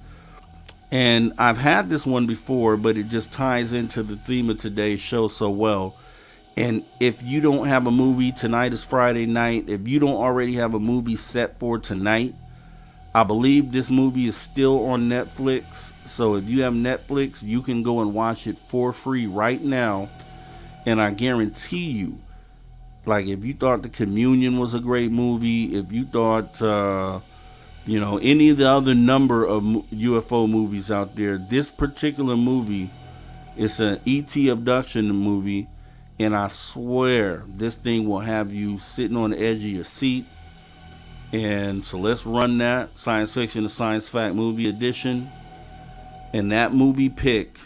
And I've had this one before, but it just ties into the theme of today's show so well. And if you don't have a movie, tonight is Friday night. If you don't already have a movie set for tonight, I believe this movie is still on Netflix. So if you have Netflix, you can go and watch it for free right now. And I guarantee you, like, if you thought The Communion was a great movie, if you thought, any of the other number of UFO movies out there, this particular movie is an ET abduction movie. And I swear this thing will have you sitting on the edge of your seat. And so let's run that science fiction to science fact movie edition. And that movie pick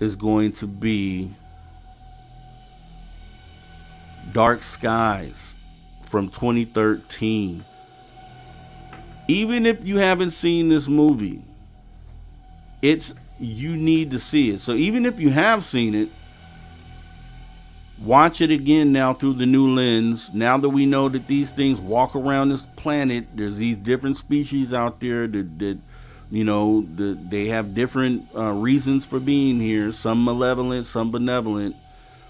is going to be Dark Skies from 2013. Even if you haven't seen this movie, you need to see it. So even if you have seen it, watch it again now through the new lens. Now that we know that these things walk around this planet, there's these different species out there that they have different reasons for being here. Some malevolent, some benevolent.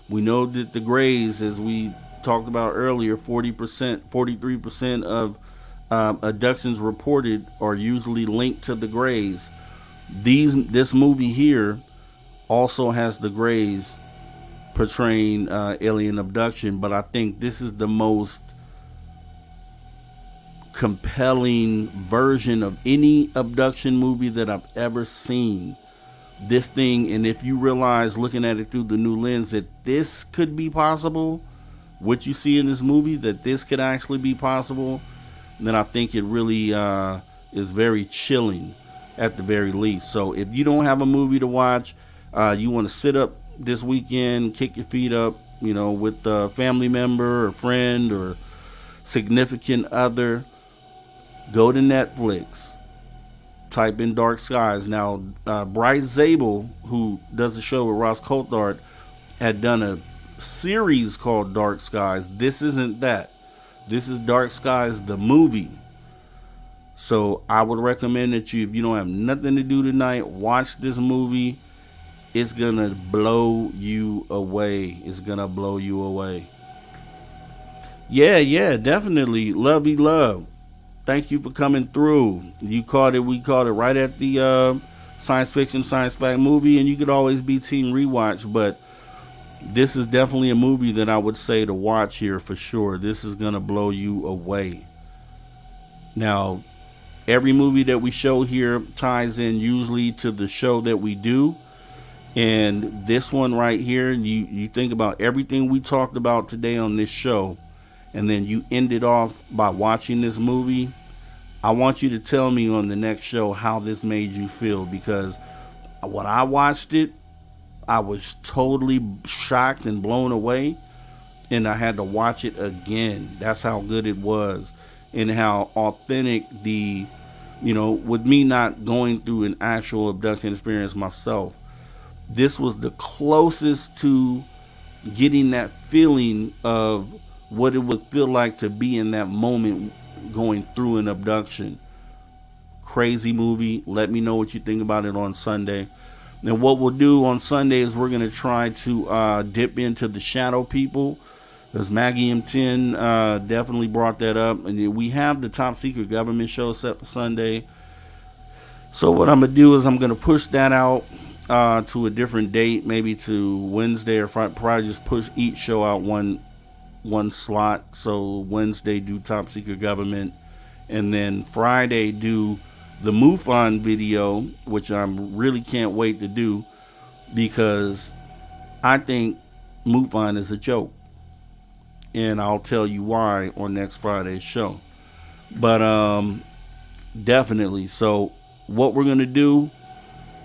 We know that the Greys, as we talked about earlier, 43% of abductions reported are usually linked to the Greys. This movie here also has the Greys portraying alien abduction, but I think this is the most compelling version of any abduction movie that I've ever seen. This thing, and if you realize looking at it through the new lens that this could be possible, what you see in this movie, that this could actually be possible, then I think it really is very chilling at the very least. So if you don't have a movie to watch, you want to sit up this weekend, kick your feet up, with a family member or friend or significant other, go to Netflix, type in Dark Skies. Now, Bryce Zabel, who does a show with Ross Coulthard, had done a series called Dark Skies. This isn't that. This is Dark Skies, the movie. So I would recommend that if you don't have nothing to do tonight, watch this movie. It's going to blow you away. It's going to blow you away. Yeah, definitely. Lovey love. Thank you for coming through. You caught it. We caught it right at the science fiction, science fact movie. And you could always be team rewatch. But this is definitely a movie that I would say to watch here for sure. This is going to blow you away. Now, every movie that we show here ties in usually to the show that we do. And this one right here, you think about everything we talked about today on this show, and then you end it off by watching this movie. I want you to tell me on the next show how this made you feel, because when I watched it, I was totally shocked and blown away, and I had to watch it again. That's how good it was, and how authentic with me not going through an actual abduction experience myself, this was the closest to getting that feeling of what it would feel like to be in that moment going through an abduction. Crazy movie. Let me know what you think about it on Sunday. And what we'll do on Sunday is we're going to try to dip into the shadow people, because Maggie M10 definitely brought that up. And we have the Top Secret Government show set for Sunday. So what I'm going to do is I'm going to push that out to a different date, maybe to Wednesday or Friday. Probably just push each show out one slot. So Wednesday do Top Secret Government, and then Friday do the MUFON video, which I really can't wait to do, because I think MUFON is a joke, and I'll tell you why on next Friday's show. But definitely. So what we're gonna do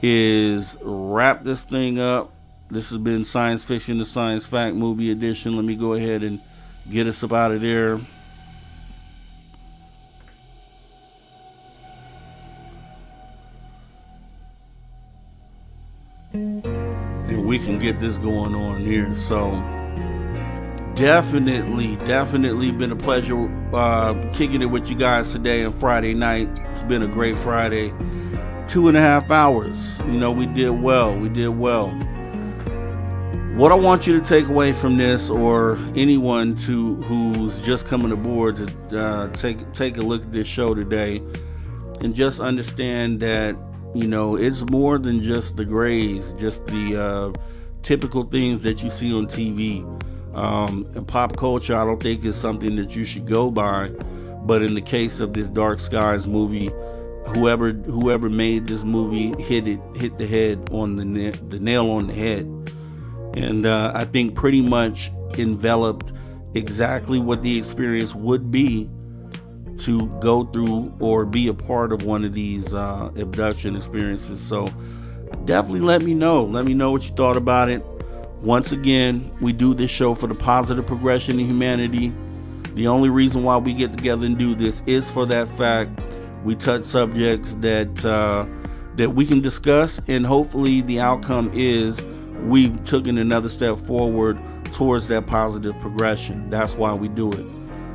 is wrap this thing up. This has been Science Fiction to Science Fact Movie Edition. Let me go ahead and get us up out of there. And we can get this going on here. So definitely been a pleasure kicking it with you guys today on Friday night. It's been a great Friday. 2.5 hours. We did well. What I want you to take away from this, or anyone who's just coming aboard to take a look at this show today, and just understand that it's more than just the grays, just the typical things that you see on TV. And pop culture, I don't think is something that you should go by. But in the case of this Dark Skies movie, whoever made this movie hit the head on the nail on the head. And I think pretty much enveloped exactly what the experience would be to go through or be a part of one of these abduction experiences. So definitely let me know what you thought about it. Once again, we do this show for the positive progression in humanity. The only reason why we get together and do this is for that fact. We touch subjects that we can discuss, and hopefully the outcome is we've taken another step forward towards that positive progression. That's why we do it.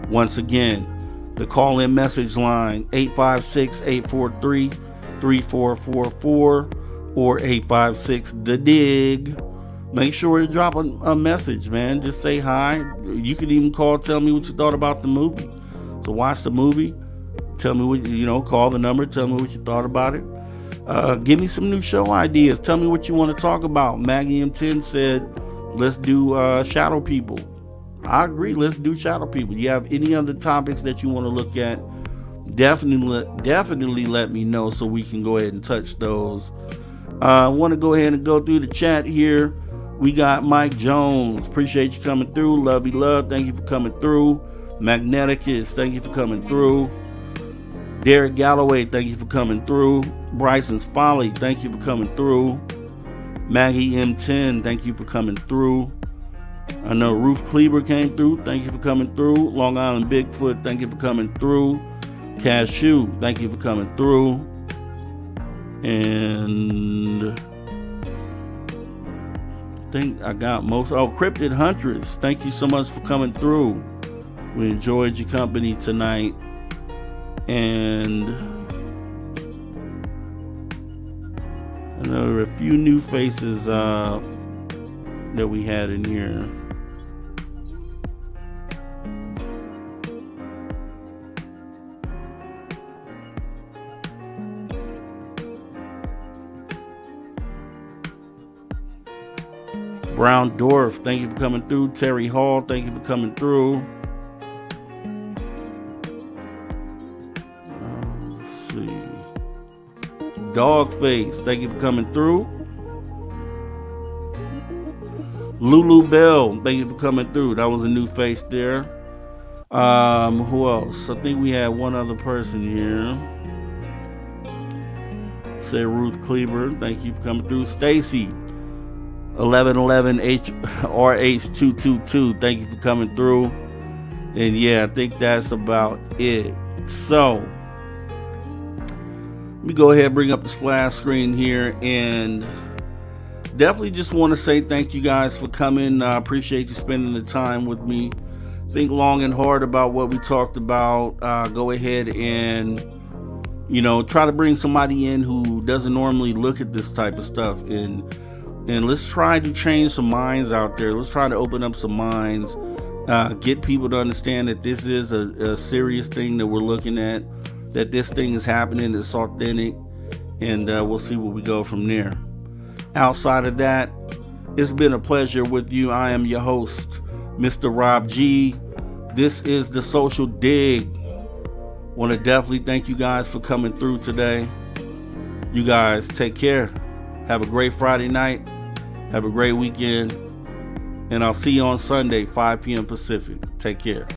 Once again, the call-in message line, 856-843-3444 or 856-THE-DIG. Make sure to drop a message, man. Just say hi. You can even call, tell me what you thought about the movie. So watch the movie. Tell me what, call the number. Tell me what you thought about it. Give me some new show ideas. Tell me what you want to talk about. Maggie M10 said, let's do shadow people. I agree. Let's do shadow people. You have any other topics that you want to look at? definitely let me know so we can go ahead and touch those. I want to go ahead and go through the chat here. We got Mike Jones. Appreciate you coming through. Lovey Love, thank you for coming through. Magneticus, thank you for coming through. Derek Galloway, thank you for coming through. Bryson's Folly, thank you for coming through. Maggie M10, thank you for coming through. I know Ruth Cleaver came through, thank you for coming through. Long Island Bigfoot, thank you for coming through. Cashew, thank you for coming through. And I think I got most. Oh, Cryptid Huntress, thank you so much for coming through. We enjoyed your company tonight. And I know there are a few new faces that we had in here. Brown Dwarf, thank you for coming through. Terry Hall, thank you for coming through. Let's see. Dogface, thank you for coming through. Lulu Bell, thank you for coming through. That was a new face there. Who else? I think we had one other person here. Say Ruth Cleaver, thank you for coming through. Stacy 1111 RH222, thank you for coming through. And yeah, I think that's about it. So let me go ahead and bring up the splash screen here, and definitely just want to say thank you guys for coming. I appreciate you spending the time with me. Think long and hard about what we talked about. Go ahead and try to bring somebody in who doesn't normally look at this type of stuff, and let's try to change some minds out there. Let's try to open up some minds, get people to understand that this is a serious thing that we're looking at, that this thing is happening, it's authentic, and we'll see where we go from there. Outside of that, it's been a pleasure with you. I am your host, Mr. Rob G. This is The Social Dig. Want to definitely thank you guys for coming through today. You guys take care. Have a great Friday night. Have a great weekend. And I'll see you on Sunday, 5 p.m. Pacific. Take care.